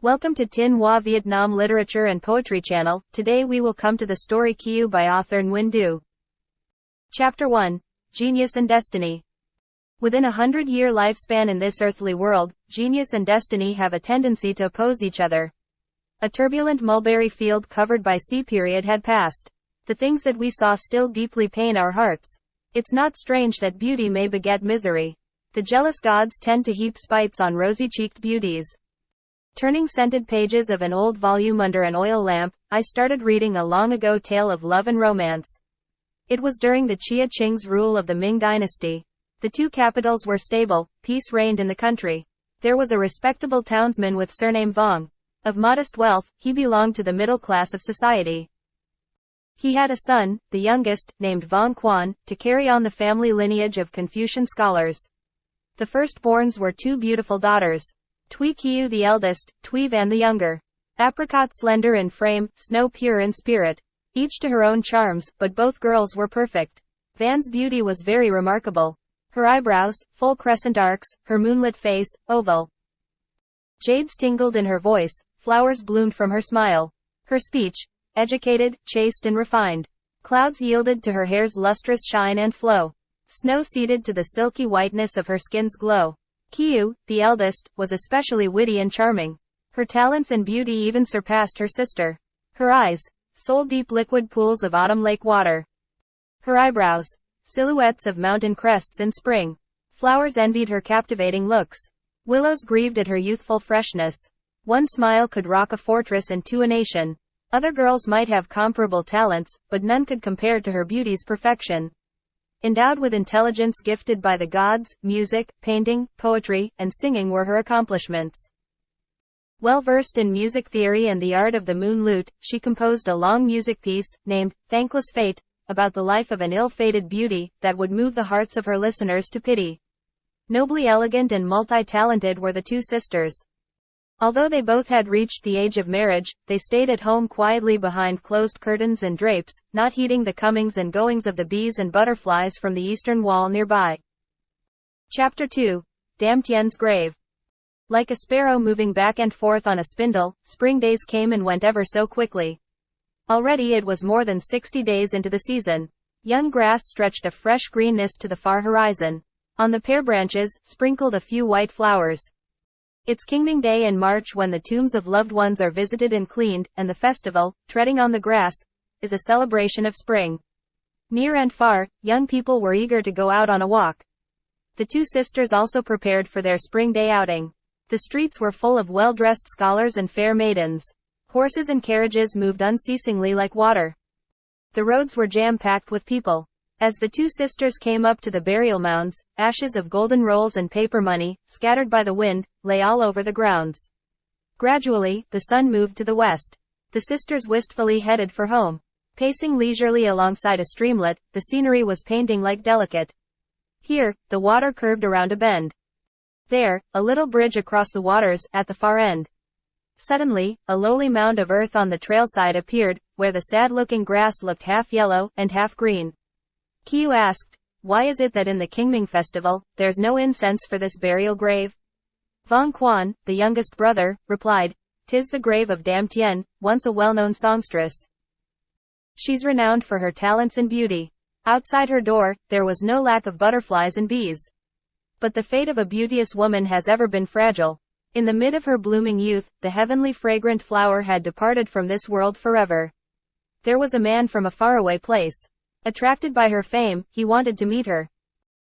Welcome to Tin Hoa Vietnam Literature and Poetry Channel. Today we will come to the story Kieu by author Nguyen. Chapter 1. Genius and Destiny. Within a 100-year lifespan in this earthly world, genius and destiny have a tendency to oppose each other. A turbulent mulberry field covered by sea period had passed. The things that we saw still deeply pain our hearts. It's not strange that beauty may beget misery. The jealous gods tend to heap spites on rosy-cheeked beauties. Turning scented pages of an old volume under an oil lamp, I started reading a long-ago tale of love and romance. It was during the Chia Qing's rule of the Ming dynasty. The two capitals were stable, peace reigned in the country. There was a respectable townsman with surname Vong. Of modest wealth, he belonged to the middle class of society. He had a son, the youngest, named Vong Quan, to carry on the family lineage of Confucian scholars. The firstborns were two beautiful daughters. Tui Kieu the eldest, Tui Van the younger. Apricot slender in frame, snow pure in spirit. Each to her own charms, but both girls were perfect. Van's beauty was very remarkable. Her eyebrows, full crescent arcs, her moonlit face, oval. Jades tingled in her voice, flowers bloomed from her smile. Her speech, educated, chaste and refined. Clouds yielded to her hair's lustrous shine and flow. Snow ceded to the silky whiteness of her skin's glow. Kieu, the eldest, was especially witty and charming. Her talents and beauty even surpassed her sister. Her eyes, soul-deep liquid pools of autumn lake water. Her eyebrows, silhouettes of mountain crests in spring. Flowers envied her captivating looks. Willows grieved at her youthful freshness. One smile could rock a fortress and two a nation. Other girls might have comparable talents, but none could compare to her beauty's perfection. Endowed with intelligence gifted by the gods, music, painting, poetry, and singing were her accomplishments. Well versed in music theory and the art of the moon lute, she composed a long music piece, named Thankless Fate, about the life of an ill-fated beauty, that would move the hearts of her listeners to pity. Nobly elegant and multi-talented were the two sisters. Although they both had reached the age of marriage, they stayed at home quietly behind closed curtains and drapes, not heeding the comings and goings of the bees and butterflies from the eastern wall nearby. Chapter 2. Dam Tien's Grave. Like a sparrow moving back and forth on a spindle, spring days came and went ever so quickly. Already it was more than 60 days into the season. Young grass stretched a fresh greenness to the far horizon. On the pear branches, sprinkled a few white flowers. It's Kingming Day in March when the tombs of loved ones are visited and cleaned, and the festival, treading on the grass, is a celebration of spring. Near and far, young people were eager to go out on a walk. The two sisters also prepared for their spring day outing. The streets were full of well-dressed scholars and fair maidens. Horses and carriages moved unceasingly like water. The roads were jam-packed with people. As the two sisters came up to the burial mounds, ashes of golden rolls and paper money, scattered by the wind, lay all over the grounds. Gradually, the sun moved to the west. The sisters wistfully headed for home. Pacing leisurely alongside a streamlet, the scenery was painting like delicate. Here, the water curved around a bend. There, a little bridge across the waters, at the far end. Suddenly, a lowly mound of earth on the trailside appeared, where the sad-looking grass looked half yellow, and half green. Kieu asked, "Why is it that in the Kingming festival, there's no incense for this burial grave?" Vong Quan, the youngest brother, replied, "'Tis the grave of Dam Tien, once a well-known songstress. She's renowned for her talents and beauty. Outside her door, there was no lack of butterflies and bees. But the fate of a beauteous woman has ever been fragile. In the mid of her blooming youth, the heavenly fragrant flower had departed from this world forever. There was a man from a faraway place. Attracted by her fame, he wanted to meet her.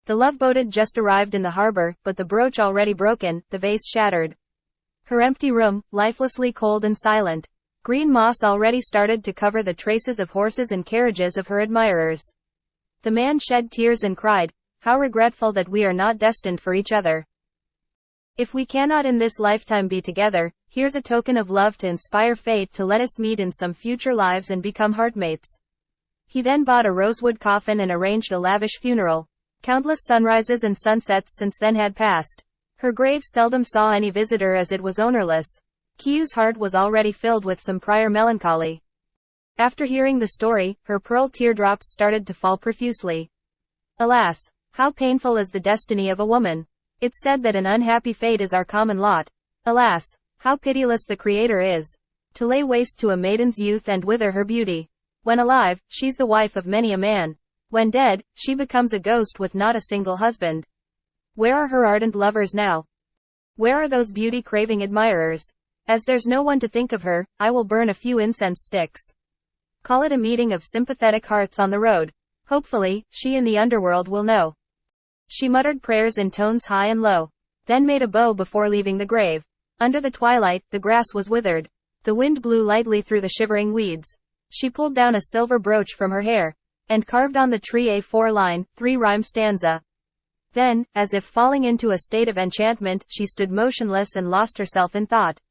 The love-boat had just arrived in the harbor, but the brooch already broken, the vase shattered. Her empty room, lifelessly cold and silent. Green moss already started to cover the traces of horses and carriages of her admirers. The man shed tears and cried, 'How regretful that we are not destined for each other. If we cannot in this lifetime be together, here's a token of love to inspire fate to let us meet in some future lives and become heartmates.' He then bought a rosewood coffin and arranged a lavish funeral. Countless sunrises and sunsets since then had passed. Her grave seldom saw any visitor as it was ownerless. Kieu's heart was already filled with some prior melancholy. After hearing the story, her pearl teardrops started to fall profusely. Alas, how painful is the destiny of a woman. It's said that an unhappy fate is our common lot. Alas, How pitiless the Creator is. To lay waste to a maiden's youth and wither her beauty. When alive, she's the wife of many a man. When dead, she becomes a ghost with not a single husband. Where are her ardent lovers now? Where are those beauty-craving admirers? As there's no one to think of her, I will burn a few incense sticks. Call it a meeting of sympathetic hearts on the road. Hopefully, she in the underworld will know. She muttered prayers in tones high and low, then made a bow before leaving the grave. Under the twilight, the grass was withered. The wind blew lightly through the shivering weeds. She pulled down a silver brooch from her hair, and carved on the tree a 4-line, 3-rhyme stanza. Then, as if falling into a state of enchantment, she stood motionless and lost herself in thought.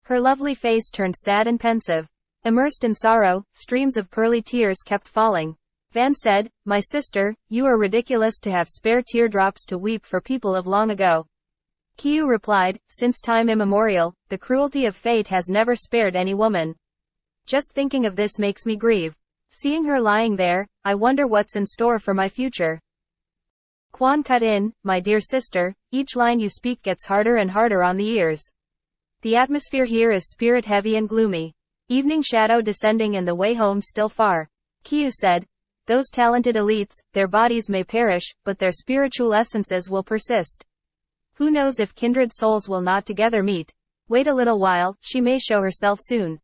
Her lovely face turned sad and pensive. Immersed in sorrow, streams of pearly tears kept falling. Van said, "My sister, you are ridiculous to have spare teardrops to weep for people of long ago." Kieu replied, "Since time immemorial, the cruelty of fate has never spared any woman. Just thinking of this makes me grieve. Seeing her lying there, I wonder what's in store for my future." Nguyen cut in, "My dear sister, each line you speak gets harder and harder on the ears. The atmosphere here is spirit-heavy and gloomy. Evening shadow descending and the way home still far." Kieu said, "Those talented elites, their bodies may perish, but their spiritual essences will persist. Who knows if kindred souls will not together meet? Wait a little while, she may show herself soon."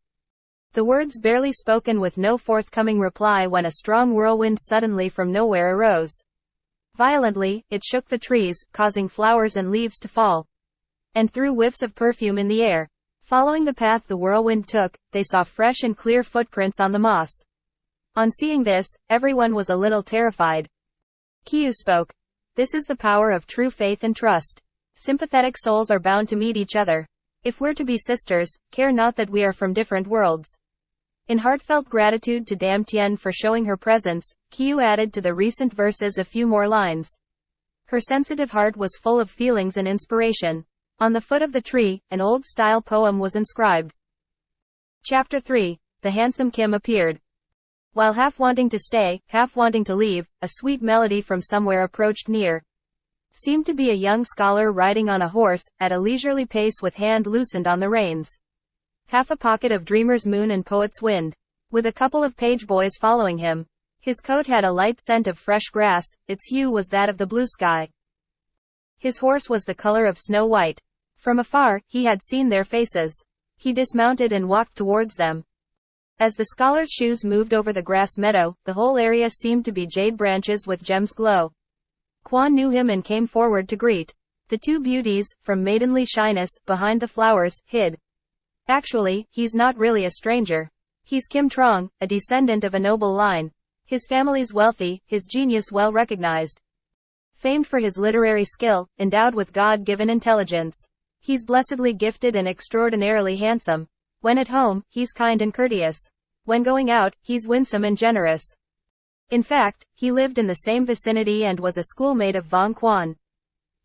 The words barely spoken with no forthcoming reply when a strong whirlwind suddenly from nowhere arose. Violently, it shook the trees, causing flowers and leaves to fall, and threw whiffs of perfume in the air. Following the path the whirlwind took, they saw fresh and clear footprints on the moss. On seeing this, everyone was a little terrified. Kieu spoke. "This is the power of true faith and trust. Sympathetic souls are bound to meet each other. If we're to be sisters, care not that we are from different worlds." In heartfelt gratitude to Dame Tien for showing her presence, Kieu added to the recent verses a few more lines. Her sensitive heart was full of feelings and inspiration. On the foot of the tree, an old-style poem was inscribed. Chapter 3. The handsome Kim appeared. While half wanting to stay, half wanting to leave, a sweet melody from somewhere approached near. Seemed to be a young scholar riding on a horse, at a leisurely pace with hand loosened on the reins. Half a pocket of dreamer's moon and poet's wind, with a couple of page boys following him. His coat had a light scent of fresh grass, its hue was that of the blue sky. His horse was the color of snow white. From afar, he had seen their faces. He dismounted and walked towards them. As the scholar's shoes moved over the grass meadow, the whole area seemed to be jade branches with gems glow. Nguyen knew him and came forward to greet. The two beauties, from maidenly shyness, behind the flowers, hid. "Actually, he's not really a stranger. He's Kim Trong, a descendant of a noble line. His family's wealthy, his genius well recognized. Famed for his literary skill, endowed with God-given intelligence. He's blessedly gifted and extraordinarily handsome. When at home, he's kind and courteous. When going out, he's winsome and generous. In fact, he lived in the same vicinity and was a schoolmate of Vong Quan.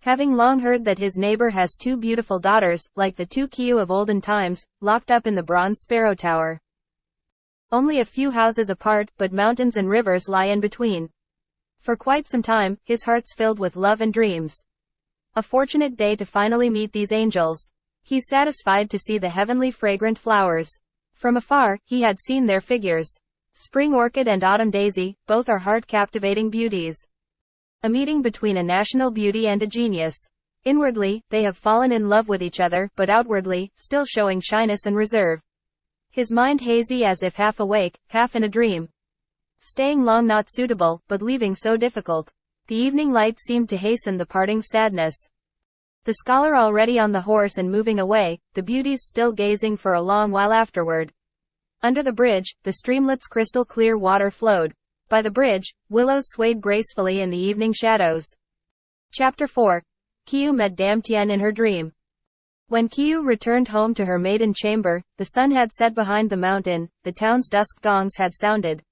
Having long heard that his neighbor has two beautiful daughters, like the two Kieu of olden times, locked up in the Bronze Sparrow Tower. Only a few houses apart, but mountains and rivers lie in between. For quite some time, his heart's filled with love and dreams. A fortunate day to finally meet these angels. He's satisfied to see the heavenly fragrant flowers. From afar, he had seen their figures. Spring orchid and autumn daisy, both are heart-captivating beauties. A meeting between a national beauty and a genius. Inwardly, they have fallen in love with each other, but outwardly, still showing shyness and reserve. His mind hazy as if half awake, half in a dream. Staying long not suitable, but leaving so difficult. The evening light seemed to hasten the parting sadness. The scholar already on the horse and moving away, the beauties still gazing for a long while afterward. Under the bridge, the streamlet's crystal clear water flowed. By the bridge, willows swayed gracefully in the evening shadows. Chapter 4. Kieu met Dame Tien in her dream. When Kieu returned home to her maiden chamber, the sun had set behind the mountain, the town's dusk gongs had sounded.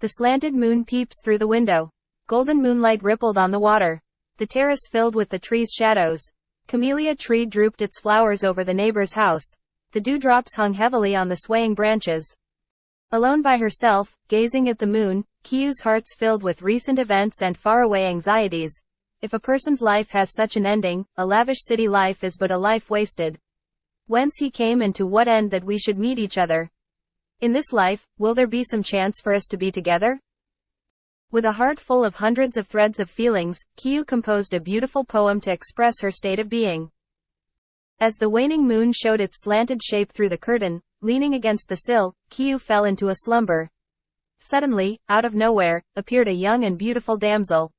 The slanted moon peeps through the window. Golden moonlight rippled on the water. The terrace filled with the trees' shadows. Camellia tree drooped its flowers over the neighbor's house. The dewdrops hung heavily on the swaying branches. Alone by herself, gazing at the moon, Kieu's heart's filled with recent events and faraway anxieties. If a person's life has such an ending, a lavish city life is but a life wasted. Whence he came and to what end that we should meet each other. In this life, will there be some chance for us to be together? With a heart full of hundreds of threads of feelings, Kieu composed a beautiful poem to express her state of being. As the waning moon showed its slanted shape through the curtain, leaning against the sill, Kieu fell into a slumber. Suddenly, out of nowhere, appeared a young and beautiful damsel.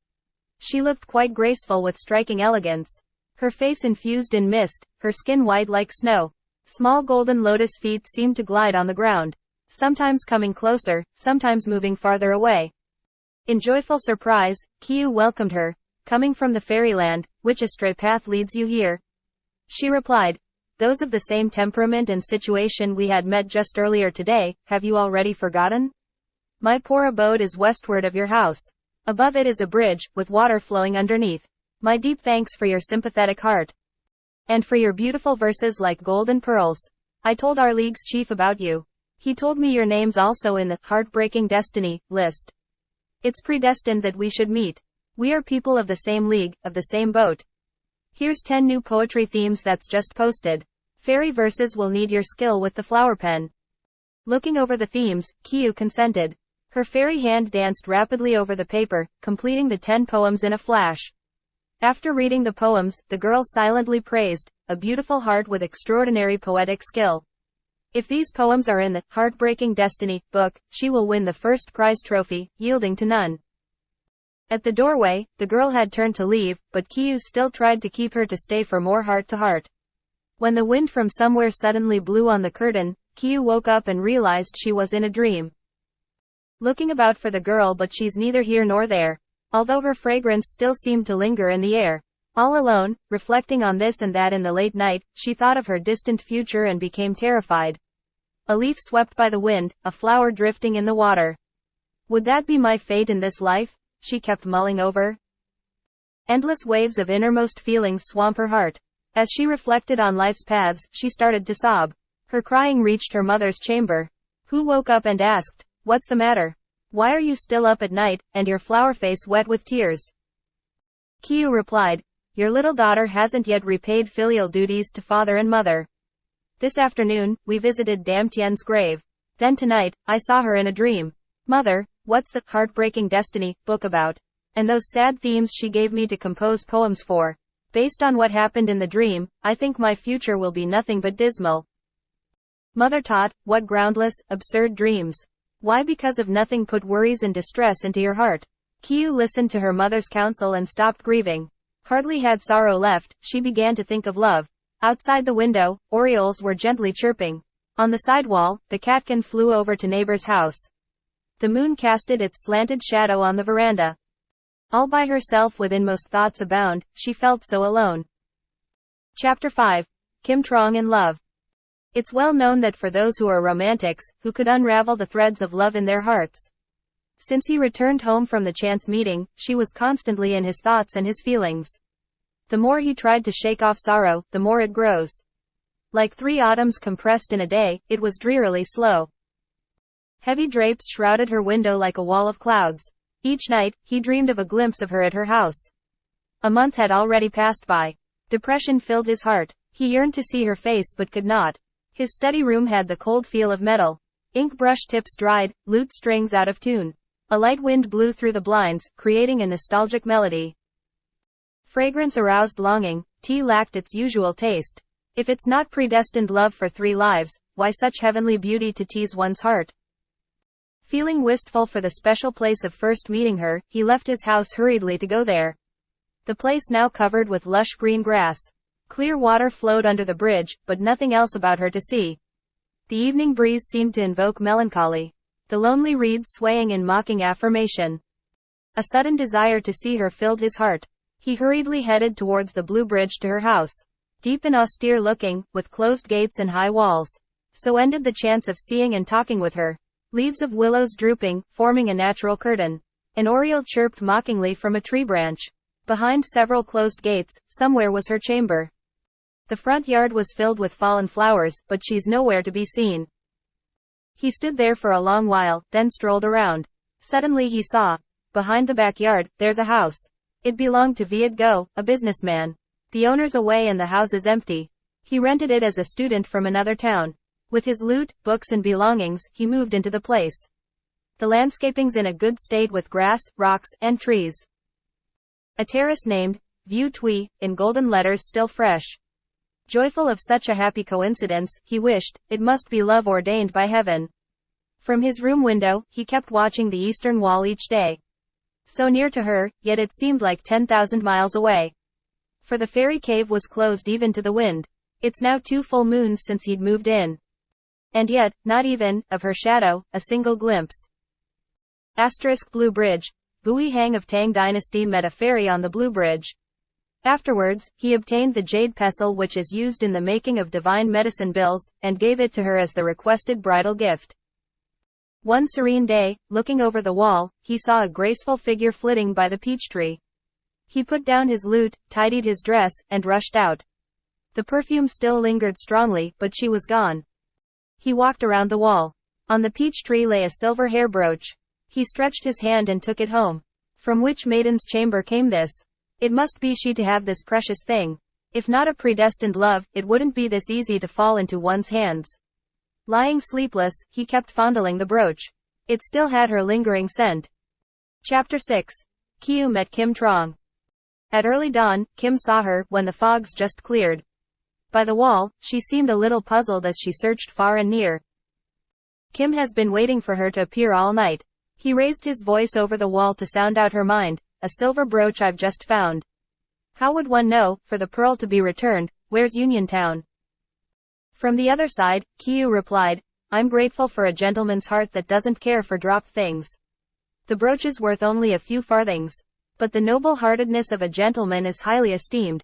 She looked quite graceful with striking elegance. Her face infused in mist, her skin white like snow. Small golden lotus feet seemed to glide on the ground, sometimes coming closer, sometimes moving farther away. In joyful surprise, Kieu welcomed her. Coming from the fairyland, which astray path leads you here? She replied, those of the same temperament and situation we had met just earlier today. Have you already forgotten? My poor abode is westward of your house. Above it is a bridge, with water flowing underneath. My deep thanks for your sympathetic heart. And for your beautiful verses like golden pearls. I told our league's chief about you. He told me your name's also in the heartbreaking destiny list. It's predestined that we should meet. We are people of the same league, of the same boat. Here's 10 new poetry themes that's just posted. Fairy verses will need your skill with the flower pen. Looking over the themes, Kieu consented. Her fairy hand danced rapidly over the paper, completing the 10 poems in a flash. After reading the poems, the girl silently praised, a beautiful heart with extraordinary poetic skill. If these poems are in the Heartbreaking Destiny book, she will win the first prize trophy, yielding to none. At the doorway, the girl had turned to leave, but Kieu still tried to keep her to stay for more heart-to-heart. When the wind from somewhere suddenly blew on the curtain, Kieu woke up and realized she was in a dream. Looking about for the girl, but she's neither here nor there, although her fragrance still seemed to linger in the air. All alone, reflecting on this and that in the late night, she thought of her distant future and became terrified. A leaf swept by the wind, a flower drifting in the water. Would that be my fate in this life? She kept mulling over. Endless waves of innermost feelings swamp her heart. As she reflected on life's paths, she started to sob. Her crying reached her mother's chamber, who woke up and asked, "What's the matter? Why are you still up at night, and your flower face wet with tears?" Kieu replied, "Your little daughter hasn't yet repaid filial duties to father and mother. This afternoon, we visited Dame Tien's grave. Then tonight, I saw her in a dream. Mother, what's the Heartbreaking Destiny book about? And those sad themes she gave me to compose poems for. Based on what happened in the dream, I think my future will be nothing but dismal." Mother taught, what groundless, absurd dreams. Why, because of nothing, put worries and distress into your heart? Kieu listened to her mother's counsel and stopped grieving. Hardly had sorrow left, she began to think of love. Outside the window, orioles were gently chirping. On the side wall, the catkin flew over to neighbor's house. The moon casted its slanted shadow on the veranda. All by herself with inmost thoughts abound, she felt so alone. Chapter 5. Kim Trong in Love. It's well known that for those who are romantics, who could unravel the threads of love in their hearts. Since he returned home from the chance meeting, she was constantly in his thoughts and his feelings. The more he tried to shake off sorrow, the more it grows. Like 3 autumns compressed in a day, it was drearily slow. Heavy drapes shrouded her window like a wall of clouds. Each night, he dreamed of a glimpse of her at her house. A month had already passed by. Depression filled his heart. He yearned to see her face but could not. His study room had the cold feel of metal. Ink brush tips dried, lute strings out of tune. A light wind blew through the blinds, creating a nostalgic melody. Fragrance aroused longing, tea lacked its usual taste. If it's not predestined love for 3 lives, why such heavenly beauty to tease one's heart? Feeling wistful for the special place of first meeting her, he left his house hurriedly to go there. The place now covered with lush green grass. Clear water flowed under the bridge, but nothing else about her to see. The evening breeze seemed to invoke melancholy. The lonely reeds swaying in mocking affirmation. A sudden desire to see her filled his heart. He hurriedly headed towards the blue bridge to her house. Deep and austere looking, with closed gates and high walls. So ended the chance of seeing and talking with her. Leaves of willows drooping, forming a natural curtain. An oriole chirped mockingly from a tree branch. Behind several closed gates, somewhere was her chamber. The front yard was filled with fallen flowers, but she's nowhere to be seen. He stood there for a long while, then strolled around. Suddenly he saw. Behind the backyard, there's a house. It belonged to Viet Go, a businessman. The owner's away and the house is empty. He rented it as a student from another town. With his loot, books and belongings, he moved into the place. The landscaping's in a good state with grass, rocks, and trees. A terrace named Vieux Tui, in golden letters still fresh. Joyful of such a happy coincidence, he wished, it must be love ordained by heaven. From his room window, he kept watching the eastern wall each day. So near to her, yet it seemed like 10,000 miles away. For the fairy cave was closed even to the wind. It's now 2 full moons since he'd moved in. And yet, not even, of her shadow, a single glimpse. Blue Bridge. Bui Hang of Tang Dynasty met a fairy on the Blue Bridge. Afterwards, he obtained the jade pestle which is used in the making of divine medicine bills, and gave it to her as the requested bridal gift. One serene day, looking over the wall, he saw a graceful figure flitting by the peach tree. He put down his lute, tidied his dress, and rushed out. The perfume still lingered strongly, but she was gone. He walked around the wall. On the peach tree lay a silver hair brooch. He stretched his hand and took it home. From which maiden's chamber came this? It must be she to have this precious thing. If not a predestined love, it wouldn't be this easy to fall into one's hands. Lying sleepless, he kept fondling the brooch. It still had her lingering scent. Chapter 6. Kieu met Kim Trong. At early dawn, Kim saw her, when the fogs just cleared. By the wall, she seemed a little puzzled as she searched far and near. Kim has been waiting for her to appear all night. He raised his voice over the wall to sound out her mind. A silver brooch I've just found. How would one know, for the pearl to be returned, where's Union Town? From the other side, Kieu replied, I'm grateful for a gentleman's heart that doesn't care for dropped things. The brooch is worth only a few farthings. But the noble-heartedness of a gentleman is highly esteemed.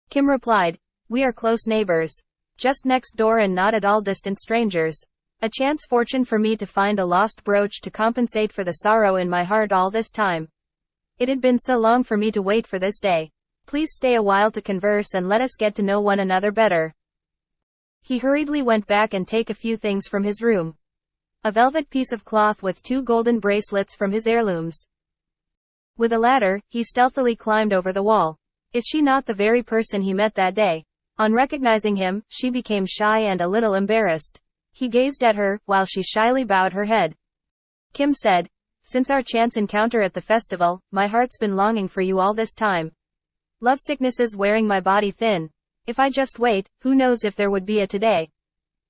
Kim replied, we are close neighbors. Just next door and not at all distant strangers. A chance fortune for me to find a lost brooch to compensate for the sorrow in my heart all this time. It had been so long for me to wait for this day. Please stay a while to converse and let us get to know one another better. He hurriedly went back and take a few things from his room. A velvet piece of cloth with 2 golden bracelets from his heirlooms. With a ladder, he stealthily climbed over the wall. Is she not the very person he met that day? On recognizing him, she became shy and a little embarrassed. He gazed at her, while she shyly bowed her head. Kim said, since our chance encounter at the festival, my heart's been longing for you all this time. Lovesickness is wearing my body thin. If I just wait, who knows if there would be a today.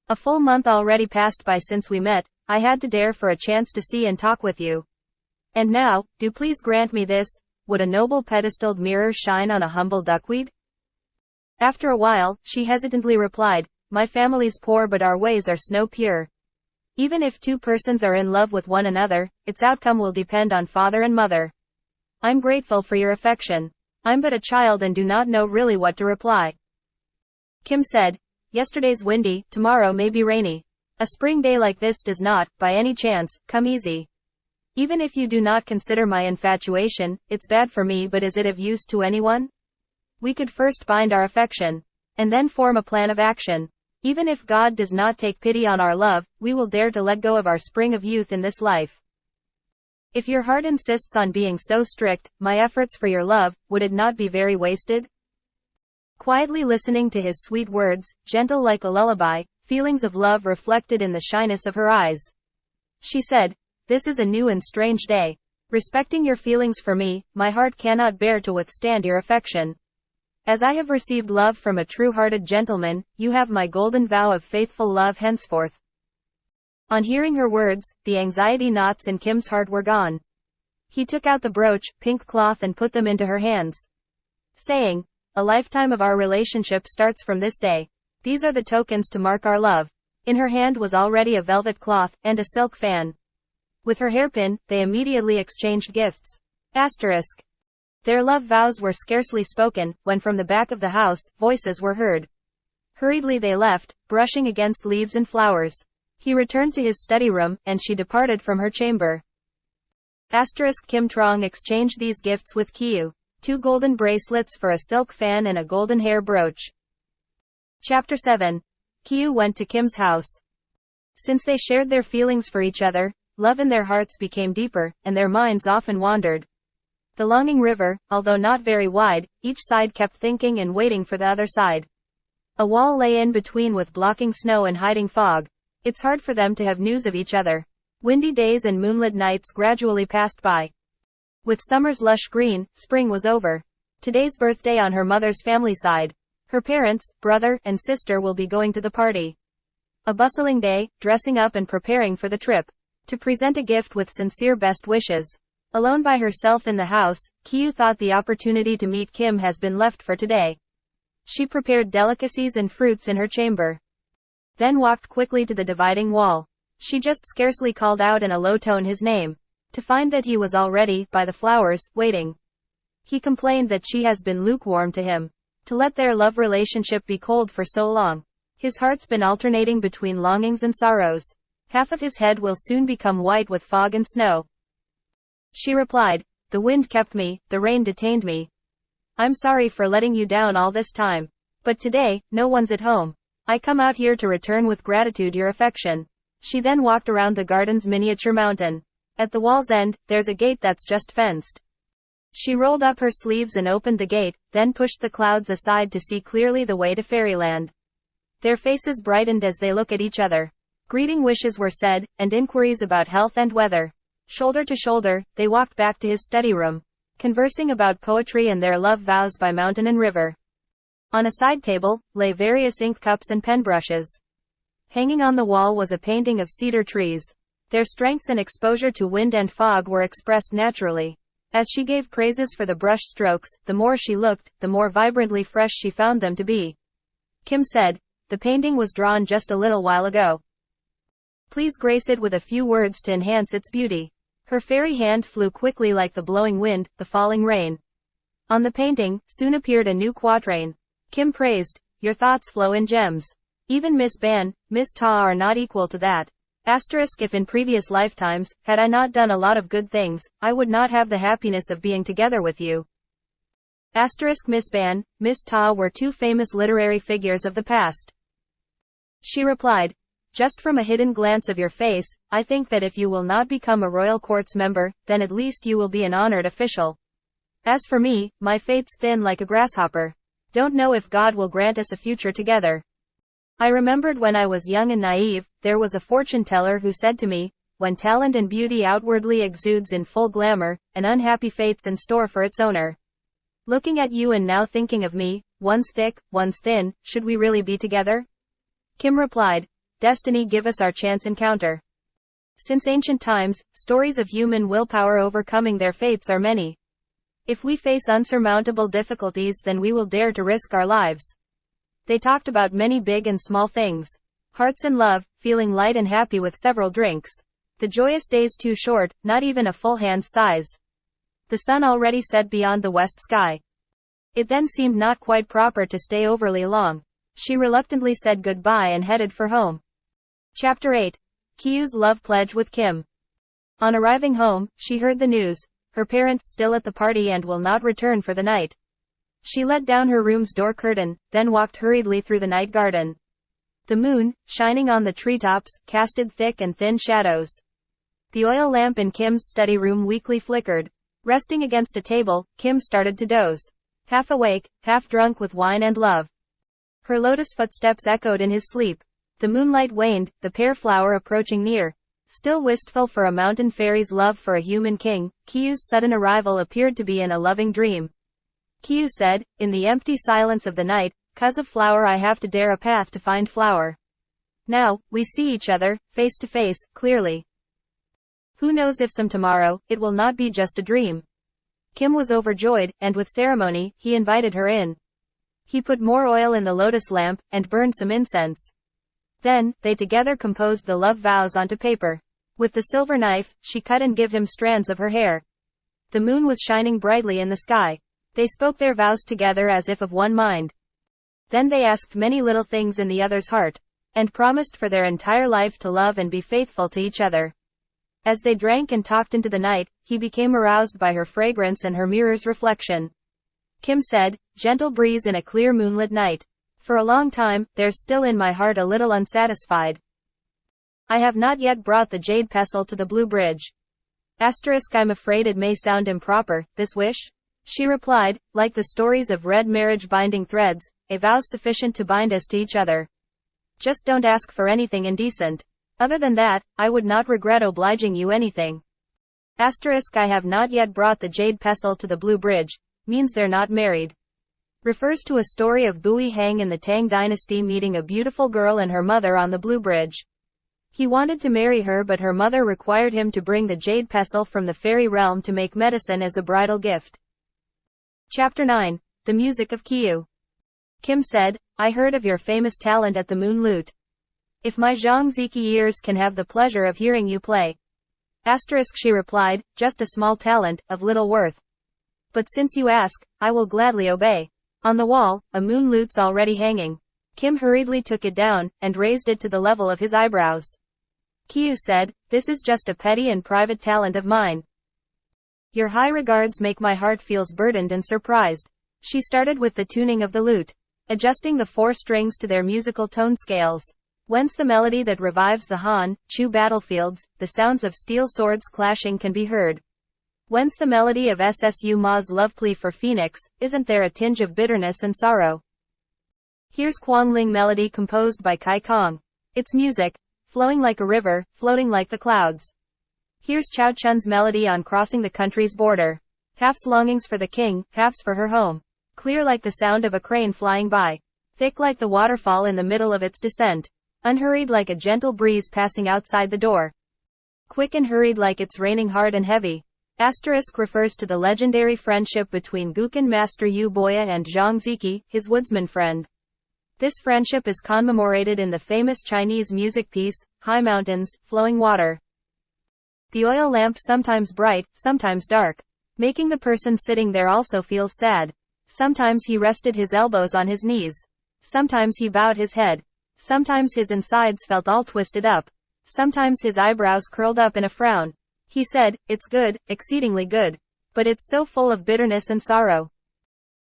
A full month already passed by since we met. I had to dare for a chance to see and talk with you. And now, do please grant me this, would a noble pedestaled mirror shine on a humble duckweed? After a while, she hesitantly replied, my family's poor but our ways are snow pure. Even if 2 persons are in love with one another, its outcome will depend on father and mother. I'm grateful for your affection. I'm but a child and do not know really what to reply. Kim said, yesterday's windy, tomorrow may be rainy. A spring day like this does not, by any chance, come easy. Even if you do not consider my infatuation, it's bad for me, but is it of use to anyone? We could first bind our affection. And then form a plan of action. Even if God does not take pity on our love, we will dare to let go of our spring of youth in this life. If your heart insists on being so strict, my efforts for your love, would it not be very wasted? Quietly listening to his sweet words, gentle like a lullaby, feelings of love reflected in the shyness of her eyes. She said, this is a new and strange day. Respecting your feelings for me, my heart cannot bear to withstand your affection. As I have received love from a true-hearted gentleman, you have my golden vow of faithful love henceforth. On hearing her words, the anxiety knots in Kim's heart were gone. He took out the brooch, pink cloth and put them into her hands. Saying, a lifetime of our relationship starts from this day. These are the tokens to mark our love. In her hand was already a velvet cloth, and a silk fan. With her hairpin, they immediately exchanged gifts. Asterisk. Their love vows were scarcely spoken, when from the back of the house, voices were heard. Hurriedly they left, brushing against leaves and flowers. He returned to his study room, and she departed from her chamber. Asterisk. Kim Trong exchanged these gifts with Kieu. 2 golden bracelets for a silk fan and a golden hair brooch. Chapter 7. Kieu went to Kim's house. Since they shared their feelings for each other, love in their hearts became deeper, and their minds often wandered. The longing river, although not very wide, each side kept thinking and waiting for the other side. A wall lay in between with blocking snow and hiding fog. It's hard for them to have news of each other. Windy days and moonlit nights gradually passed by. With summer's lush green, spring was over. Today's birthday on her mother's family side. Her parents, brother, and sister will be going to the party. A bustling day, dressing up and preparing for the trip. To present a gift with sincere best wishes. Alone by herself in the house, Kieu thought the opportunity to meet Kim has been left for today. She prepared delicacies and fruits in her chamber. Then walked quickly to the dividing wall. She just scarcely called out in a low tone his name. To find that he was already, by the flowers, waiting. He complained that she has been lukewarm to him. To let their love relationship be cold for so long. His heart's been alternating between longings and sorrows. Half of his head will soon become white with fog and snow. She replied, "The wind kept me, the rain detained me. I'm sorry for letting you down all this time. But today, no one's at home. I come out here to return with gratitude your affection." She then walked around the garden's miniature mountain. At the wall's end, there's a gate that's just fenced. She rolled up her sleeves and opened the gate, then pushed the clouds aside to see clearly the way to fairyland. Their faces brightened as they looked at each other. Greeting wishes were said, and inquiries about health and weather. Shoulder to shoulder, they walked back to his study room, conversing about poetry and their love vows by mountain and river. On a side table, lay various ink cups and pen brushes. Hanging on the wall was a painting of cedar trees. Their strengths and exposure to wind and fog were expressed naturally. As she gave praises for the brush strokes, the more she looked, the more vibrantly fresh she found them to be. Kim said, "The painting was drawn just a little while ago. Please grace it with a few words to enhance its beauty." Her fairy hand flew quickly like the blowing wind, the falling rain. On the painting, soon appeared a new quatrain. Kim praised, "Your thoughts flow in gems. Even Miss Ban, Miss Ta are not equal to that. Asterisk if in previous lifetimes, had I not done a lot of good things, I would not have the happiness of being together with you." Asterisk Miss Ban, Miss Ta were two famous literary figures of the past. She replied, "Just from a hidden glance of your face, I think that if you will not become a royal court's member, then at least you will be an honored official. As for me, my fate's thin like a grasshopper. Don't know if God will grant us a future together. I remembered when I was young and naive, there was a fortune teller who said to me, when talent and beauty outwardly exudes in full glamour, an unhappy fate's in store for its owner. Looking at you and now thinking of me, one's thick, one's thin, should we really be together?" Kim replied, "Destiny give us our chance encounter." Since ancient times, stories of human willpower overcoming their fates are many. If we face unsurmountable difficulties, then we will dare to risk our lives. They talked about many big and small things. Hearts in love, feeling light and happy with several drinks. The joyous days too short, not even a full hand's size. The sun already set beyond the west sky. It then seemed not quite proper to stay overly long. She reluctantly said goodbye and headed for home. Chapter 8. Kieu's love pledge with Kim. On arriving home, she heard the news. Her parents still at the party and will not return for the night. She let down her room's door curtain, then walked hurriedly through the night garden. The moon, shining on the treetops, casted thick and thin shadows. The oil lamp in Kim's study room weakly flickered. Resting against a table, Kim started to doze. Half awake, half drunk with wine and love. Her lotus footsteps echoed in his sleep. The moonlight waned, the pear flower approaching near. Still wistful for a mountain fairy's love for a human king, Kieu's sudden arrival appeared to be in a loving dream. Kieu said, in the empty silence of the night, "'Cause of flower I have to dare a path to find flower. Now, we see each other, face to face, clearly. Who knows if some tomorrow, it will not be just a dream." Kim was overjoyed, and with ceremony, he invited her in. He put more oil in the lotus lamp, and burned some incense. Then, they together composed the love vows onto paper. With the silver knife, she cut and gave him strands of her hair. The moon was shining brightly in the sky. They spoke their vows together as if of one mind. Then they asked many little things in the other's heart, and promised for their entire life to love and be faithful to each other. As they drank and talked into the night, he became aroused by her fragrance and her mirror's reflection. Kim said, "Gentle breeze in a clear moonlit night. For a long time, there's still in my heart a little unsatisfied. I have not yet brought the jade pestle to the blue bridge. Asterisk I'm afraid it may sound improper, this wish?" She replied, "Like the stories of red marriage binding threads, a vow sufficient to bind us to each other. Just don't ask for anything indecent. Other than that, I would not regret obliging you anything. Asterisk I have not yet brought the jade pestle to the Blue Bridge, means they're not married. Refers to a story of Bui Hang in the Tang dynasty meeting a beautiful girl and her mother on the Blue Bridge. He wanted to marry her, but her mother required him to bring the jade pestle from the fairy realm to make medicine as a bridal gift. Chapter 9. The Music of Kieu. Kim said, I heard of your famous talent at the moon lute. If my Zhangziki ears can have the pleasure of hearing you play. Asterisk she replied, just a small talent, of little worth. But since you ask, I will gladly obey. On the wall, a moon lute's already hanging. Kim hurriedly took it down, and raised it to the level of his eyebrows. Kieu said, this is just a petty and private talent of mine. Your high regards make my heart feels burdened and surprised. She started with the tuning of the lute, adjusting the 4 strings to their musical tone scales. Whence the melody that revives the Han, Chu battlefields, the sounds of steel swords clashing can be heard. Whence the melody of Ssu Ma's love plea for Phoenix, isn't there a tinge of bitterness and sorrow? Here's Quangling melody composed by Kai Kong. It's music, flowing like a river, floating like the clouds. Here's Chao Chun's melody on crossing the country's border. Half's longings for the king, half's for her home. Clear like the sound of a crane flying by. Thick like the waterfall in the middle of its descent. Unhurried like a gentle breeze passing outside the door. Quick and hurried like it's raining hard and heavy. Asterisk refers to the legendary friendship between Gukan master Yu Boya and Zhang Ziki, his woodsman friend. This friendship is commemorated in the famous Chinese music piece, High Mountains, Flowing Water. The oil lamp sometimes bright, sometimes dark, making the person sitting there also feel sad. Sometimes he rested his elbows on his knees. Sometimes he bowed his head. Sometimes his insides felt all twisted up. Sometimes his eyebrows curled up in a frown. He said, it's good, exceedingly good. But it's so full of bitterness and sorrow.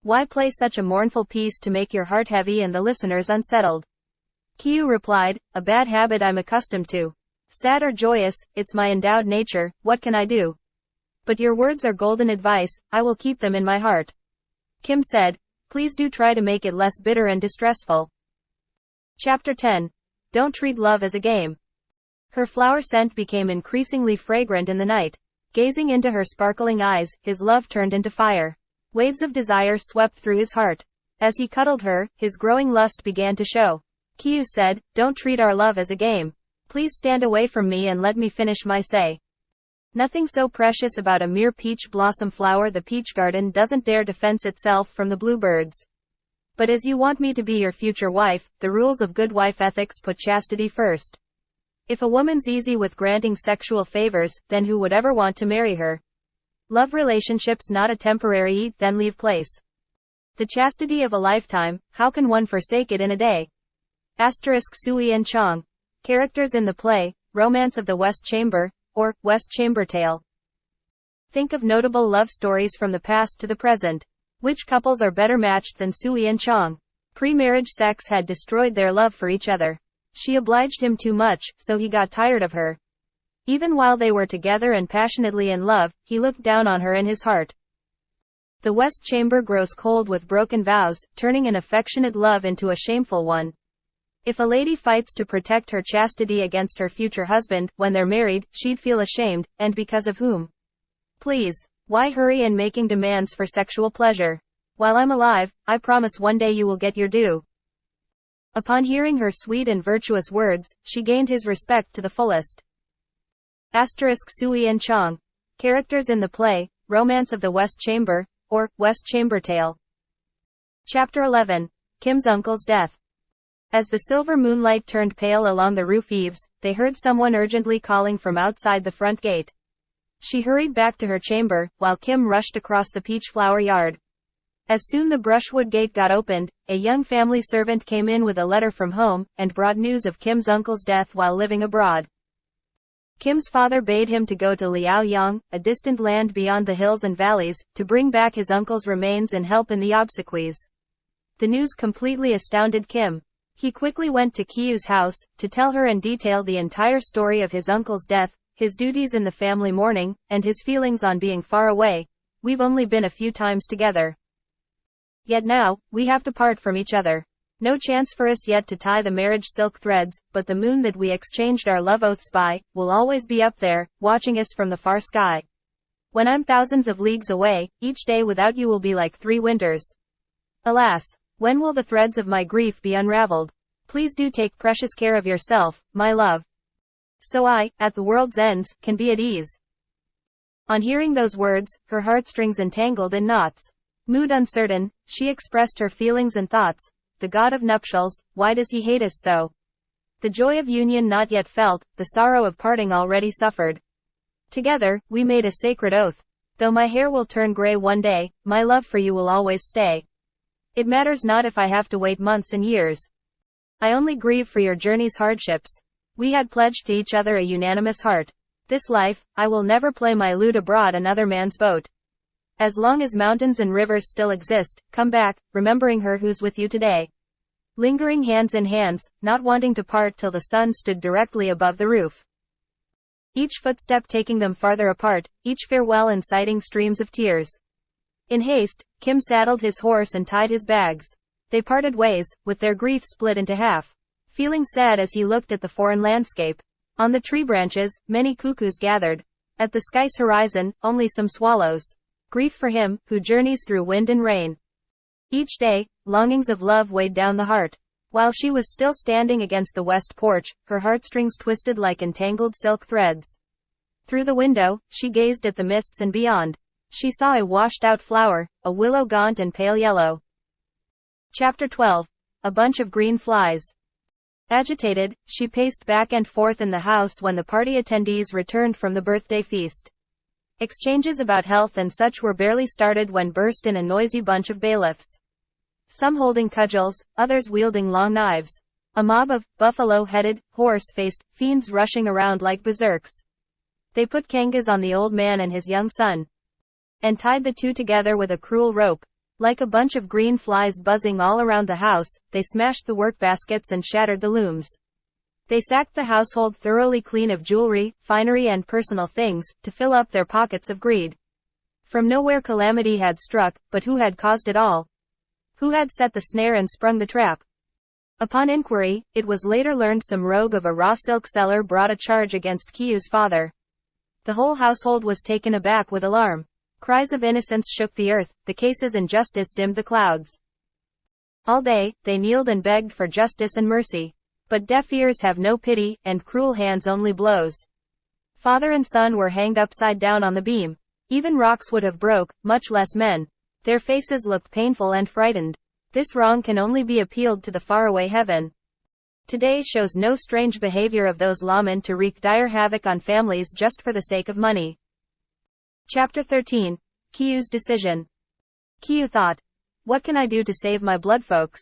Why play such a mournful piece to make your heart heavy and the listeners unsettled? Kieu replied, a bad habit I'm accustomed to. Sad or joyous, it's my endowed nature, what can I do? But your words are golden advice, I will keep them in my heart. Kim said, please do try to make it less bitter and distressful. Chapter 10. Don't treat love as a game. Her flower scent became increasingly fragrant in the night. Gazing into her sparkling eyes, his love turned into fire. Waves of desire swept through his heart. As he cuddled her, his growing lust began to show. Kieu said, don't treat our love as a game. Please stand away from me and let me finish my say. Nothing so precious about a mere peach blossom flower. The peach garden doesn't dare defend itself from the bluebirds. But as you want me to be your future wife, the rules of good wife ethics put chastity first. If a woman's easy with granting sexual favors, then who would ever want to marry her? Love relationships not a temporary eat then leave place. The chastity of a lifetime, how can one forsake it in a day? Asterisk Sui and Chong. Characters in the play, Romance of the West Chamber, or West Chamber Tale. Think of notable love stories from the past to the present. Which couples are better matched than Sui and Chong? Pre-marriage sex had destroyed their love for each other. She obliged him too much, so he got tired of her. Even while they were together and passionately in love, he looked down on her in his heart. The West Chamber grows cold with broken vows, turning an affectionate love into a shameful one. If a lady fights to protect her chastity against her future husband, when they're married, she'd feel ashamed, and because of whom? Please, why hurry in making demands for sexual pleasure? While I'm alive, I promise one day you will get your due. Upon hearing her sweet and virtuous words, she gained his respect to the fullest. Asterisk Sui and Chong. Characters in the play, Romance of the West Chamber, or West Chamber Tale. Chapter 11. Kim's uncle's death. As the silver moonlight turned pale along the roof eaves, they heard someone urgently calling from outside the front gate. She hurried back to her chamber, while Kim rushed across the peach flower yard. As soon the brushwood gate got opened, a young family servant came in with a letter from home, and brought news of Kim's uncle's death while living abroad. Kim's father bade him to go to Liaoyang, a distant land beyond the hills and valleys, to bring back his uncle's remains and help in the obsequies. The news completely astounded Kim. He quickly went to Kieu's house, to tell her in detail the entire story of his uncle's death, his duties in the family mourning, and his feelings on being far away. We've only been a few times together. Yet now, we have to part from each other. No chance for us yet to tie the marriage silk threads, but the moon that we exchanged our love oaths by, will always be up there, watching us from the far sky. When I'm thousands of leagues away, each day without you will be like 3 winters. Alas, when will the threads of my grief be unraveled? Please do take precious care of yourself, my love. So I, at the world's ends, can be at ease. On hearing those words, her heartstrings entangled in knots. Mood uncertain, she expressed her feelings and thoughts. The god of nuptials, why does he hate us so? The joy of union not yet felt, the sorrow of parting already suffered. Together, we made a sacred oath. Though my hair will turn gray one day, my love for you will always stay. It matters not if I have to wait months and years. I only grieve for your journey's hardships. We had pledged to each other a unanimous heart. This life, I will never play my lute abroad another man's boat. As long as mountains and rivers still exist, come back, remembering her who's with you today. Lingering hands in hands, not wanting to part till the sun stood directly above the roof. Each footstep taking them farther apart, each farewell inciting streams of tears. In haste, Kim saddled his horse and tied his bags. They parted ways, with their grief split into half. Feeling sad as he looked at the foreign landscape. On the tree branches, many cuckoos gathered. At the sky's horizon, only some swallows. Grief for him, who journeys through wind and rain. Each day, longings of love weighed down the heart. While she was still standing against the west porch, her heartstrings twisted like entangled silk threads. Through the window, she gazed at the mists and beyond. She saw a washed-out flower, a willow gaunt and pale yellow. Chapter 12. A bunch of green flies. Agitated, she paced back and forth in the house when the party attendees returned from the birthday feast. Exchanges about health and such were barely started when burst in a noisy bunch of bailiffs. Some holding cudgels, others wielding long knives. A mob of buffalo-headed, horse-faced fiends rushing around like berserks. They put kangas on the old man and his young son, and tied the two together with a cruel rope. Like a bunch of green flies buzzing all around the house, they smashed the work baskets and shattered the looms. They sacked the household thoroughly clean of jewelry, finery and personal things, to fill up their pockets of greed. From nowhere calamity had struck, but who had caused it all? Who had set the snare and sprung the trap? Upon inquiry, it was later learned some rogue of a raw silk seller brought a charge against Kieu's father. The whole household was taken aback with alarm. Cries of innocence shook the earth, the case's injustice dimmed the clouds. All day, they kneeled and begged for justice and mercy. But deaf ears have no pity, and cruel hands only blows. Father and son were hanged upside down on the beam. Even rocks would have broke, much less men. Their faces looked painful and frightened. This wrong can only be appealed to the faraway heaven. Today shows no strange behavior of those lawmen to wreak dire havoc on families just for the sake of money. Chapter 13. Kieu's decision. Kieu thought, what can I do to save my blood folks?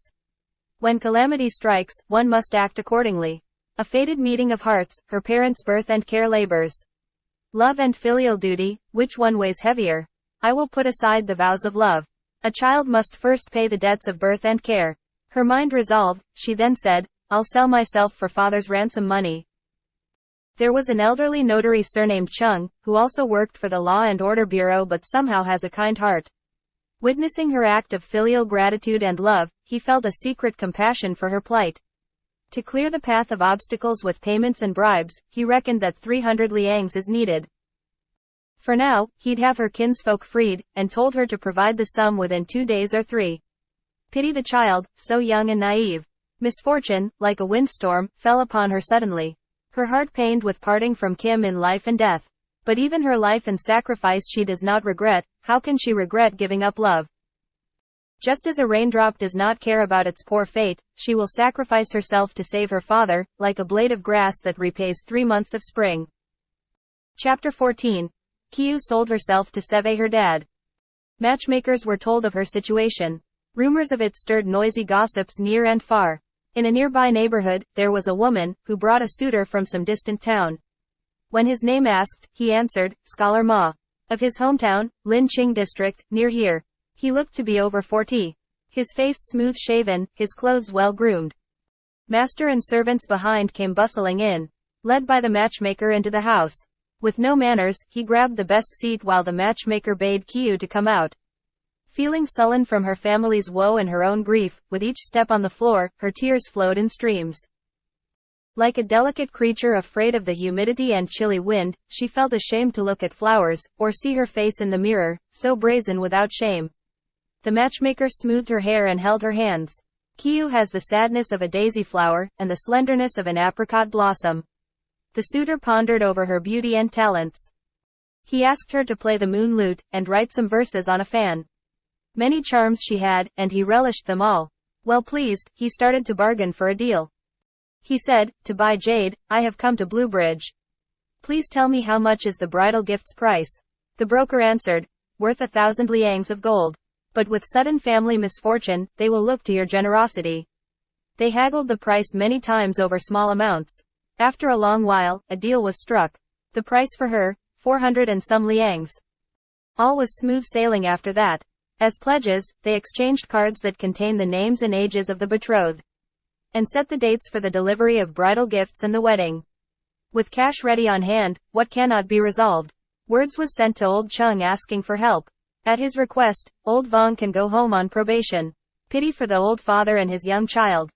When calamity strikes, one must act accordingly. A fated meeting of hearts, her parents' birth and care labors. Love and filial duty, which one weighs heavier? I will put aside the vows of love. A child must first pay the debts of birth and care. Her mind resolved, she then said, I'll sell myself for father's ransom money. There was an elderly notary surnamed Chung, who also worked for the Law and Order Bureau but somehow has a kind heart. Witnessing her act of filial gratitude and love, he felt a secret compassion for her plight. To clear the path of obstacles with payments and bribes, he reckoned that 300 liangs is needed. For now, he'd have her kinsfolk freed, and told her to provide the sum within 2 days or 3. Pity the child, so young and naive. Misfortune, like a windstorm, fell upon her suddenly. Her heart pained with parting from Kim in life and death. But even her life and sacrifice she does not regret. How can she regret giving up love? Just as a raindrop does not care about its poor fate, she will sacrifice herself to save her father, like a blade of grass that repays 3 months of spring. Chapter 14. Kieu sold herself to Seve her dad. Matchmakers were told of her situation. Rumors of it stirred noisy gossips near and far. In a nearby neighborhood, there was a woman, who brought a suitor from some distant town. When his name asked, he answered, Scholar Ma. Of his hometown, Lin Ching district, near here. He looked to be over 40. His face smooth-shaven, his clothes well-groomed. Master and servants behind came bustling in, led by the matchmaker into the house. With no manners, he grabbed the best seat while the matchmaker bade Kieu to come out. Feeling sullen from her family's woe and her own grief, with each step on the floor, her tears flowed in streams. Like a delicate creature afraid of the humidity and chilly wind, she felt ashamed to look at flowers, or see her face in the mirror, so brazen without shame. The matchmaker smoothed her hair and held her hands. Kieu has the sadness of a daisy flower, and the slenderness of an apricot blossom. The suitor pondered over her beauty and talents. He asked her to play the moon lute, and write some verses on a fan. Many charms she had, and he relished them all. Well pleased, he started to bargain for a deal. He said, "To buy jade, I have come to Bluebridge. Please tell me how much is the bridal gift's price." The broker answered, "Worth 1,000 liangs of gold. But with sudden family misfortune, they will look to your generosity." They haggled the price many times over small amounts. After a long while, a deal was struck. The price for her, 400 and some liangs. All was smooth sailing after that. As pledges, they exchanged cards that contained the names and ages of the betrothed, and set the dates for the delivery of bridal gifts and the wedding. With cash ready on hand, what cannot be resolved? Words was sent to old Chung asking for help. At his request, old Vong can go home on probation. Pity for the old father and his young child.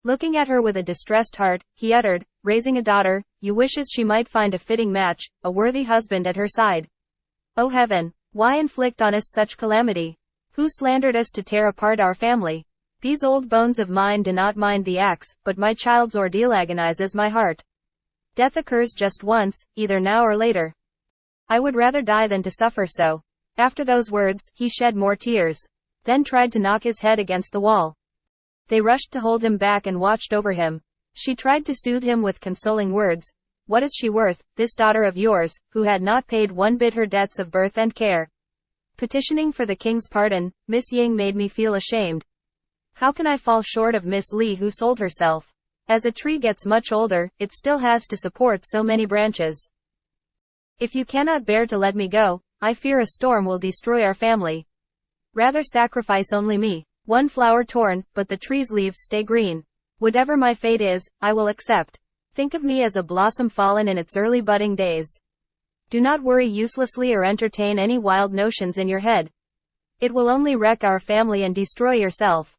Looking at her with a distressed heart, he uttered, "Raising a daughter, you wishes she might find a fitting match, a worthy husband at her side. O heaven, why inflict on us such calamity? Who slandered us to tear apart our family? These old bones of mine do not mind the axe, but my child's ordeal agonizes my heart. Death occurs just once, either now or later. I would rather die than to suffer so." After those words, he shed more tears, then tried to knock his head against the wall. They rushed to hold him back and watched over him. She tried to soothe him with consoling words. "What is she worth, this daughter of yours, who had not paid one bit her debts of birth and care? Petitioning for the king's pardon, Miss Ying made me feel ashamed. How can I fall short of Miss Li who sold herself? As a tree gets much older, it still has to support so many branches. If you cannot bear to let me go, I fear a storm will destroy our family. Rather sacrifice only me. One flower torn, but the tree's leaves stay green. Whatever my fate is, I will accept. Think of me as a blossom fallen in its early budding days. Do not worry uselessly or entertain any wild notions in your head. It will only wreck our family and destroy yourself."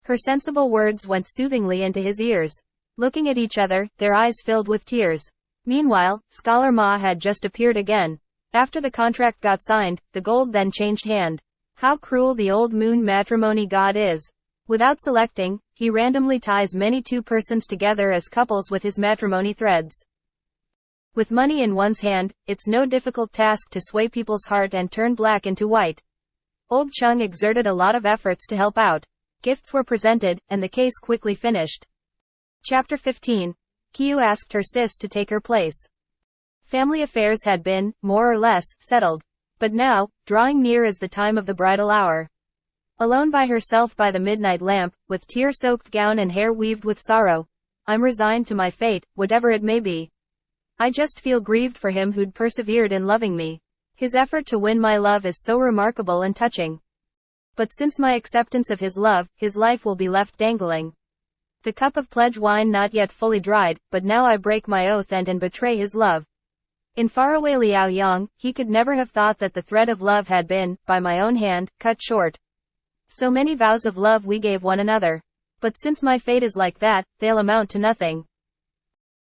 Her sensible words went soothingly into his ears. Looking at each other, their eyes filled with tears. Meanwhile, Scholar Ma had just appeared again. After the contract got signed, the gold then changed hand. How cruel the old moon matrimony god is. Without selecting, he randomly ties many two persons together as couples with his matrimony threads. With money in one's hand, it's no difficult task to sway people's heart and turn black into white. Old Chung exerted a lot of efforts to help out. Gifts were presented, and the case quickly finished. Chapter 15. Kieu asked her sis to take her place. Family affairs had been, more or less, settled. But now, drawing near is the time of the bridal hour. Alone by herself by the midnight lamp, with tear-soaked gown and hair weaved with sorrow, I'm resigned to my fate, whatever it may be. I just feel grieved for him who'd persevered in loving me. His effort to win my love is so remarkable and touching. But since my acceptance of his love, his life will be left dangling. The cup of pledge wine not yet fully dried, but now I break my oath and betray his love. In faraway Liaoyang, he could never have thought that the thread of love had been, by my own hand, cut short. So many vows of love we gave one another. But since my fate is like that, they'll amount to nothing.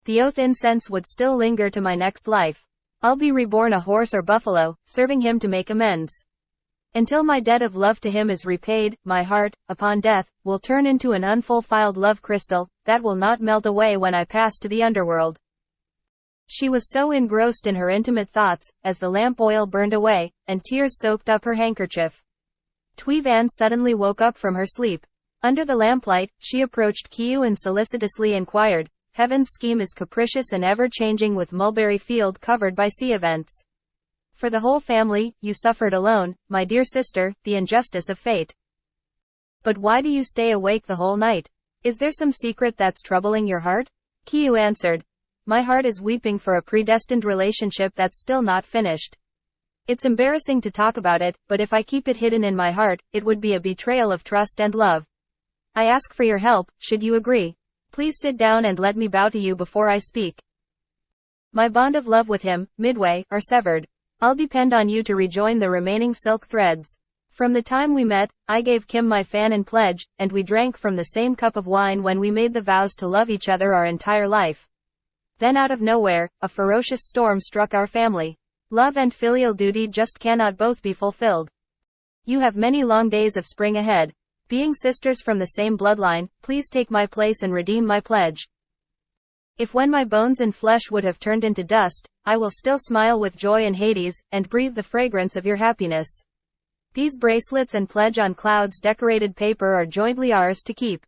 The oath incense would still linger to my next life. I'll be reborn a horse or buffalo, serving him to make amends. Until my debt of love to him is repaid, my heart, upon death, will turn into an unfulfilled love crystal, that will not melt away when I pass to the underworld. She was so engrossed in her intimate thoughts, as the lamp oil burned away, and tears soaked up her handkerchief. Tui Van suddenly woke up from her sleep. Under the lamplight, she approached Kieu and solicitously inquired, "Heaven's scheme is capricious and ever-changing with Mulberry Field covered by sea events. For the whole family, you suffered alone, my dear sister, the injustice of fate. But why do you stay awake the whole night? Is there some secret that's troubling your heart?" Kieu answered, "My heart is weeping for a predestined relationship that's still not finished. It's embarrassing to talk about it, but if I keep it hidden in my heart, it would be a betrayal of trust and love. I ask for your help, should you agree. Please sit down and let me bow to you before I speak. My bond of love with him, Midway, are severed. I'll depend on you to rejoin the remaining silk threads. From the time we met, I gave Kim my fan in pledge, and we drank from the same cup of wine when we made the vows to love each other our entire life. Then out of nowhere, a ferocious storm struck our family. Love and filial duty just cannot both be fulfilled. You have many long days of spring ahead. Being sisters from the same bloodline, please take my place and redeem my pledge. If when my bones and flesh would have turned into dust, I will still smile with joy in Hades, and breathe the fragrance of your happiness. These bracelets and pledge on clouds decorated paper are jointly ours to keep.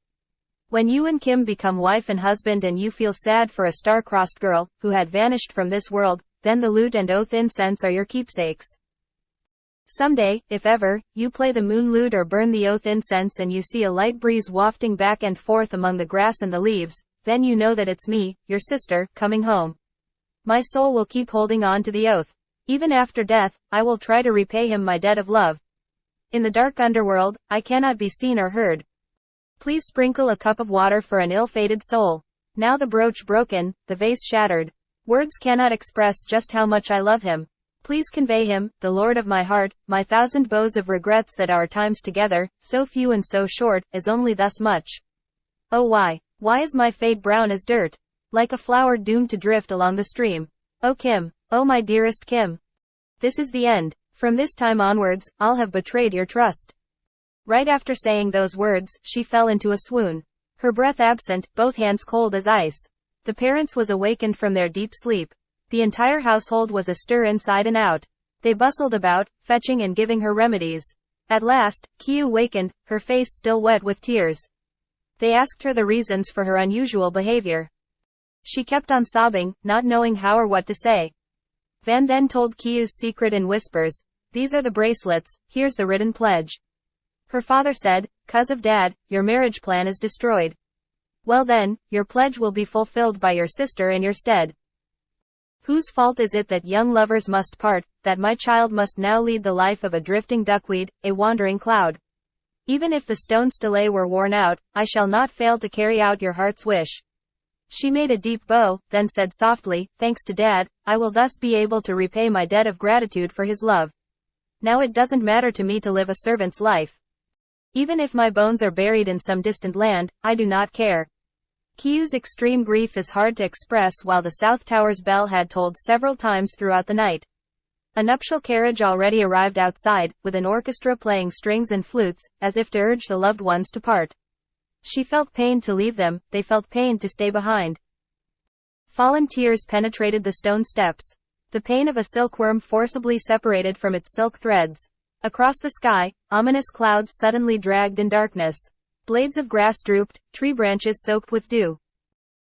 When you and Kim become wife and husband and you feel sad for a star-crossed girl, who had vanished from this world, then the lute and oath incense are your keepsakes. Someday, if ever, you play the moon lute or burn the oath incense and you see a light breeze wafting back and forth among the grass and the leaves, then you know that it's me, your sister, coming home. My soul will keep holding on to the oath. Even after death, I will try to repay him my debt of love. In the dark underworld, I cannot be seen or heard. Please sprinkle a cup of water for an ill-fated soul. Now the brooch broken, the vase shattered. Words cannot express just how much I love him. Please convey him, the Lord of my heart, my thousand bows of regrets that our times together, so few and so short, is only thus much. Oh why is my fate brown as dirt? Like a flower doomed to drift along the stream. Oh Kim, oh my dearest Kim. This is the end. From this time onwards, I'll have betrayed your trust. Right after saying those words, she fell into a swoon. Her breath absent, both hands cold as ice. The parents was awakened from their deep sleep. The entire household was astir inside and out. They bustled about, fetching and giving her remedies. At last, Kieu wakened, her face still wet with tears. They asked her the reasons for her unusual behavior. She kept on sobbing, not knowing how or what to say. Van then told Kieu's secret in whispers. These are the bracelets, here's the written pledge. Her father said, "'Cause of Dad, your marriage plan is destroyed. Well then, your pledge will be fulfilled by your sister in your stead. Whose fault is it that young lovers must part, that my child must now lead the life of a drifting duckweed, a wandering cloud? Even if the stone stele were worn out, I shall not fail to carry out your heart's wish." She made a deep bow, then said softly, "Thanks to Dad, I will thus be able to repay my debt of gratitude for his love. Now it doesn't matter to me to live a servant's life. Even if my bones are buried in some distant land, I do not care." Kieu's extreme grief is hard to express while the South Tower's bell had tolled several times throughout the night. A nuptial carriage already arrived outside, with an orchestra playing strings and flutes, as if to urge the loved ones to part. She felt pain to leave them, they felt pain to stay behind. Fallen tears penetrated the stone steps. The pain of a silkworm forcibly separated from its silk threads. Across the sky, ominous clouds suddenly dragged in darkness. Blades of grass drooped, tree branches soaked with dew.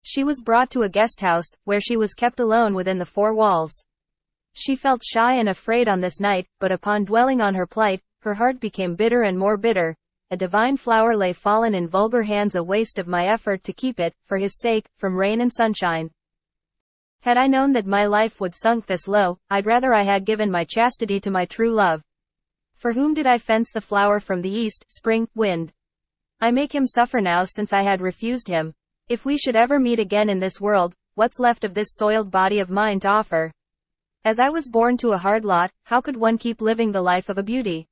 She was brought to a guest house, where she was kept alone within the four walls. She felt shy and afraid on this night, but upon dwelling on her plight, her heart became bitter and more bitter. A divine flower lay fallen in vulgar hands, a waste of my effort to keep it, for his sake, from rain and sunshine. Had I known that my life would sunk this low, I'd rather I had given my chastity to my true love. For whom did I fence the flower from the east, spring, wind? I make him suffer now since I had refused him. If we should ever meet again in this world, what's left of this soiled body of mine to offer? As I was born to a hard lot, how could one keep living the life of a beauty?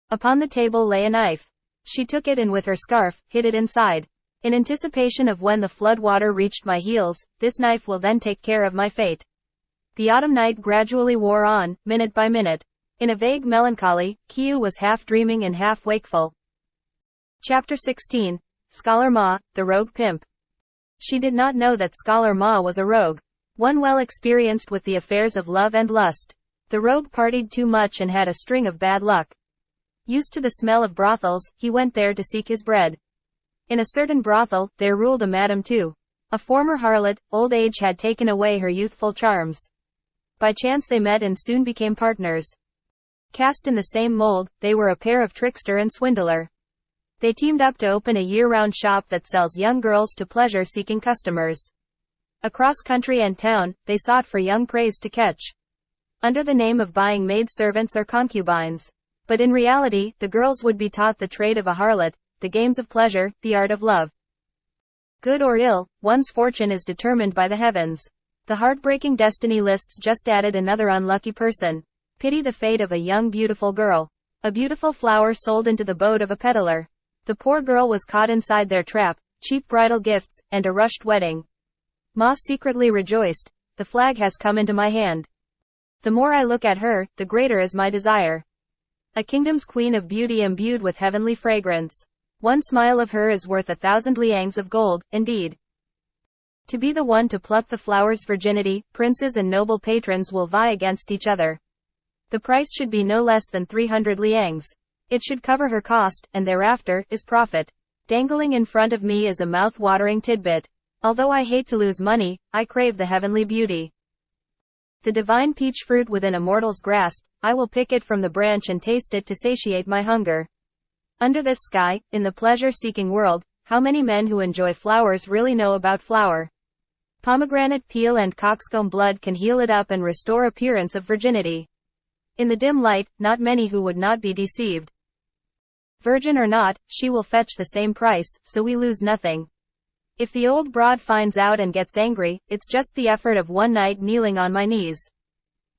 Upon the table lay a knife. She took it and with her scarf, hid it inside. In anticipation of when the flood water reached my heels, this knife will then take care of my fate. The autumn night gradually wore on, minute by minute. In a vague melancholy, Kieu was half dreaming and half wakeful. Chapter 16. Scholar Ma, the Rogue Pimp. She did not know that Scholar Ma was a rogue. One well experienced with the affairs of love and lust. The rogue partied too much and had a string of bad luck. Used to the smell of brothels, he went there to seek his bread. In a certain brothel, there ruled a Madame too. A former harlot, old age had taken away her youthful charms. By chance they met and soon became partners. Cast in the same mold, they were a pair of trickster and swindler. They teamed up to open a year-round shop that sells young girls to pleasure-seeking customers. Across country and town, they sought for young preys to catch. Under the name of buying maidservants or concubines. But in reality, the girls would be taught the trade of a harlot, the games of pleasure, the art of love. Good or ill, one's fortune is determined by the heavens. The heartbreaking destiny lists just added another unlucky person. Pity the fate of a young beautiful girl. A beautiful flower sold into the boat of a peddler. The poor girl was caught inside their trap, cheap bridal gifts, and a rushed wedding. Ma secretly rejoiced. The flag has come into my hand. The more I look at her, the greater is my desire. A kingdom's queen of beauty imbued with heavenly fragrance. One smile of her is worth 1,000 liangs of gold, indeed. To be the one to pluck the flower's virginity, princes and noble patrons will vie against each other. The price should be no less than 300 liangs. It should cover her cost, and thereafter, is profit. Dangling in front of me is a mouth-watering tidbit. Although I hate to lose money, I crave the heavenly beauty. The divine peach fruit within a mortal's grasp, I will pick it from the branch and taste it to satiate my hunger. Under this sky, in the pleasure-seeking world, how many men who enjoy flowers really know about flower? Pomegranate peel and cockscomb blood can heal it up and restore appearance of virginity. In the dim light, not many who would not be deceived. Virgin or not, she will fetch the same price, so we lose nothing. If the old broad finds out and gets angry, it's just the effort of one night kneeling on my knees.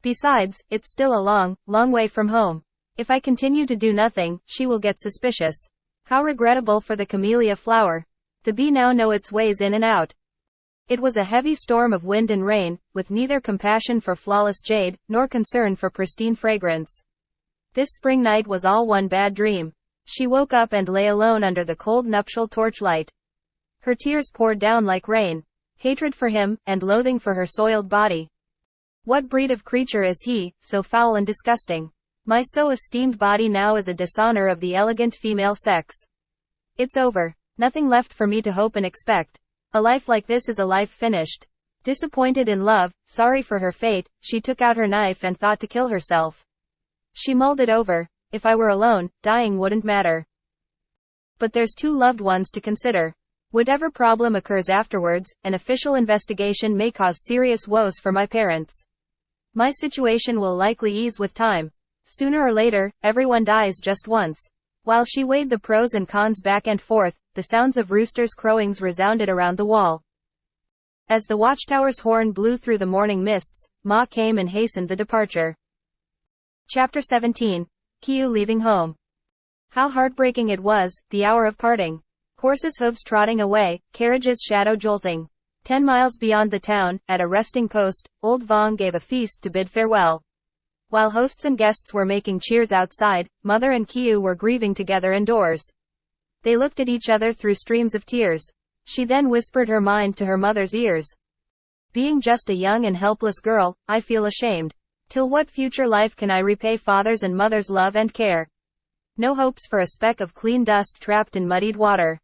Besides, it's still a long, long way from home. If I continue to do nothing, she will get suspicious. How regrettable for the camellia flower. The bee now know its ways in and out. It was a heavy storm of wind and rain, with neither compassion for flawless jade, nor concern for pristine fragrance. This spring night was all one bad dream. She woke up and lay alone under the cold nuptial torchlight. Her tears poured down like rain. Hatred for him, and loathing for her soiled body. What breed of creature is he, so foul and disgusting? My so esteemed body now is a dishonor of the elegant female sex. It's over. Nothing left for me to hope and expect. A life like this is a life finished. Disappointed in love, sorry for her fate, she took out her knife and thought to kill herself. She mulled it over. If I were alone, dying wouldn't matter. But there's 2 loved ones to consider. Whatever problem occurs afterwards, an official investigation may cause serious woes for my parents. My situation will likely ease with time. Sooner or later, everyone dies just once. While she weighed the pros and cons back and forth, the sounds of roosters' crowings resounded around the wall. As the watchtower's horn blew through the morning mists, Ma came and hastened the departure. Chapter 17. Kieu leaving home. How heartbreaking it was, the hour of parting. Horses' hooves trotting away, carriages shadow jolting. 10 miles beyond the town, at a resting post, old Vong gave a feast to bid farewell. While hosts and guests were making cheers outside, Mother and Kieu were grieving together indoors. They looked at each other through streams of tears. She then whispered her mind to her mother's ears. Being just a young and helpless girl, I feel ashamed. Till what future life can I repay father's and mother's love and care? No hopes for a speck of clean dust trapped in muddied water.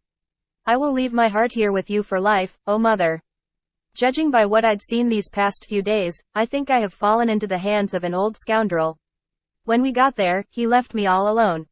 I will leave my heart here with you for life, oh mother. Judging by what I'd seen these past few days, I think I have fallen into the hands of an old scoundrel. When we got there, he left me all alone.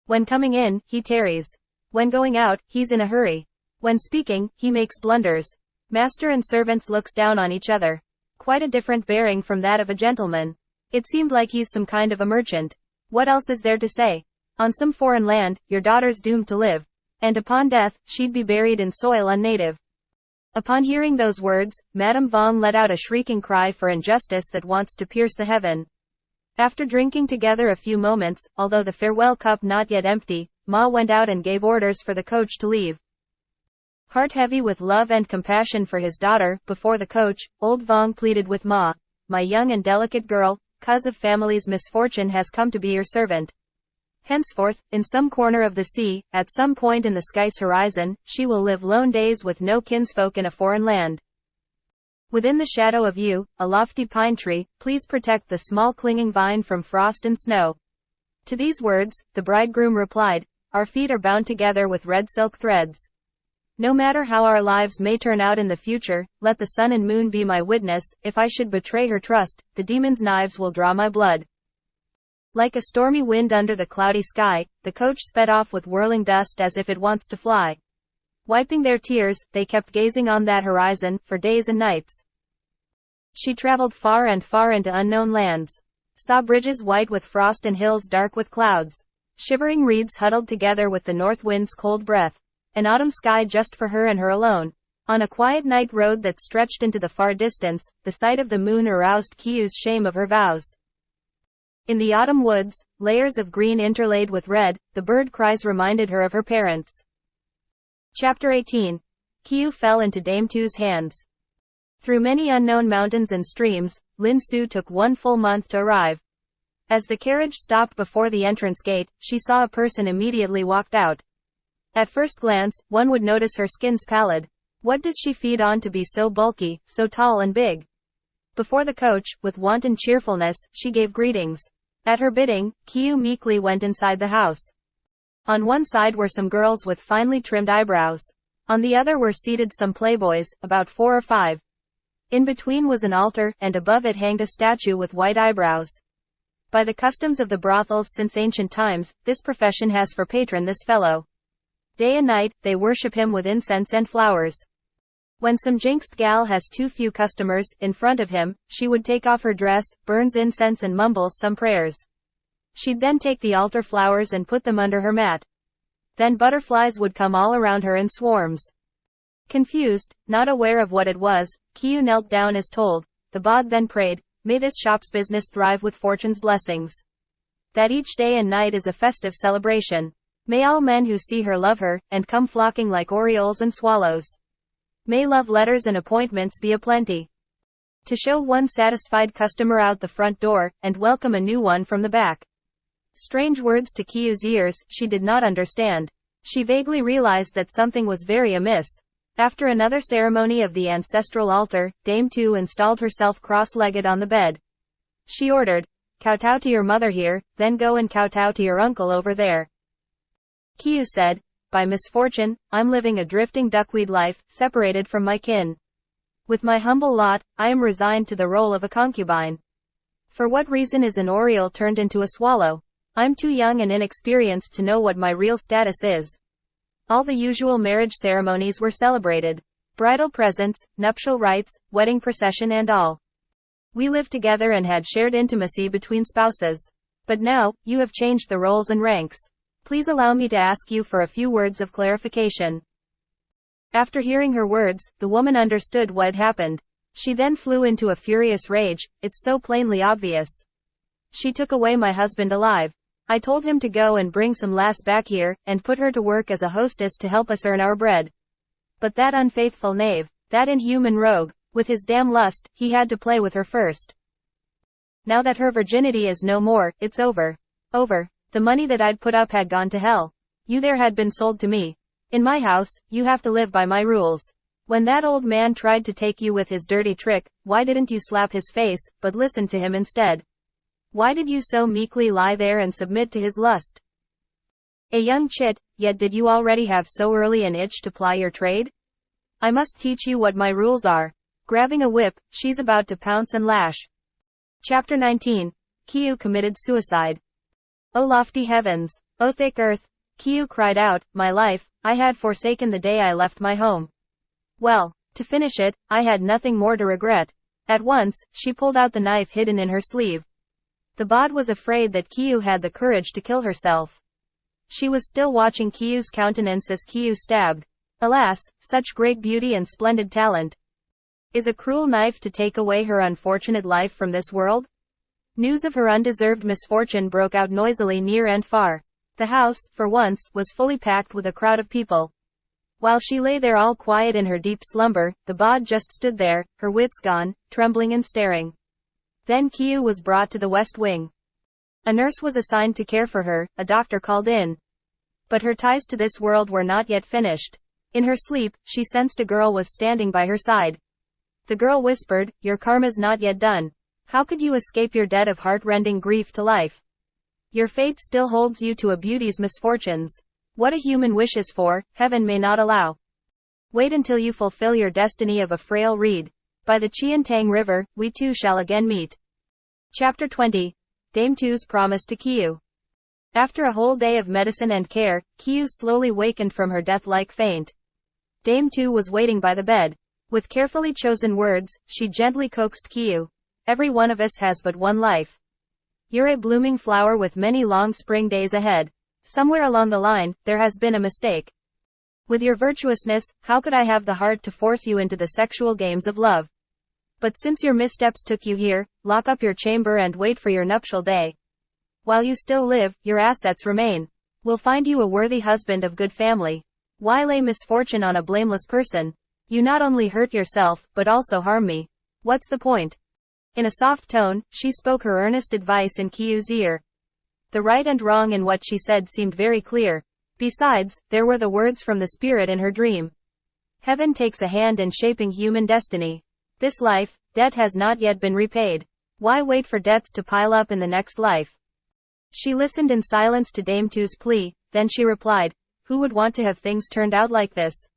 When coming in, he tarries. When going out, he's in a hurry. When speaking, he makes blunders. Master and servants looks down on each other. Quite a different bearing from that of a gentleman. It seemed like he's some kind of a merchant. What else is there to say? On some foreign land, your daughter's doomed to live. And upon death, she'd be buried in soil unnative. Upon hearing those words, Madame Vong let out a shrieking cry for injustice that wants to pierce the heaven. After drinking together a few moments, although the farewell cup not yet empty, Ma went out and gave orders for the coach to leave. Heart heavy with love and compassion for his daughter, before the coach, old Vong pleaded with Ma. My young and delicate girl, cause of family's misfortune has come to be your servant. Henceforth, in some corner of the sea, at some point in the sky's horizon, she will live lone days with no kinsfolk in a foreign land. Within the shadow of you, a lofty pine tree, please protect the small clinging vine from frost and snow. To these words, the bridegroom replied, our feet are bound together with red silk threads. No matter how our lives may turn out in the future, let the sun and moon be my witness, if I should betray her trust, the demon's knives will draw my blood. Like a stormy wind under the cloudy sky, the coach sped off with whirling dust as if it wants to fly. Wiping their tears, they kept gazing on that horizon, for days and nights. She traveled far and far into unknown lands. Saw bridges white with frost and hills dark with clouds. Shivering reeds huddled together with the north wind's cold breath. An autumn sky just for her and her alone. On a quiet night road that stretched into the far distance, the sight of the moon aroused Kieu's shame of her vows. In the autumn woods, layers of green interlaid with red, the bird cries reminded her of her parents. Chapter 18. Kieu fell into Dame Tu's hands. Through many unknown mountains and streams, Lin Su took 1 full month to arrive. As the carriage stopped before the entrance gate, she saw a person immediately walked out. At first glance, one would notice her skin's pallid. What does she feed on to be so bulky, so tall and big? Before the coach, with wanton cheerfulness, she gave greetings. At her bidding, Kieu meekly went inside the house. On one side were some girls with finely trimmed eyebrows. On the other were seated some playboys, about 4 or 5. In between was an altar, and above it hanged a statue with white eyebrows. By the customs of the brothels since ancient times, this profession has for patron this fellow. Day and night, they worship him with incense and flowers. When some jinxed gal has too few customers, in front of him, she would take off her dress, burns incense and mumbles some prayers. She'd then take the altar flowers and put them under her mat. Then butterflies would come all around her in swarms. Confused, not aware of what it was, Kieu knelt down as told. The bod then prayed, "May this shop's business thrive with fortune's blessings. That each day and night is a festive celebration. May all men who see her love her, and come flocking like orioles and swallows. May love letters and appointments be aplenty. To show one satisfied customer out the front door, and welcome a new one from the back." Strange words to Kieu's ears, she did not understand. She vaguely realized that something was very amiss. After another ceremony of the ancestral altar, Dame Tu installed herself cross-legged on the bed. She ordered, "Kowtow to your mother here, then go and kowtow to your uncle over there." Kieu said, "By misfortune, I'm living a drifting duckweed life, separated from my kin. With my humble lot, I am resigned to the role of a concubine. For what reason is an oriole turned into a swallow? I'm too young and inexperienced to know what my real status is." All the usual marriage ceremonies were celebrated. Bridal presents, nuptial rites, wedding procession and all. We lived together and had shared intimacy between spouses. But now, you have changed the roles and ranks. Please allow me to ask you for a few words of clarification. After hearing her words, the woman understood what had happened. She then flew into a furious rage. "It's so plainly obvious. She took away my husband alive. I told him to go and bring some lass back here, and put her to work as a hostess to help us earn our bread. But that unfaithful knave, that inhuman rogue, with his damn lust, he had to play with her first. Now that her virginity is no more, it's over. Over. The money that I'd put up had gone to hell. You there had been sold to me. In my house, you have to live by my rules. When that old man tried to take you with his dirty trick, why didn't you slap his face, but listen to him instead? Why did you so meekly lie there and submit to his lust? A young chit, yet did you already have so early an itch to ply your trade? I must teach you what my rules are." Grabbing a whip, she's about to pounce and lash. Chapter 19. Kieu committed suicide. "O lofty heavens! O thick earth!" Kieu cried out, "My life, I had forsaken the day I left my home. Well, to finish it, I had nothing more to regret." At once, she pulled out the knife hidden in her sleeve. The bod was afraid that Kieu had the courage to kill herself. She was still watching Kieu's countenance as Kieu stabbed. Alas, such great beauty and splendid talent. Is a cruel knife to take away her unfortunate life from this world? News of her undeserved misfortune broke out noisily near and far. The house, for once, was fully packed with a crowd of people. While she lay there all quiet in her deep slumber, the bod just stood there, her wits gone, trembling and staring. Then Kieu was brought to the west wing. A nurse was assigned to care for her, a doctor called in. But her ties to this world were not yet finished. In her sleep, she sensed a girl was standing by her side. The girl whispered, "Your karma's not yet done. How could you escape your debt of heart-rending grief to life? Your fate still holds you to a beauty's misfortunes. What a human wishes for, heaven may not allow. Wait until you fulfill your destiny of a frail reed. By the Chiantang River, we two shall again meet." Chapter 20. Dame Tu's promise to Kieu. After a whole day of medicine and care, Kieu slowly wakened from her death-like faint. Dame Tu was waiting by the bed. With carefully chosen words, she gently coaxed Kieu. "Every one of us has but one life. You're a blooming flower with many long spring days ahead. Somewhere along the line, there has been a mistake. With your virtuousness, how could I have the heart to force you into the sexual games of love? But since your missteps took you here, lock up your chamber and wait for your nuptial day. While you still live, your assets remain. We'll find you a worthy husband of good family. Why lay misfortune on a blameless person? You not only hurt yourself, but also harm me. What's the point? In a soft tone, she spoke her earnest advice in Kieu's ear. The right and wrong in what she said seemed very clear. Besides, there were the words from the spirit in her dream. Heaven takes a hand in shaping human destiny. This life, debt has not yet been repaid. Why wait for debts to pile up in the next life? She listened in silence to Dame Tu's plea, then she replied, who would want to have things turned out like this?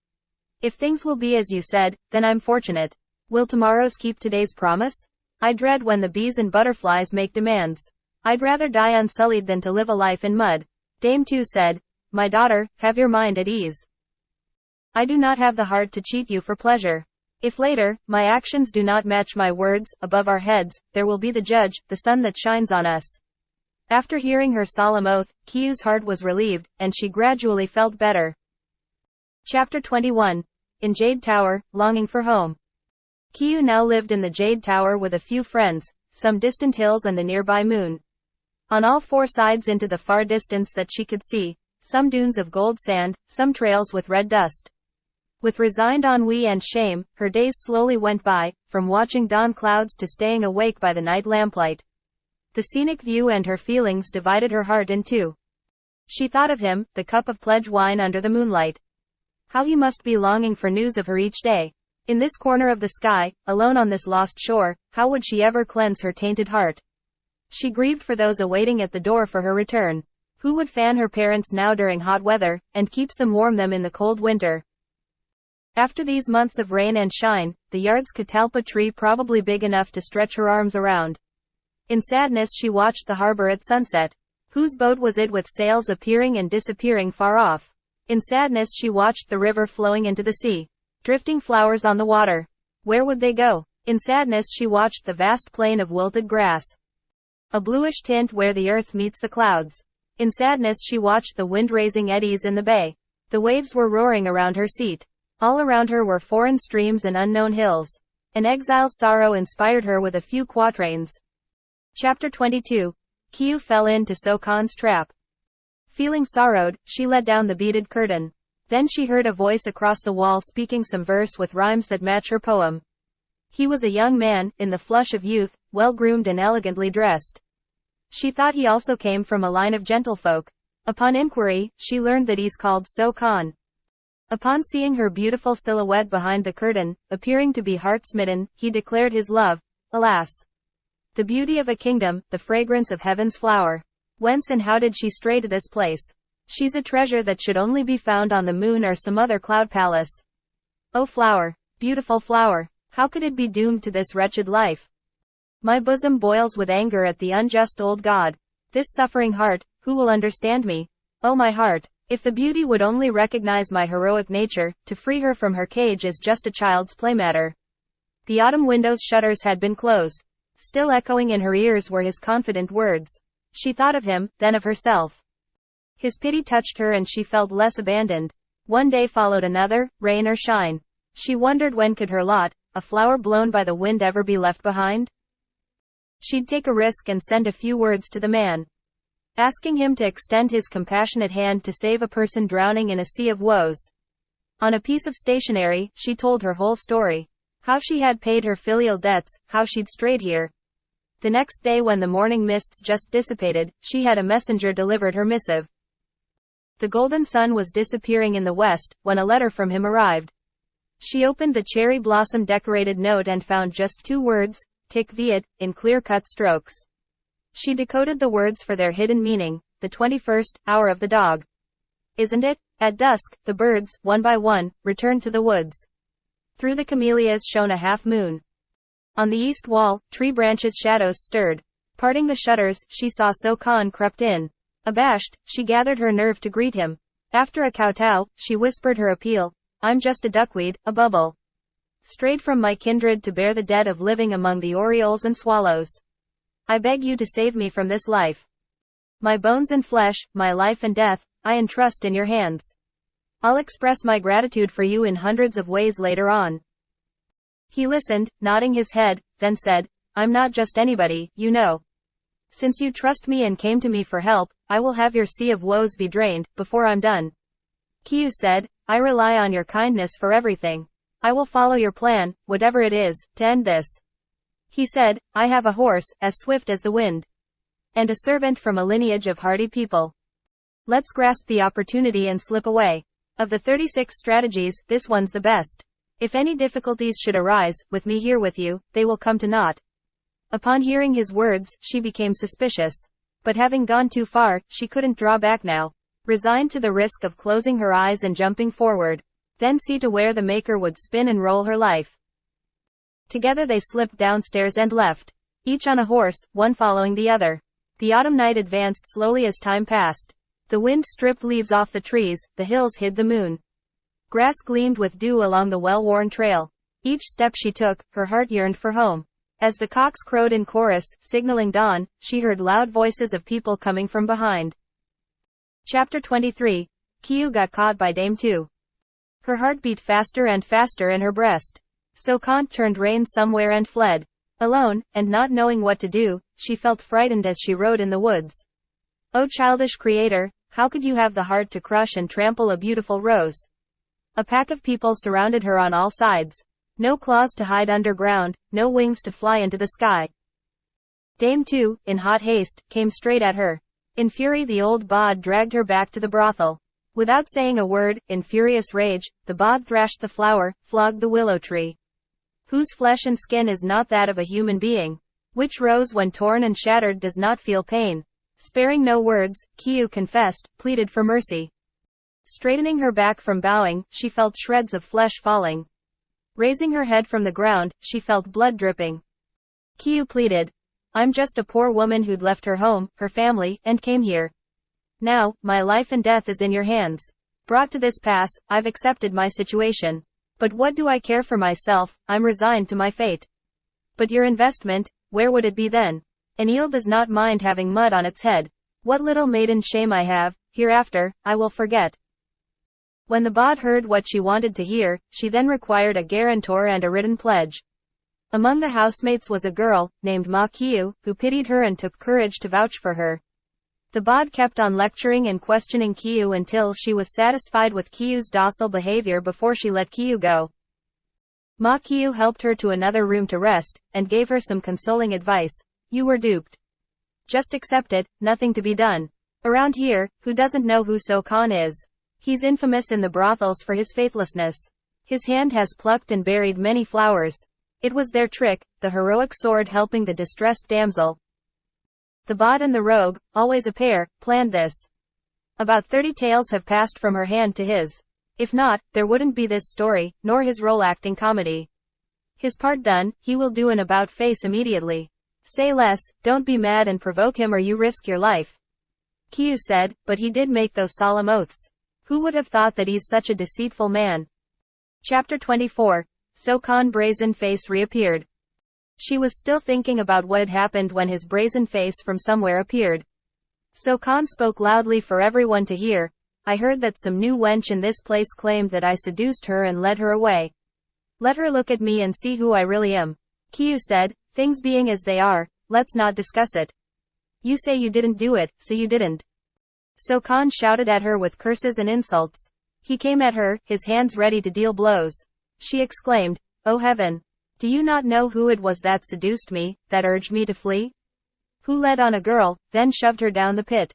If things will be as you said, then I'm fortunate. Will tomorrow's keep today's promise? I dread when the bees and butterflies make demands. I'd rather die unsullied than to live a life in mud. Dame Tu said, my daughter, have your mind at ease. I do not have the heart to cheat you for pleasure. If later, my actions do not match my words, above our heads, there will be the judge, the sun that shines on us. After hearing her solemn oath, Kieu's heart was relieved, and she gradually felt better. Chapter 21. In Jade Tower, longing for home. Kieu now lived in the Jade Tower with a few friends, some distant hills and the nearby moon. On all four sides into the far distance that she could see, some dunes of gold sand, some trails with red dust. With resigned ennui and shame, her days slowly went by, from watching dawn clouds to staying awake by the night lamplight. The scenic view and her feelings divided her heart in two. She thought of him, the cup of pledge wine under the moonlight. How he must be longing for news of her each day. In this corner of the sky, alone on this lost shore, how would she ever cleanse her tainted heart? She grieved for those awaiting at the door for her return. Who would fan her parents now during hot weather, and keeps them warm them in the cold winter? After these months of rain and shine, the yard's catalpa tree probably big enough to stretch her arms around. In sadness she watched the harbor at sunset. Whose boat was it with sails appearing and disappearing far off? In sadness she watched the river flowing into the sea. Drifting flowers on the water. Where would they go? In sadness she watched the vast plain of wilted grass. A bluish tint where the earth meets the clouds. In sadness she watched the wind-raising eddies in the bay. The waves were roaring around her seat. All around her were foreign streams and unknown hills. An exile's sorrow inspired her with a few quatrains. Chapter 22. Kieu fell into So Khan's trap. Feeling sorrowed, she let down the beaded curtain. Then she heard a voice across the wall speaking some verse with rhymes that match her poem. He was a young man, in the flush of youth, well-groomed and elegantly dressed. She thought he also came from a line of gentlefolk. Upon inquiry, she learned that he's called So Khan. Upon seeing her beautiful silhouette behind the curtain, appearing to be heart-smitten, he declared his love. Alas! The beauty of a kingdom, the fragrance of heaven's flower. Whence and how did she stray to this place? She's a treasure that should only be found on the moon or some other cloud palace. Oh flower, beautiful flower, how could it be doomed to this wretched life? My bosom boils with anger at the unjust old god. This suffering heart, who will understand me? Oh my heart, if the beauty would only recognize my heroic nature, to free her from her cage is just a child's play matter. The autumn window's shutters had been closed. Still echoing in her ears were his confident words. She thought of him, then of herself. His pity touched her and she felt less abandoned. One day followed another, rain or shine. She wondered when could her lot, a flower blown by the wind, ever be left behind? She'd take a risk and send a few words to the man, asking him to extend his compassionate hand to save a person drowning in a sea of woes. On a piece of stationery, she told her whole story. How she had paid her filial debts, how she'd strayed here. The next day when the morning mists just dissipated, she had a messenger delivered her missive. The golden sun was disappearing in the west, when a letter from him arrived. She opened the cherry blossom decorated note and found just 2 words, Tik Viet, in clear-cut strokes. She decoded the words for their hidden meaning, the 21st hour of the dog. Isn't it? At dusk, the birds, one by one, returned to the woods. Through the camellias shone a half moon. On the east wall, tree branches' shadows stirred. Parting the shutters, she saw So Khan crept in. Abashed, she gathered her nerve to greet him. After a kowtow, she whispered her appeal. I'm just a duckweed, a bubble. Strayed from my kindred to bear the debt of living among the orioles and swallows. I beg you to save me from this life. My bones and flesh, my life and death, I entrust in your hands. I'll express my gratitude for you in hundreds of ways later on. He listened, nodding his head, then said, I'm not just anybody, you know. Since you trust me and came to me for help, I will have your sea of woes be drained, before I'm done. Kieu said, I rely on your kindness for everything. I will follow your plan, whatever it is, to end this. He said, I have a horse, as swift as the wind. And a servant from a lineage of hardy people. Let's grasp the opportunity and slip away. Of the 36 strategies, this one's the best. If any difficulties should arise, with me here with you, they will come to naught. Upon hearing his words, she became suspicious. But having gone too far, she couldn't draw back now. Resigned to the risk of closing her eyes and jumping forward. Then see to where the maker would spin and roll her life. Together they slipped downstairs and left. Each on a horse, one following the other. The autumn night advanced slowly as time passed. The wind stripped leaves off the trees, the hills hid the moon. Grass gleamed with dew along the well-worn trail. Each step she took, her heart yearned for home. As the cocks crowed in chorus, signaling dawn, she heard loud voices of people coming from behind. Chapter 23. Kieu got caught by Dame Tu. Her heart beat faster and faster in her breast. So Kant turned rein somewhere and fled. Alone, and not knowing what to do, she felt frightened as she rode in the woods. O childish creator, how could you have the heart to crush and trample a beautiful rose? A pack of people surrounded her on all sides. No claws to hide underground, no wings to fly into the sky. Dame Tu, in hot haste, came straight at her. In fury the old bod dragged her back to the brothel. Without saying a word, in furious rage, the bod thrashed the flower, flogged the willow tree. Whose flesh and skin is not that of a human being? Which rose when torn and shattered does not feel pain? Sparing no words, Kieu confessed, pleaded for mercy. Straightening her back from bowing, she felt shreds of flesh falling. Raising her head from the ground, she felt blood dripping. Kieu pleaded. I'm just a poor woman who'd left her home, her family, and came here. Now, my life and death is in your hands. Brought to this pass, I've accepted my situation. But what do I care for myself? I'm resigned to my fate. But your investment, where would it be then? An eel does not mind having mud on its head. What little maiden shame I have, hereafter, I will forget. When the bod heard what she wanted to hear, she then required a guarantor and a written pledge. Among the housemates was a girl, named Ma Kieu, who pitied her and took courage to vouch for her. The bod kept on lecturing and questioning Kieu until she was satisfied with Kieu's docile behavior before she let Kieu go. Ma Kieu helped her to another room to rest, and gave her some consoling advice. You were duped. Just accept it, nothing to be done. Around here, who doesn't know who So Khan is? He's infamous in the brothels for his faithlessness. His hand has plucked and buried many flowers. It was their trick, the heroic sword helping the distressed damsel. The bod and the rogue, always a pair, planned this. About 30 tales have passed from her hand to his. If not, there wouldn't be this story, nor his role-acting comedy. His part done, he will do an about-face immediately. Say less, don't be mad and provoke him or you risk your life. Kieu said, but he did make those solemn oaths. Who would have thought that he's such a deceitful man? Chapter 24. So Khan's brazen face reappeared. She was still thinking about what had happened when his brazen face from somewhere appeared. So Khan spoke loudly for everyone to hear. I heard that some new wench in this place claimed that I seduced her and led her away. Let her look at me and see who I really am. Kieu said, things being as they are, let's not discuss it. You say you didn't do it, so you didn't. So Khan shouted at her with curses and insults. He came at her, his hands ready to deal blows. She exclaimed, Oh heaven! Do you not know who it was that seduced me, that urged me to flee? Who led on a girl, then shoved her down the pit?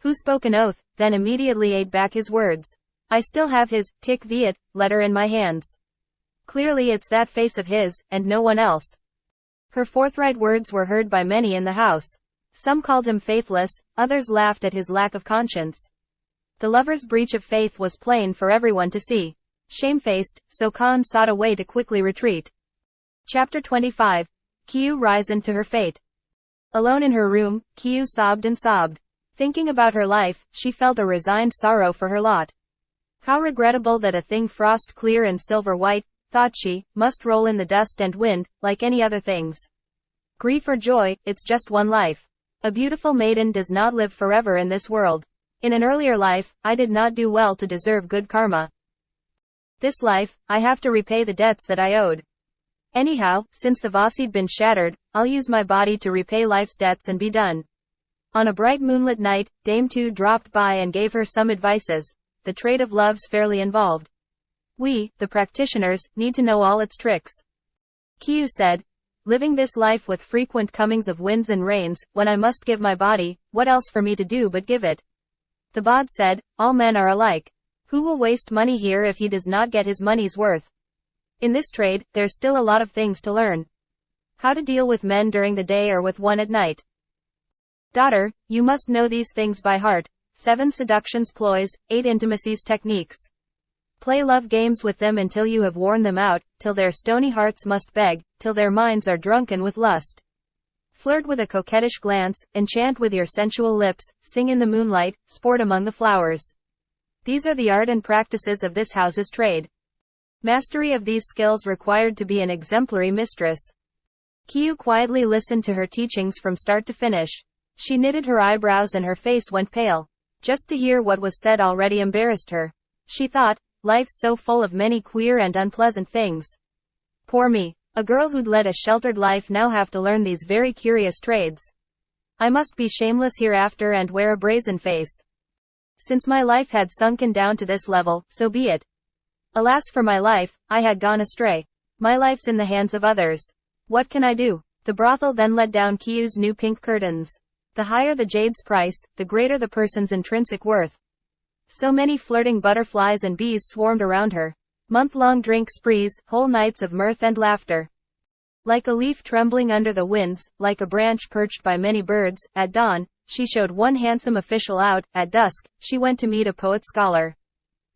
Who spoke an oath, then immediately ate back his words? I still have his, tic viet, letter in my hands. Clearly it's that face of his, and no one else. Her forthright words were heard by many in the house. Some called him faithless, others laughed at his lack of conscience. The lover's breach of faith was plain for everyone to see. Shamefaced, So Khan sought a way to quickly retreat. Chapter 25. Kieu risen to her fate. Alone in her room, Kieu sobbed and sobbed. Thinking about her life, she felt a resigned sorrow for her lot. How regrettable that a thing frost clear and silver white, thought she, must roll in the dust and wind, like any other things. Grief or joy, it's just one life. A beautiful maiden does not live forever in this world. In an earlier life, I did not do well to deserve good karma. This life, I have to repay the debts that I owed. Anyhow, since the vase'd been shattered, I'll use my body to repay life's debts and be done. On a bright moonlit night, Dame Tu dropped by and gave her some advices. The trade of love's fairly involved. We, the practitioners, need to know all its tricks. Kieu said, living this life with frequent comings of winds and rains, when I must give my body, what else for me to do but give it? The bod said, all men are alike. Who will waste money here if he does not get his money's worth? In this trade, there's still a lot of things to learn. How to deal with men during the day or with one at night. Daughter, you must know these things by heart. 7 seductions ploys, 8 intimacies techniques. Play love games with them until you have worn them out, till their stony hearts must beg, till their minds are drunken with lust. Flirt with a coquettish glance, enchant with your sensual lips, sing in the moonlight, sport among the flowers. These are the art and practices of this house's trade. Mastery of these skills required to be an exemplary mistress. Kieu quietly listened to her teachings from start to finish. She knitted her eyebrows and her face went pale. Just to hear what was said already embarrassed her. She thought, life's so full of many queer and unpleasant things. Poor me. A girl who'd led a sheltered life now have to learn these very curious trades. I must be shameless hereafter and wear a brazen face. Since my life had sunken down to this level, so be it. Alas for my life, I had gone astray. My life's in the hands of others. What can I do? The brothel then let down Kieu's new pink curtains. The higher the jade's price, the greater the person's intrinsic worth. So many flirting butterflies and bees swarmed around her. Month-long drink sprees, whole nights of mirth and laughter. Like a leaf trembling under the winds, like a branch perched by many birds, at dawn, she showed one handsome official out, at dusk, she went to meet a poet-scholar.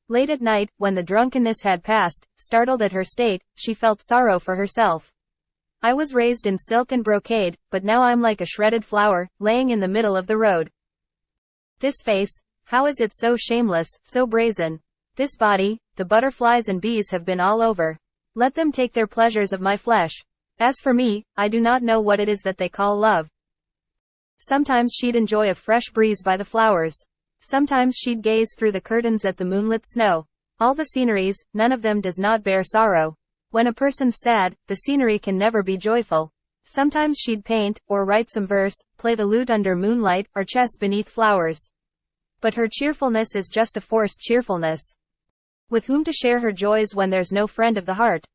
Late at night, when the drunkenness had passed, startled at her state, she felt sorrow for herself. I was raised in silk and brocade, but now I'm like a shredded flower, laying in the middle of the road. This face, how is it so shameless, so brazen? This body, the butterflies and bees have been all over. Let them take their pleasures of my flesh. As for me, I do not know what it is that they call love. Sometimes she'd enjoy a fresh breeze by the flowers. Sometimes she'd gaze through the curtains at the moonlit snow. All the sceneries, none of them does not bear sorrow. When a person's sad, the scenery can never be joyful. Sometimes she'd paint, or write some verse, play the lute under moonlight, or chess beneath flowers. But her cheerfulness is just a forced cheerfulness. With whom to share her joys when there's no friend of the heart?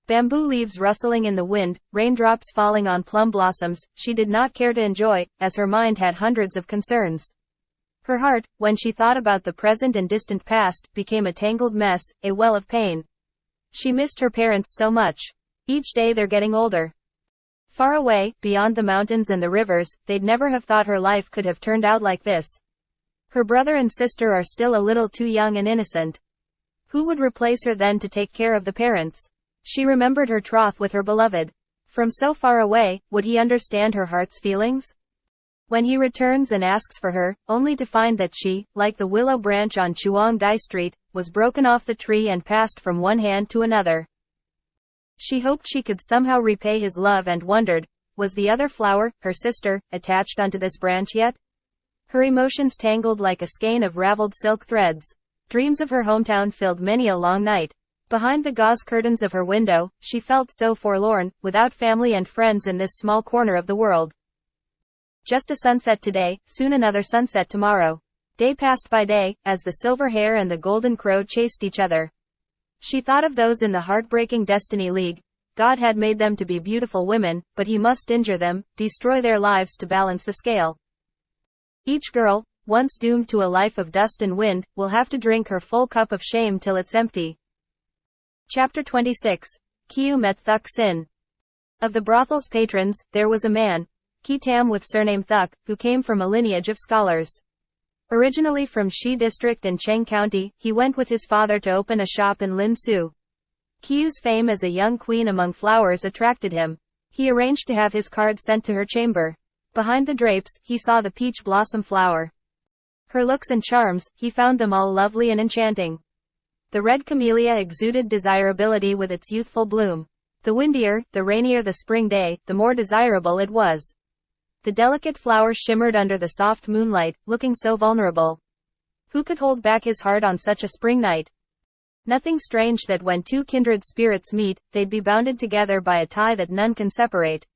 Bamboo leaves rustling in the wind, raindrops falling on plum blossoms, she did not care to enjoy, as her mind had hundreds of concerns. Her heart, when she thought about the present and distant past, became a tangled mess, a well of pain. She missed her parents so much. Each day they're getting older. Far away, beyond the mountains and the rivers, they'd never have thought her life could have turned out like this. Her brother and sister are still a little too young and innocent. Who would replace her then to take care of the parents? She remembered her troth with her beloved. From so far away, would he understand her heart's feelings? When he returns and asks for her, only to find that she, like the willow branch on Chuang Dai Street, was broken off the tree and passed from one hand to another. She hoped she could somehow repay his love and wondered, was the other flower, her sister, attached onto this branch yet? Her emotions tangled like a skein of raveled silk threads. Dreams of her hometown filled many a long night. Behind the gauze curtains of her window, she felt so forlorn, without family and friends in this small corner of the world. Just a sunset today, soon another sunset tomorrow. Day passed by day, as the silver hare and the golden crow chased each other. She thought of those in the heartbreaking Destiny League. God had made them to be beautiful women, but he must injure them, destroy their lives to balance the scale. Each girl, once doomed to a life of dust and wind, will have to drink her full cup of shame till it's empty. Chapter 26. Kieu met Thuk Sin. Of the brothel's patrons, there was a man, Ki Tam with surname Thuk, who came from a lineage of scholars. Originally from Shi district in Cheng County, he went with his father to open a shop in Lin Su. Kieu's fame as a young queen among flowers attracted him. He arranged to have his card sent to her chamber. Behind the drapes, he saw the peach blossom flower. Her looks and charms, he found them all lovely and enchanting. The red camellia exuded desirability with its youthful bloom. The windier, the rainier the spring day, the more desirable it was. The delicate flower shimmered under the soft moonlight, looking so vulnerable. Who could hold back his heart on such a spring night? Nothing strange that when two kindred spirits meet, they'd be bounded together by a tie that none can separate.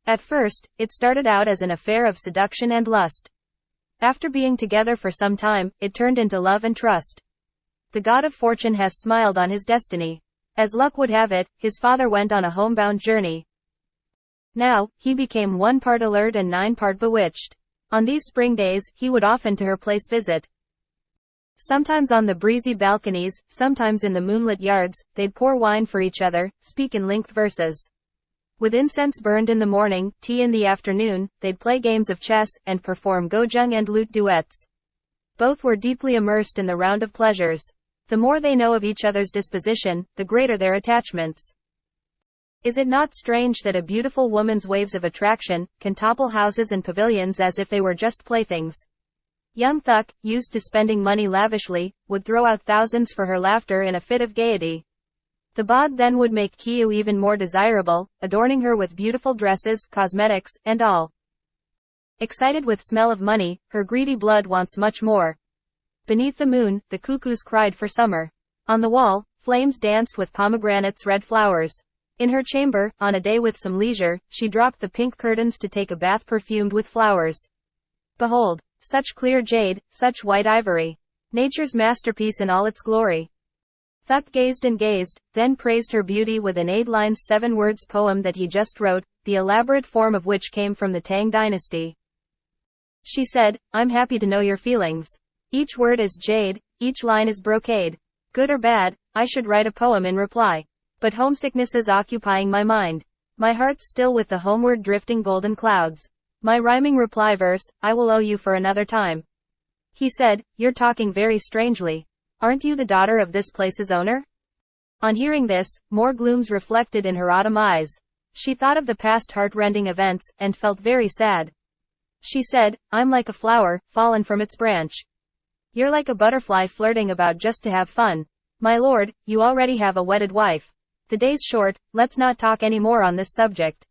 At first, it started out as an affair of seduction and lust. After being together for some time, it turned into love and trust. The god of fortune has smiled on his destiny. As luck would have it, his father went on a homebound journey. Now, he became 1 part alert and 9 part bewitched. On these spring days, he would often to her place visit. Sometimes on the breezy balconies, sometimes in the moonlit yards, they'd pour wine for each other, speak in linked verses. With incense burned in the morning, tea in the afternoon, they'd play games of chess, and perform gojung and lute duets. Both were deeply immersed in the round of pleasures. The more they know of each other's disposition, the greater their attachments. Is it not strange that a beautiful woman's waves of attraction can topple houses and pavilions as if they were just playthings? Young Thuk, used to spending money lavishly, would throw out thousands for her laughter in a fit of gaiety. The bod then would make Kieu even more desirable, adorning her with beautiful dresses, cosmetics, and all. Excited with smell of money, her greedy blood wants much more. Beneath the moon, the cuckoos cried for summer. On the wall, flames danced with pomegranates' red flowers. In her chamber, on a day with some leisure, she dropped the pink curtains to take a bath perfumed with flowers. Behold, such clear jade, such white ivory. Nature's masterpiece in all its glory. Thuk gazed and gazed, then praised her beauty with an 8 lines 7 words poem that he just wrote, the elaborate form of which came from the Tang dynasty. She said, I'm happy to know your feelings. Each word is jade, each line is brocade. Good or bad, I should write a poem in reply. But homesickness is occupying my mind. My heart's still with the homeward drifting golden clouds. My rhyming reply verse, I will owe you for another time. He said, you're talking very strangely. Aren't you the daughter of this place's owner? On hearing this, more glooms reflected in her autumn eyes. She thought of the past heart-rending events, and felt very sad. She said, I'm like a flower, fallen from its branch. You're like a butterfly flirting about just to have fun. My lord, you already have a wedded wife. The day's short, let's not talk any more on this subject.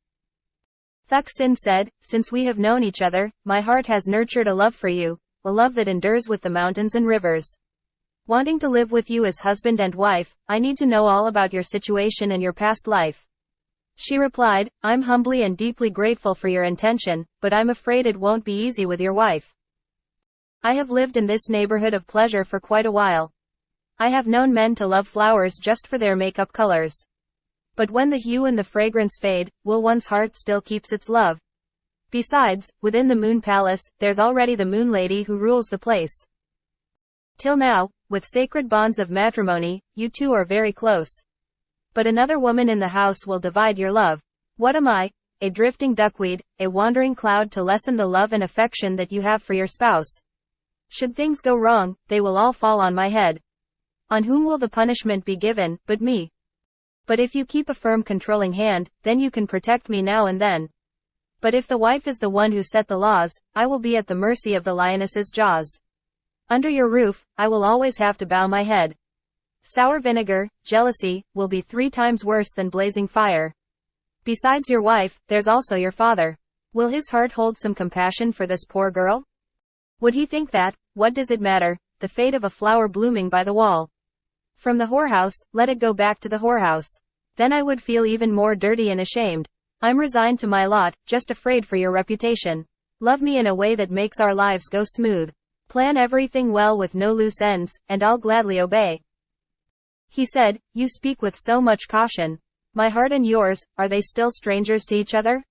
Thuk Sin said, since we have known each other, my heart has nurtured a love for you, a love that endures with the mountains and rivers. Wanting to live with you as husband and wife, I need to know all about your situation and your past life. She replied, I'm humbly and deeply grateful for your intention, but I'm afraid it won't be easy with your wife. I have lived in this neighborhood of pleasure for quite a while. I have known men to love flowers just for their makeup colors. But when the hue and the fragrance fade, will one's heart still keeps its love? Besides, within the Moon Palace, there's already the Moon Lady who rules the place. Till now, with sacred bonds of matrimony, you two are very close. But another woman in the house will divide your love. What am I? A drifting duckweed, a wandering cloud to lessen the love and affection that you have for your spouse. Should things go wrong, they will all fall on my head. On whom will the punishment be given, but me? But if you keep a firm controlling hand, then you can protect me now and then. But if the wife is the one who set the laws, I will be at the mercy of the lioness's jaws. Under your roof, I will always have to bow my head. Sour vinegar, jealousy, will be 3 times worse than blazing fire. Besides your wife, there's also your father. Will his heart hold some compassion for this poor girl? Would he think that, what does it matter, the fate of a flower blooming by the wall? From the whorehouse, let it go back to the whorehouse. Then I would feel even more dirty and ashamed. I'm resigned to my lot, just afraid for your reputation. Love me in a way that makes our lives go smooth. Plan everything well with no loose ends, and I'll gladly obey. He said, you speak with so much caution. My heart and yours, are they still strangers to each other?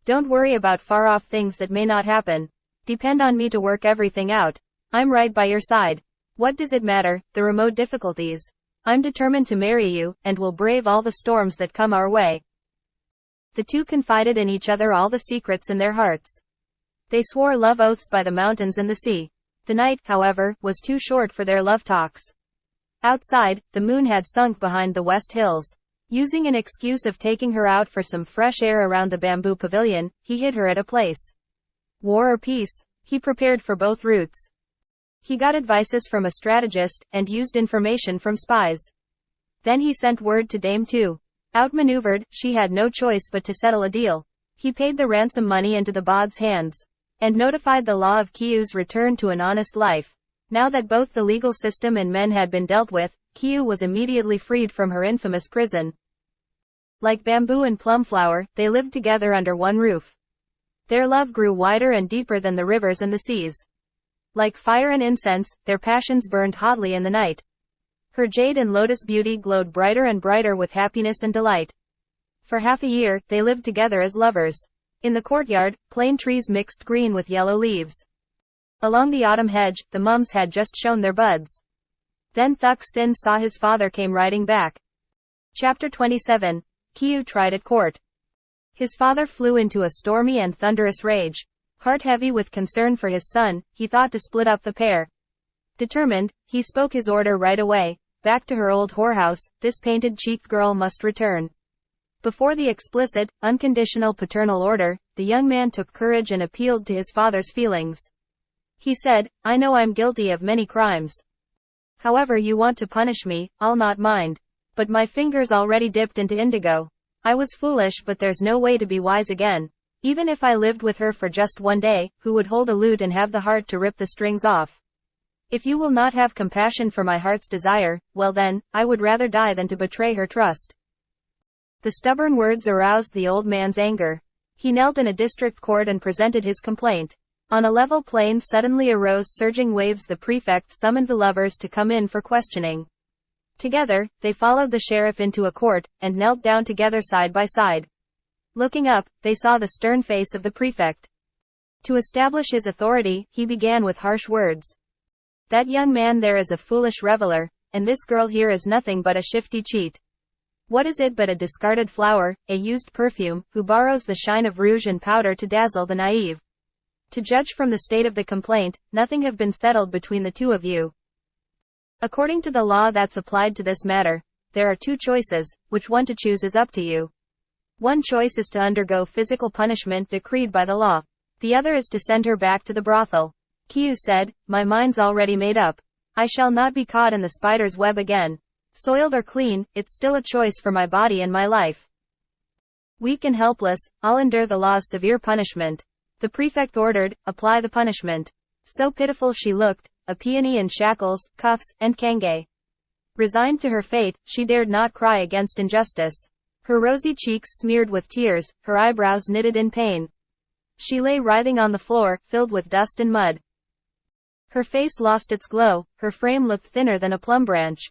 Don't worry about far-off things that may not happen. Depend on me to work everything out. I'm right by your side. What does it matter, the remote difficulties? I'm determined to marry you, and will brave all the storms that come our way. The two confided in each other all the secrets in their hearts. They swore love oaths by the mountains and the sea. The night, however, was too short for their love talks. Outside, the moon had sunk behind the west hills. Using an excuse of taking her out for some fresh air around the bamboo pavilion, he hid her at a place. War or peace, he prepared for both routes. He got advices from a strategist, and used information from spies. Then he sent word to Dame Tu. Outmaneuvered, she had no choice but to settle a deal. He paid the ransom money into the bod's hands, and notified the law of Kieu's return to an honest life. Now that both the legal system and men had been dealt with, Kieu was immediately freed from her infamous prison. Like bamboo and plum flower, they lived together under one roof. Their love grew wider and deeper than the rivers and the seas. Like fire and incense, their passions burned hotly in the night. Her jade and lotus beauty glowed brighter and brighter with happiness and delight. For half a year, they lived together as lovers. In the courtyard, plane trees mixed green with yellow leaves. Along the autumn hedge, the mums had just shown their buds. Then Thuk Sin saw his father came riding back. Chapter 27. Kieu tried at court. His father flew into a stormy and thunderous rage. Heart heavy with concern for his son, he thought to split up the pair. Determined, he spoke his order right away. Back to her old whorehouse, this painted-cheeked girl must return. Before the explicit, unconditional paternal order, the young man took courage and appealed to his father's feelings. He said, I know I'm guilty of many crimes. However you want to punish me, I'll not mind. But my fingers already dipped into indigo. I was foolish, but there's no way to be wise again. Even if I lived with her for just one day, who would hold a lute and have the heart to rip the strings off? If you will not have compassion for my heart's desire, well then, I would rather die than to betray her trust. The stubborn words aroused the old man's anger. He knelt in a district court and presented his complaint. On a level plain suddenly arose surging waves. The prefect summoned the lovers to come in for questioning. Together, they followed the sheriff into a court, and knelt down together side by side. Looking up, they saw the stern face of the prefect. To establish his authority, he began with harsh words. That young man there is a foolish reveler, and this girl here is nothing but a shifty cheat. What is it but a discarded flower, a used perfume, who borrows the shine of rouge and powder to dazzle the naive? To judge from the state of the complaint, nothing have been settled between the two of you. According to the law that's applied to this matter, there are two choices, which one to choose is up to you. One choice is to undergo physical punishment decreed by the law. The other is to send her back to the brothel. Kieu said, my mind's already made up. I shall not be caught in the spider's web again. Soiled or clean, it's still a choice for my body and my life. Weak and helpless, I'll endure the law's severe punishment. The prefect ordered, apply the punishment. So pitiful she looked, a peony in shackles, cuffs, and kange. Resigned to her fate, she dared not cry against injustice. Her rosy cheeks smeared with tears, her eyebrows knitted in pain. She lay writhing on the floor, filled with dust and mud. Her face lost its glow, her frame looked thinner than a plum branch.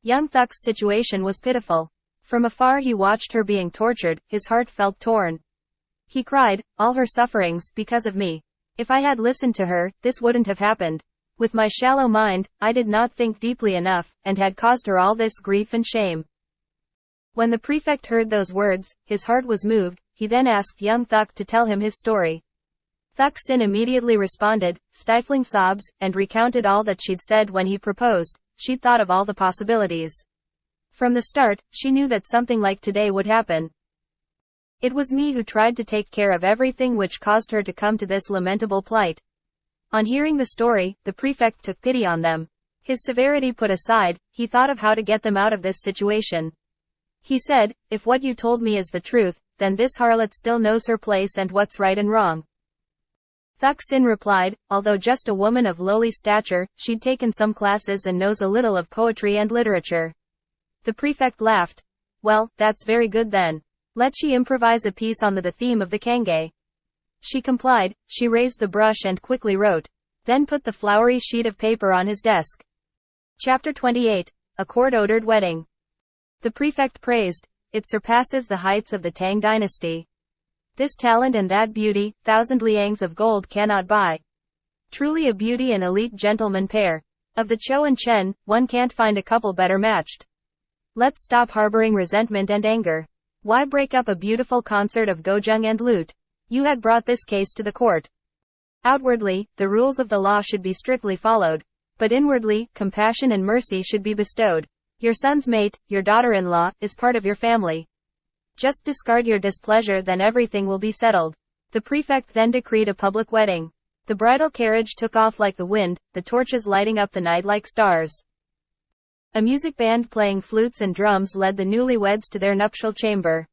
Young Thuk's situation was pitiful. From afar he watched her being tortured, his heart felt torn. He cried, all her sufferings, because of me. If I had listened to her, this wouldn't have happened. With my shallow mind, I did not think deeply enough, and had caused her all this grief and shame. When the prefect heard those words, his heart was moved. He then asked young Thuk to tell him his story. Thuk Sin immediately responded, stifling sobs, and recounted all that she'd said when he proposed. She'd thought of all the possibilities. From the start, she knew that something like today would happen. It was me who tried to take care of everything which caused her to come to this lamentable plight. On hearing the story, the prefect took pity on them. His severity put aside, he thought of how to get them out of this situation. He said, if what you told me is the truth, then this harlot still knows her place and what's right and wrong. Thuk Sin replied, although just a woman of lowly stature, she'd taken some classes and knows a little of poetry and literature. The prefect laughed. Well, that's very good then. Let she improvise a piece on the theme of the kange. She complied. She raised the brush and quickly wrote. Then put the flowery sheet of paper on his desk. Chapter 28. A court-ordered wedding. The prefect praised. It surpasses the heights of the Tang dynasty. This talent and that beauty, 1,000 liangs of gold cannot buy. Truly a beauty and elite gentleman pair. Of the Chou and Chen, one can't find a couple better matched. Let's stop harboring resentment and anger. Why break up a beautiful concert of gojung and lute? You had brought this case to the court. Outwardly, the rules of the law should be strictly followed. But inwardly, compassion and mercy should be bestowed. Your son's mate, your daughter-in-law, is part of your family. Just discard your displeasure, then everything will be settled. The prefect then decreed a public wedding. The bridal carriage took off like the wind, the torches lighting up the night like stars. A music band playing flutes and drums led the newlyweds to their nuptial chamber.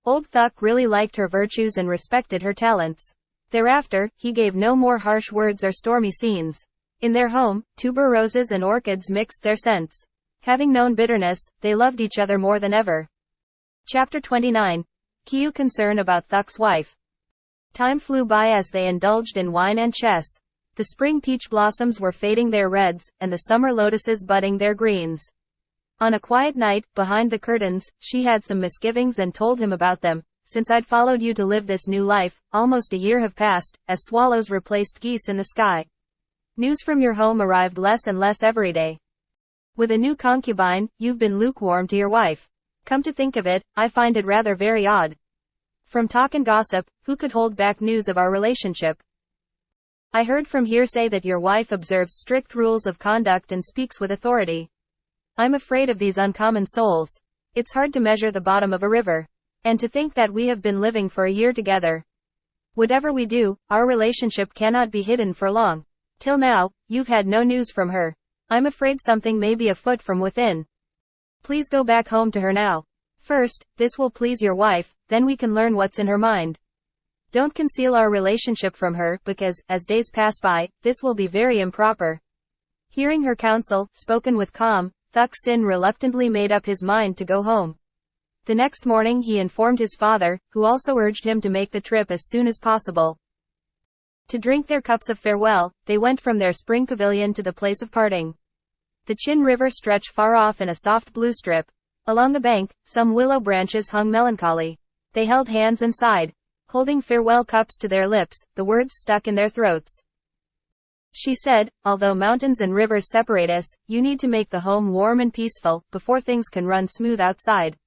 Old Thuk really liked her virtues and respected her talents. Thereafter, he gave no more harsh words or stormy scenes. In their home, tuberoses and orchids mixed their scents. Having known bitterness, they loved each other more than ever. Chapter 29. Kieu concern about Thuk's wife. Time flew by as they indulged in wine and chess. The spring peach blossoms were fading their reds, and the summer lotuses budding their greens. On a quiet night, behind the curtains, she had some misgivings and told him about them. Since I'd followed you to live this new life, almost a year have passed, as swallows replaced geese in the sky. News from your home arrived less and less every day. With a new concubine, you've been lukewarm to your wife. Come to think of it, I find it rather very odd. From talk and gossip, who could hold back news of our relationship? I heard from hearsay that your wife observes strict rules of conduct and speaks with authority. I'm afraid of these uncommon souls. It's hard to measure the bottom of a river. And to think that we have been living for a year together. Whatever we do, our relationship cannot be hidden for long. Till now, you've had no news from her. I'm afraid something may be afoot from within. Please go back home to her now. First, this will please your wife, then we can learn what's in her mind. Don't conceal our relationship from her, because, as days pass by, this will be very improper. Hearing her counsel, spoken with calm, Thuk Sin reluctantly made up his mind to go home. The next morning he informed his father, who also urged him to make the trip as soon as possible. To drink their cups of farewell, they went from their spring pavilion to the place of parting. The Chin River stretched far off in a soft blue strip. Along the bank, some willow branches hung melancholy. They held hands and sighed. Holding farewell cups to their lips, the words stuck in their throats. She said, although mountains and rivers separate us, you need to make the home warm and peaceful, before things can run smooth outside.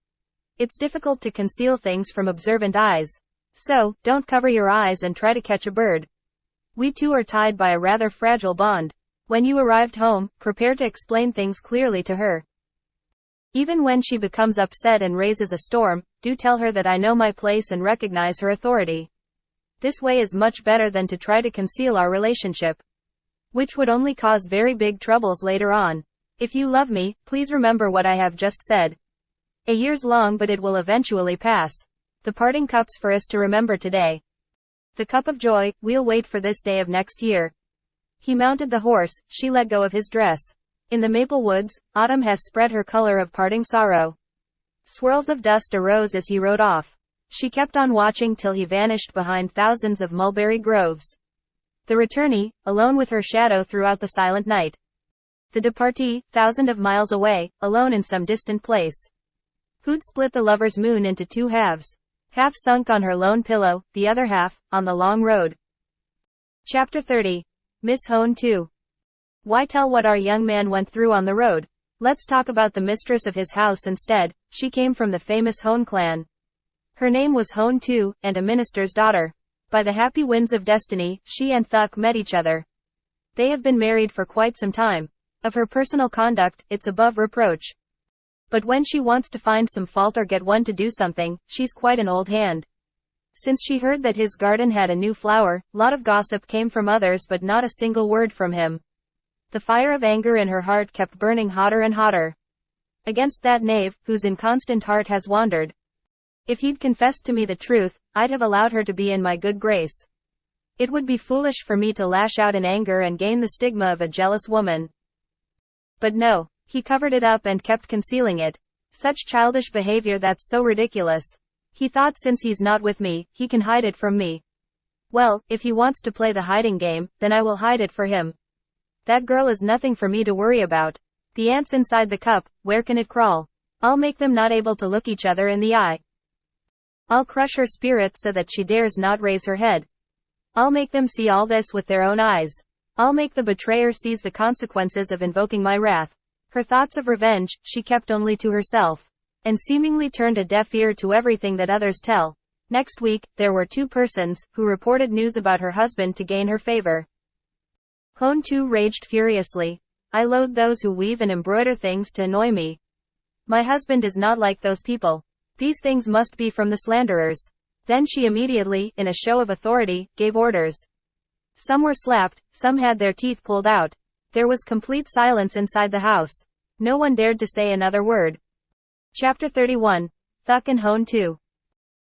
It's difficult to conceal things from observant eyes. So, don't cover your eyes and try to catch a bird. We two are tied by a rather fragile bond. When you arrived home, prepare to explain things clearly to her. Even when she becomes upset and raises a storm, do tell her that I know my place and recognize her authority. This way is much better than to try to conceal our relationship, which would only cause very big troubles later on. If you love me, please remember what I have just said. A year's long, but it will eventually pass. The parting cups for us to remember today. The cup of joy, we'll wait for this day of next year. He mounted the horse, she let go of his dress. In the maple woods, autumn has spread her color of parting sorrow. Swirls of dust arose as he rode off. She kept on watching till he vanished behind thousands of mulberry groves. The returnee, alone with her shadow throughout the silent night. The departee, thousands of miles away, alone in some distant place. Who'd split the lover's moon into two halves? Half sunk on her lone pillow, the other half, on the long road. Chapter 30. Miss Hone 2. Why tell what our young man went through on the road? Let's talk about the mistress of his house instead. She came from the famous Hone clan. Her name was Hone 2, and a minister's daughter. By the happy winds of destiny, she and Thuk met each other. They have been married for quite some time. Of her personal conduct, it's above reproach. But when she wants to find some fault or get one to do something, she's quite an old hand. Since she heard that his garden had a new flower, lot of gossip came from others but not a single word from him. The fire of anger in her heart kept burning hotter and hotter. Against that knave, whose inconstant heart has wandered. If he'd confessed to me the truth, I'd have allowed her to be in my good grace. It would be foolish for me to lash out in anger and gain the stigma of a jealous woman. But no, he covered it up and kept concealing it. Such childish behavior, that's so ridiculous. He thought since he's not with me, he can hide it from me. Well, if he wants to play the hiding game, then I will hide it for him. That girl is nothing for me to worry about. The ants inside the cup, where can it crawl? I'll make them not able to look each other in the eye. I'll crush her spirit so that she dares not raise her head. I'll make them see all this with their own eyes. I'll make the betrayer seize the consequences of invoking my wrath. Her thoughts of revenge, she kept only to herself, and seemingly turned a deaf ear to everything that others tell. Next week, there were two persons, who reported news about her husband to gain her favor. Hone 2 raged furiously. I loathe those who weave and embroider things to annoy me. My husband is not like those people. These things must be from the slanderers. Then she immediately, in a show of authority, gave orders. Some were slapped, some had their teeth pulled out. There was complete silence inside the house. No one dared to say another word. Chapter 31. Thuk and Hone 2.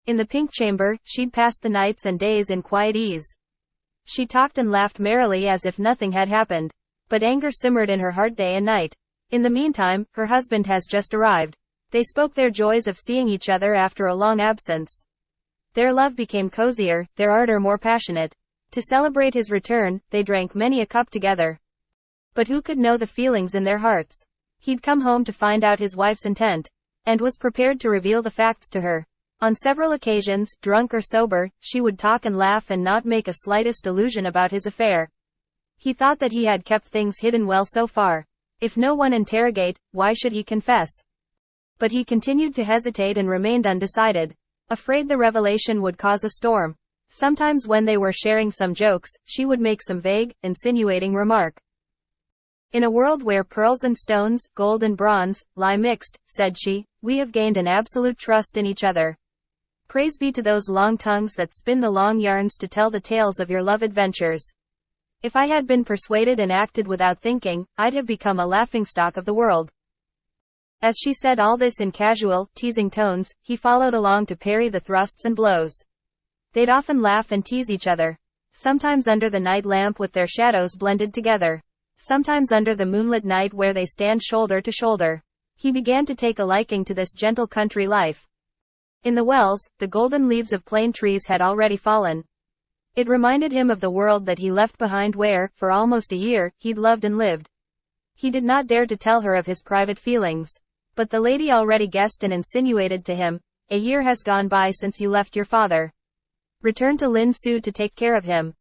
In the pink chamber, she'd passed the nights and days in quiet ease. She talked and laughed merrily as if nothing had happened. But anger simmered in her heart day and night. In the meantime, her husband has just arrived. They spoke their joys of seeing each other after a long absence. Their love became cozier, their ardor more passionate. To celebrate his return, they drank many a cup together. But who could know the feelings in their hearts? He'd come home to find out his wife's intent, and was prepared to reveal the facts to her. On several occasions, drunk or sober, she would talk and laugh and not make a slightest allusion about his affair. He thought that he had kept things hidden well so far. If no one interrogate, why should he confess? But he continued to hesitate and remained undecided, afraid the revelation would cause a storm. Sometimes when they were sharing some jokes, she would make some vague, insinuating remark. In a world where pearls and stones, gold and bronze, lie mixed, said she, we have gained an absolute trust in each other. Praise be to those long tongues that spin the long yarns to tell the tales of your love adventures. If I had been persuaded and acted without thinking, I'd have become a laughingstock of the world. As she said all this in casual, teasing tones, he followed along to parry the thrusts and blows. They'd often laugh and tease each other. Sometimes under the night lamp with their shadows blended together. Sometimes under the moonlit night where they stand shoulder to shoulder. He began to take a liking to this gentle country life. In the wells, the golden leaves of plane trees had already fallen. It reminded him of the world that he left behind where, for almost a year, he'd loved and lived. He did not dare to tell her of his private feelings. But the lady already guessed and insinuated to him, a year has gone by since you left your father. Return to Lin Su to take care of him.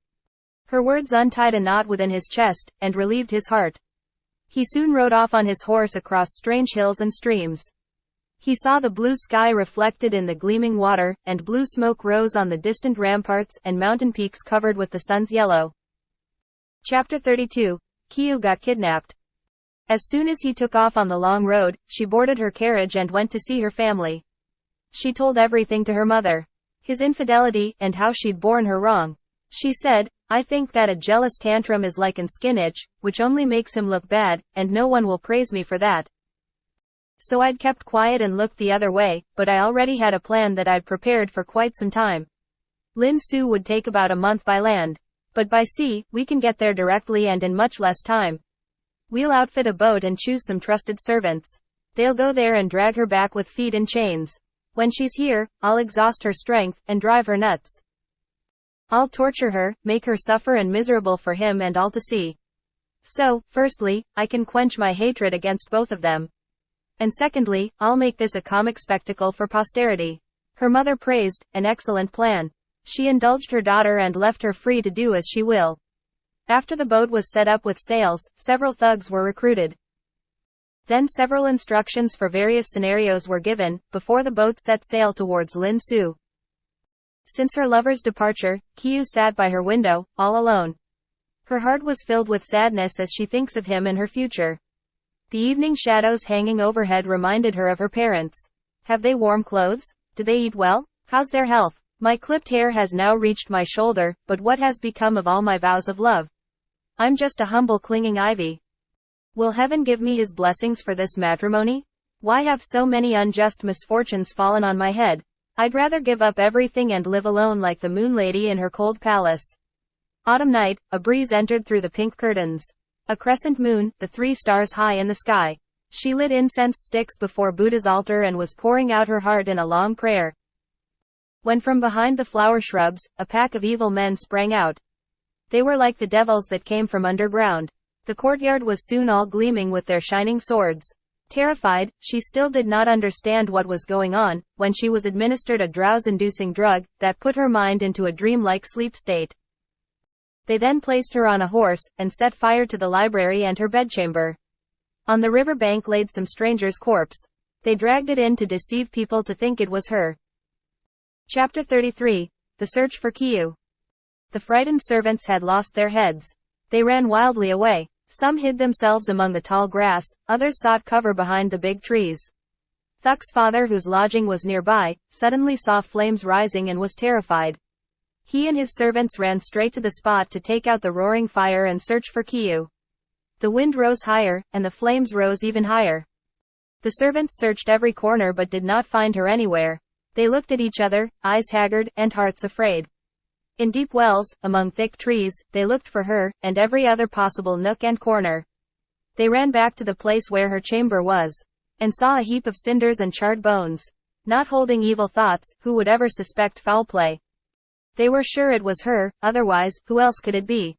Her words untied a knot within his chest, and relieved his heart. He soon rode off on his horse across strange hills and streams. He saw the blue sky reflected in the gleaming water, and blue smoke rose on the distant ramparts and mountain peaks covered with the sun's yellow. Chapter 32. Kieu got kidnapped. As soon as he took off on the long road, she boarded her carriage and went to see her family. She told everything to her mother. His infidelity, and how she'd borne her wrong. She said, I think that a jealous tantrum is like an skin itch, which only makes him look bad, and no one will praise me for that. So I'd kept quiet and looked the other way, but I already had a plan that I'd prepared for quite some time. Lin Su would take about a month by land. But by sea, we can get there directly and in much less time. We'll outfit a boat and choose some trusted servants. They'll go there and drag her back with feet and chains. When she's here, I'll exhaust her strength, and drive her nuts. I'll torture her, make her suffer and miserable for him and all to see. So, firstly, I can quench my hatred against both of them. And secondly, I'll make this a comic spectacle for posterity. Her mother praised, an excellent plan. She indulged her daughter and left her free to do as she will. After the boat was set up with sails, several thugs were recruited. Then several instructions for various scenarios were given, before the boat set sail towards Lin Su. Since her lover's departure, Kieu sat by her window, all alone. Her heart was filled with sadness as she thinks of him and her future. The evening shadows hanging overhead reminded her of her parents. Have they warm clothes? Do they eat well? How's their health? My clipped hair has now reached my shoulder, but what has become of all my vows of love? I'm just a humble clinging ivy. Will heaven give me his blessings for this matrimony? Why have so many unjust misfortunes fallen on my head? I'd rather give up everything and live alone like the moon lady in her cold palace. Autumn night, a breeze entered through the pink curtains. A crescent moon, the 3 stars high in the sky. She lit incense sticks before Buddha's altar and was pouring out her heart in a long prayer. When from behind the flower shrubs, a pack of evil men sprang out. They were like the devils that came from underground. The courtyard was soon all gleaming with their shining swords. Terrified, she still did not understand what was going on, when she was administered a drowse-inducing drug, that put her mind into a dream-like sleep state. They then placed her on a horse, and set fire to the library and her bedchamber. On the river bank laid some stranger's corpse. They dragged it in to deceive people to think it was her. Chapter 33. The Search for Kieu. The frightened servants had lost their heads. They ran wildly away. Some hid themselves among the tall grass, others sought cover behind the big trees. Thuck's father, whose lodging was nearby, suddenly saw flames rising and was terrified. He and his servants ran straight to the spot to take out the roaring fire and search for Kieu. The wind rose higher, and the flames rose even higher. The servants searched every corner but did not find her anywhere. They looked at each other, eyes haggard, and hearts afraid. In deep wells, among thick trees, they looked for her, and every other possible nook and corner. They ran back to the place where her chamber was, and saw a heap of cinders and charred bones. Not holding evil thoughts, who would ever suspect foul play? They were sure it was her, otherwise, who else could it be?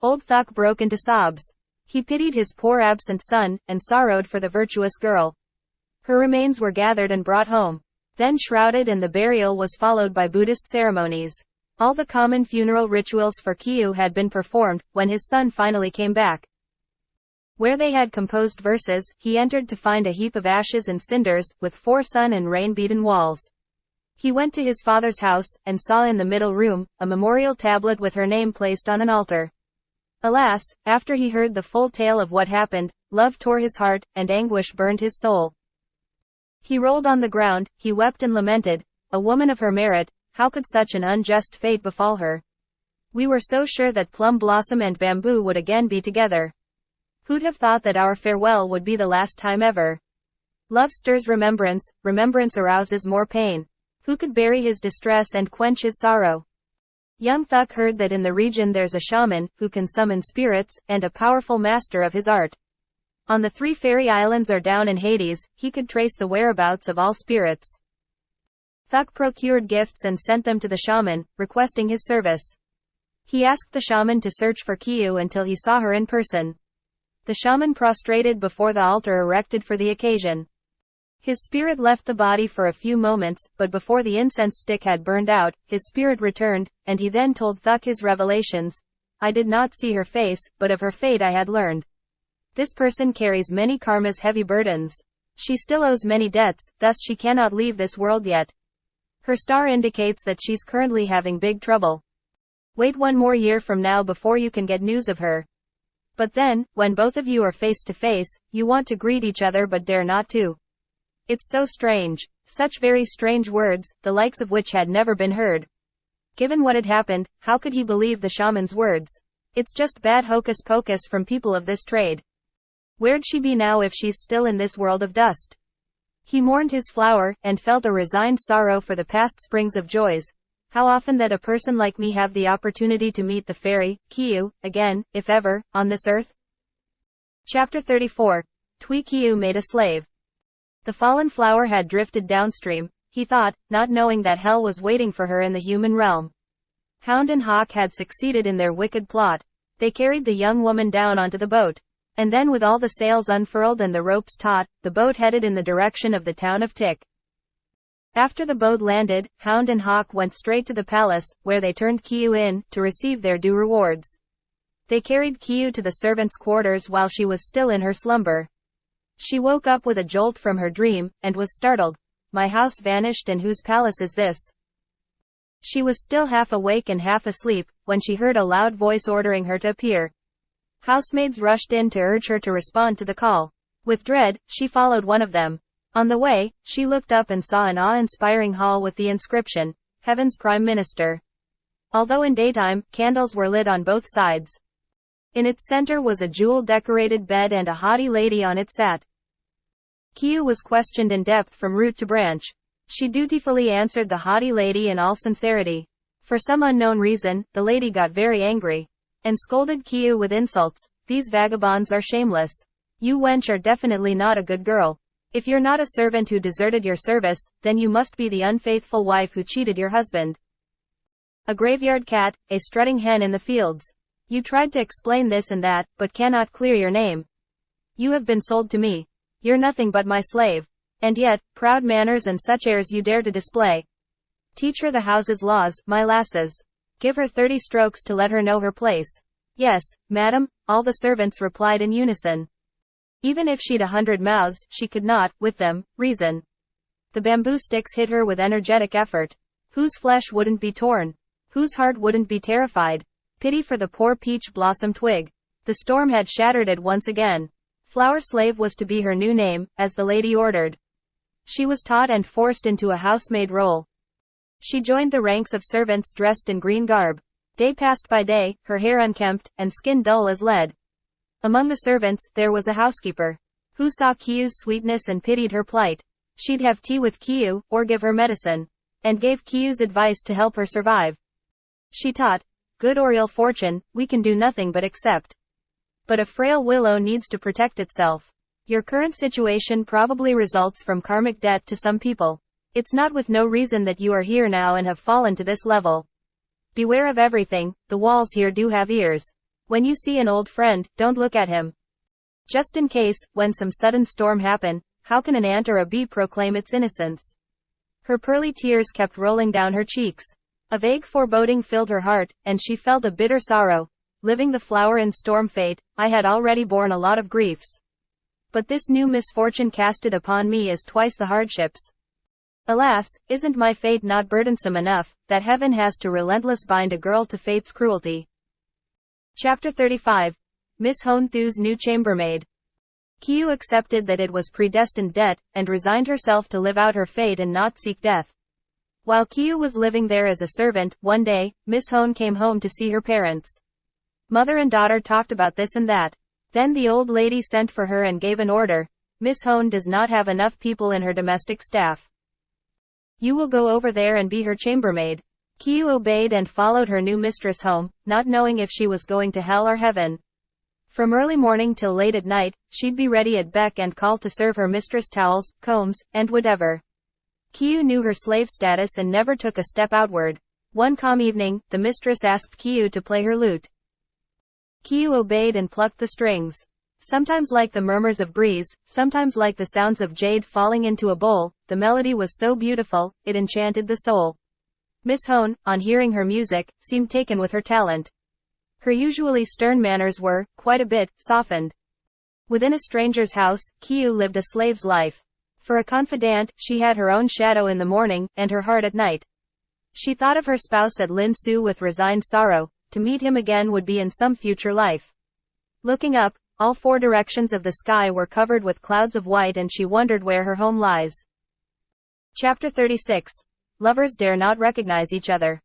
Old Thuk broke into sobs. He pitied his poor absent son, and sorrowed for the virtuous girl. Her remains were gathered and brought home, then shrouded, and the burial was followed by Buddhist ceremonies. All the common funeral rituals for Kieu had been performed, when his son finally came back. Where they had composed verses, he entered to find a heap of ashes and cinders, with 4 sun and rain-beaten walls. He went to his father's house, and saw in the middle room, a memorial tablet with her name placed on an altar. Alas, after he heard the full tale of what happened, love tore his heart, and anguish burned his soul. He rolled on the ground, he wept and lamented, a woman of her merit, how could such an unjust fate befall her? We were so sure that Plum Blossom and Bamboo would again be together. Who'd have thought that our farewell would be the last time ever? Love stirs remembrance, remembrance arouses more pain. Who could bury his distress and quench his sorrow? Young Thuk heard that in the region there's a shaman, who can summon spirits, and a powerful master of his art. On the 3 fairy islands or down in Hades, he could trace the whereabouts of all spirits. Thuk procured gifts and sent them to the shaman, requesting his service. He asked the shaman to search for Kieu until he saw her in person. The shaman prostrated before the altar erected for the occasion. His spirit left the body for a few moments, but before the incense stick had burned out, his spirit returned, and he then told Thuk his revelations. I did not see her face, but of her fate I had learned. This person carries many karma's heavy burdens. She still owes many debts, thus she cannot leave this world yet. Her star indicates that she's currently having big trouble. Wait 1 more year from now before you can get news of her. But then, when both of you are face to face, you want to greet each other but dare not to. It's so strange. Such very strange words, the likes of which had never been heard. Given what had happened, how could he believe the shaman's words? It's just bad hocus pocus from people of this trade. Where'd she be now if she's still in this world of dust? He mourned his flower, and felt a resigned sorrow for the past springs of joys. How often that a person like me have the opportunity to meet the fairy, Kieu, again, if ever, on this earth? Chapter 34. Tui Kieu made a slave. The fallen flower had drifted downstream, he thought, not knowing that hell was waiting for her in the human realm. Hound and Hawk had succeeded in their wicked plot. They carried the young woman down onto the boat. And then with all the sails unfurled and the ropes taut, the boat headed in the direction of the town of Tik. After the boat landed, Hound and Hawk went straight to the palace, where they turned Kieu in, to receive their due rewards. They carried Kieu to the servants' quarters while she was still in her slumber. She woke up with a jolt from her dream, and was startled. My house vanished, and whose palace is this? She was still half awake and half asleep, when she heard a loud voice ordering her to appear. Housemaids rushed in to urge her to respond to the call. With dread, she followed one of them. On the way, she looked up and saw an awe-inspiring hall with the inscription, Heaven's Prime Minister. Although in daytime, candles were lit on both sides. In its center was a jewel-decorated bed and a haughty lady on it sat. Kieu was questioned in depth from root to branch. She dutifully answered the haughty lady in all sincerity. For some unknown reason, the lady got very angry, and scolded Kieu with insults. These vagabonds are shameless. You wench are definitely not a good girl. If you're not a servant who deserted your service, then you must be the unfaithful wife who cheated your husband. A graveyard cat, a strutting hen in the fields. You tried to explain this and that, but cannot clear your name. You have been sold to me. You're nothing but my slave. And yet, proud manners and such airs you dare to display. Teach her the house's laws, my lasses. Give her 30 strokes to let her know her place. Yes, madam, all the servants replied in unison. Even if she'd 100 mouths, she could not, with them, reason. The bamboo sticks hit her with energetic effort. Whose flesh wouldn't be torn? Whose heart wouldn't be terrified? Pity for the poor peach blossom twig. The storm had shattered it once again. Flower slave was to be her new name, as the lady ordered. She was taught and forced into a housemaid role. She joined the ranks of servants dressed in green garb. Day passed by day, her hair unkempt, and skin dull as lead. Among the servants, there was a housekeeper, who saw Kieu's sweetness and pitied her plight. She'd have tea with Kieu, or give her medicine, and gave Kieu's advice to help her survive. She taught, good or ill fortune, we can do nothing but accept. But a frail willow needs to protect itself. Your current situation probably results from karmic debt to some people. It's not with no reason that you are here now and have fallen to this level. Beware of everything, the walls here do have ears. When you see an old friend, don't look at him. Just in case, when some sudden storm happen, how can an ant or a bee proclaim its innocence? Her pearly tears kept rolling down her cheeks. A vague foreboding filled her heart, and she felt a bitter sorrow. Living the flower in storm fate, I had already borne a lot of griefs. But this new misfortune casted upon me is twice the hardships. Alas, isn't my fate not burdensome enough, that heaven has to relentless bind a girl to fate's cruelty? Chapter 35. Miss Hone Thu's new chambermaid. Kieu accepted that it was predestined debt, and resigned herself to live out her fate and not seek death. While Kieu was living there as a servant, one day, Miss Hone came home to see her parents. Mother and daughter talked about this and that. Then the old lady sent for her and gave an order. Miss Hone does not have enough people in her domestic staff. You will go over there and be her chambermaid. Kieu obeyed and followed her new mistress home, not knowing if she was going to hell or heaven. From early morning till late at night, she'd be ready at beck and call to serve her mistress towels, combs, and whatever. Kieu knew her slave status and never took a step outward. One calm evening, the mistress asked Kieu to play her lute. Kieu obeyed and plucked the strings. Sometimes like the murmurs of breeze, sometimes like the sounds of jade falling into a bowl, the melody was so beautiful, it enchanted the soul. Miss Hone, on hearing her music, seemed taken with her talent. Her usually stern manners were, quite a bit, softened. Within a stranger's house, Kieu lived a slave's life. For a confidant, she had her own shadow in the morning, and her heart at night. She thought of her spouse at Lin Su with resigned sorrow. To meet him again would be in some future life. Looking up, all four directions of the sky were covered with clouds of white and she wondered where her home lies. Chapter 36. Lovers dare not recognize each other.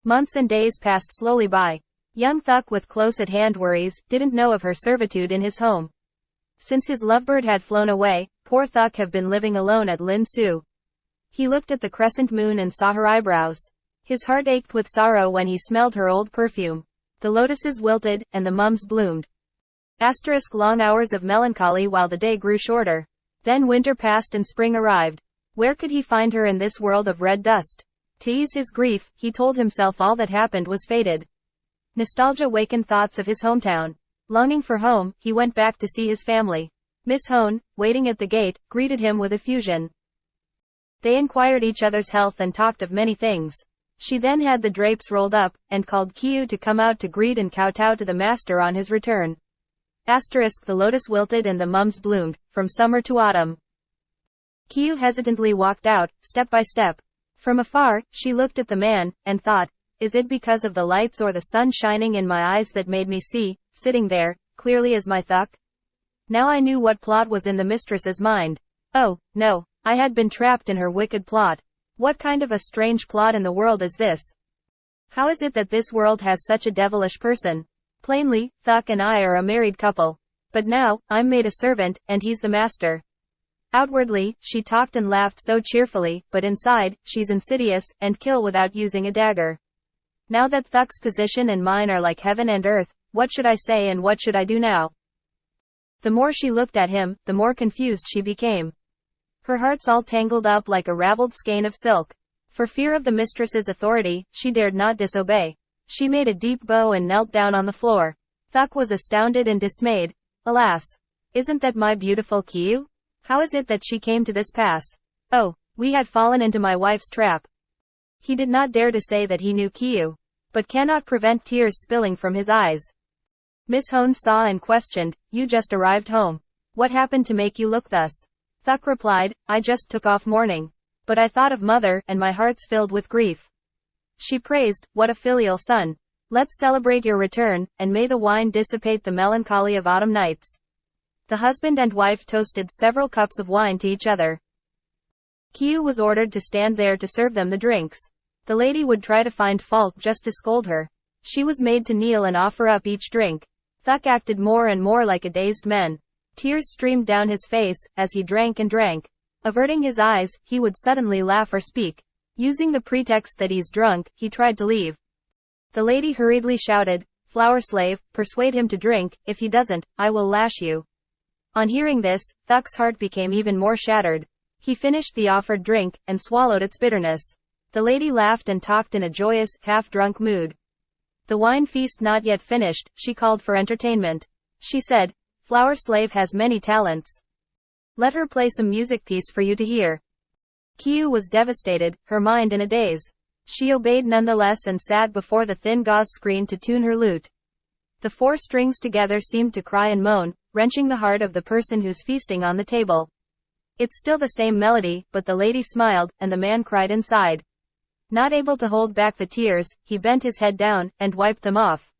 Months and days passed slowly by. Young Thuk with close at hand worries, didn't know of her servitude in his home. Since his lovebird had flown away, poor Thuk had been living alone at Lin Su. He looked at the crescent moon and saw her eyebrows. His heart ached with sorrow when he smelled her old perfume. The lotuses wilted, and the mums bloomed. Long hours of melancholy while the day grew shorter. Then winter passed and spring arrived. Where could he find her in this world of red dust? To ease his grief, he told himself all that happened was fated. Nostalgia wakened thoughts of his hometown. Longing for home, he went back to see his family. Miss Hone, waiting at the gate, greeted him with effusion. They inquired each other's health and talked of many things. She then had the drapes rolled up, and called Kieu to come out to greet and kowtow to the master on his return. The lotus wilted and the mums bloomed, from summer to autumn. Kieu hesitantly walked out, step by step. From afar, she looked at the man, and thought, is it because of the lights or the sun shining in my eyes that made me see, sitting there, clearly as my Thuk? Now I knew what plot was in the mistress's mind. Oh, no, I had been trapped in her wicked plot. What kind of a strange plot in the world is this? How is it that this world has such a devilish person? Plainly, Thuk and I are a married couple. But now, I'm made a servant, and he's the master. Outwardly, she talked and laughed so cheerfully, but inside, she's insidious, and kill without using a dagger. Now that Thuk's position and mine are like heaven and earth, what should I say and what should I do now? The more she looked at him, the more confused she became. Her heart's all tangled up like a raveled skein of silk. For fear of the mistress's authority, she dared not disobey. She made a deep bow and knelt down on the floor. Thuk was astounded and dismayed. Alas! Isn't that my beautiful Kieu? How is it that she came to this pass? Oh, we had fallen into my wife's trap. He did not dare to say that he knew Kieu, but cannot prevent tears spilling from his eyes. Miss Hone saw and questioned, you just arrived home. What happened to make you look thus? Thuk replied, I just took off mourning. But I thought of mother, and my heart's filled with grief. She praised, what a filial son. Let's celebrate your return, and may the wine dissipate the melancholy of autumn nights. The husband and wife toasted several cups of wine to each other. Kieu was ordered to stand there to serve them the drinks. The lady would try to find fault just to scold her. She was made to kneel and offer up each drink. Thuk acted more and more like a dazed man. Tears streamed down his face, as he drank and drank. Averting his eyes, he would suddenly laugh or speak. Using the pretext that he's drunk, he tried to leave. The lady hurriedly shouted, flower slave, persuade him to drink, if he doesn't, I will lash you. On hearing this, Thuk's heart became even more shattered. He finished the offered drink, and swallowed its bitterness. The lady laughed and talked in a joyous, half-drunk mood. The wine feast not yet finished, she called for entertainment. She said, "Flower slave has many talents. Let her play some music piece for you to hear." Kieu was devastated, her mind in a daze. She obeyed nonetheless and sat before the thin gauze screen to tune her lute. The four strings together seemed to cry and moan, wrenching the heart of the person who's feasting on the table. It's still the same melody, but the lady smiled, and the man cried inside. Not able to hold back the tears, he bent his head down, and wiped them off.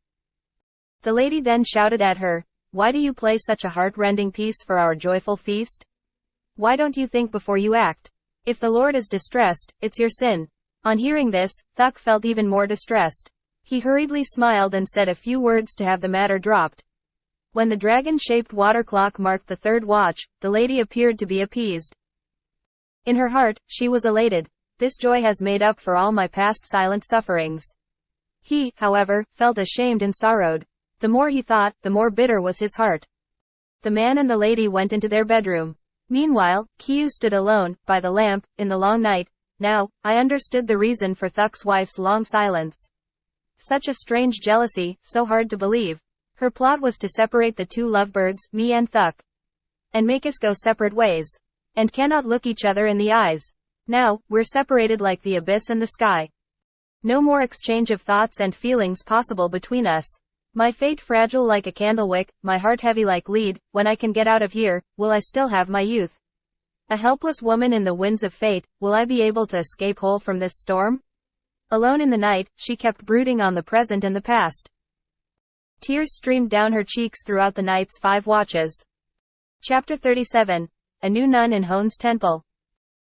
The lady then shouted at her, "Why do you play such a heart-rending piece for our joyful feast? Why don't you think before you act? If the Lord is distressed, it's your sin." On hearing this, Thuk felt even more distressed. He hurriedly smiled and said a few words to have the matter dropped. When the dragon-shaped water clock marked the third watch, the lady appeared to be appeased. In her heart, she was elated. This joy has made up for all my past silent sufferings. He, however, felt ashamed and sorrowed. The more he thought, the more bitter was his heart. The man and the lady went into their bedroom. Meanwhile, Kieu stood alone, by the lamp, in the long night. Now, I understood the reason for Thuk's wife's long silence. Such a strange jealousy, so hard to believe. Her plot was to separate the two lovebirds, me and Thuk, and make us go separate ways, and cannot look each other in the eyes. Now, we're separated like the abyss and the sky. No more exchange of thoughts and feelings possible between us. My fate fragile like a candlewick, my heart heavy like lead. When I can get out of here, will I still have my youth? A helpless woman in the winds of fate, will I be able to escape whole from this storm? Alone in the night, she kept brooding on the present and the past. Tears streamed down her cheeks throughout the night's 5 watches. Chapter 37. A new nun in Hon's temple.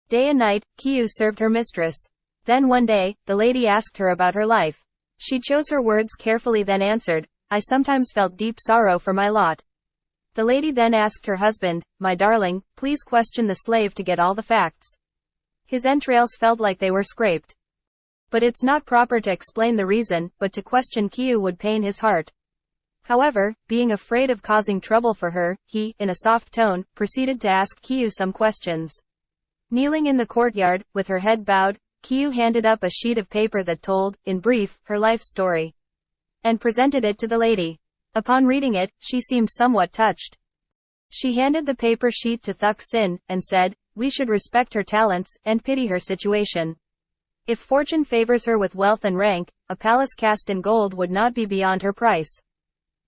Day and night, Kieu served her mistress. Then one day, the lady asked her about her life. She chose her words carefully then answered, "I sometimes felt deep sorrow for my lot." The lady then asked her husband, "My darling, please question the slave to get all the facts. His entrails felt like they were scraped." But it's not proper to explain the reason, but to question Kieu would pain his heart. However, being afraid of causing trouble for her, he, in a soft tone, proceeded to ask Kieu some questions. Kneeling in the courtyard, with her head bowed, Kieu handed up a sheet of paper that told, in brief, her life story, and presented it to the lady. Upon reading it, she seemed somewhat touched. She handed the paper sheet to Thuk Sin, and said, "We should respect her talents, and pity her situation. If fortune favors her with wealth and rank, a palace cast in gold would not be beyond her price.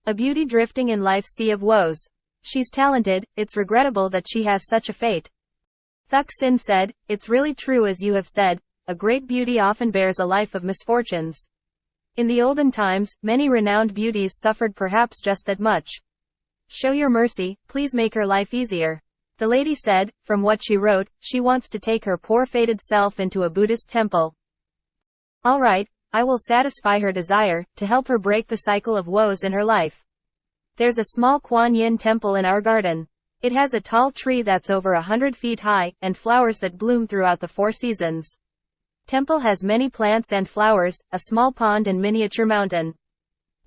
A beauty drifting in life's sea of woes. She's talented, it's regrettable that she has such a fate." Thuk Sin said, "It's really true as you have said, a great beauty often bears a life of misfortunes. In the olden times, many renowned beauties suffered perhaps just that much. Show your mercy, please make her life easier." The lady said, from what she wrote, she wants to take her poor fated self into a Buddhist temple. All right, I will satisfy her desire, to help her break the cycle of woes in her life. There's a small Nguyen temple in our garden. It has a tall tree that's over 100 feet high, and flowers that bloom throughout the 4 seasons. Temple has many plants and flowers, a small pond and miniature mountain.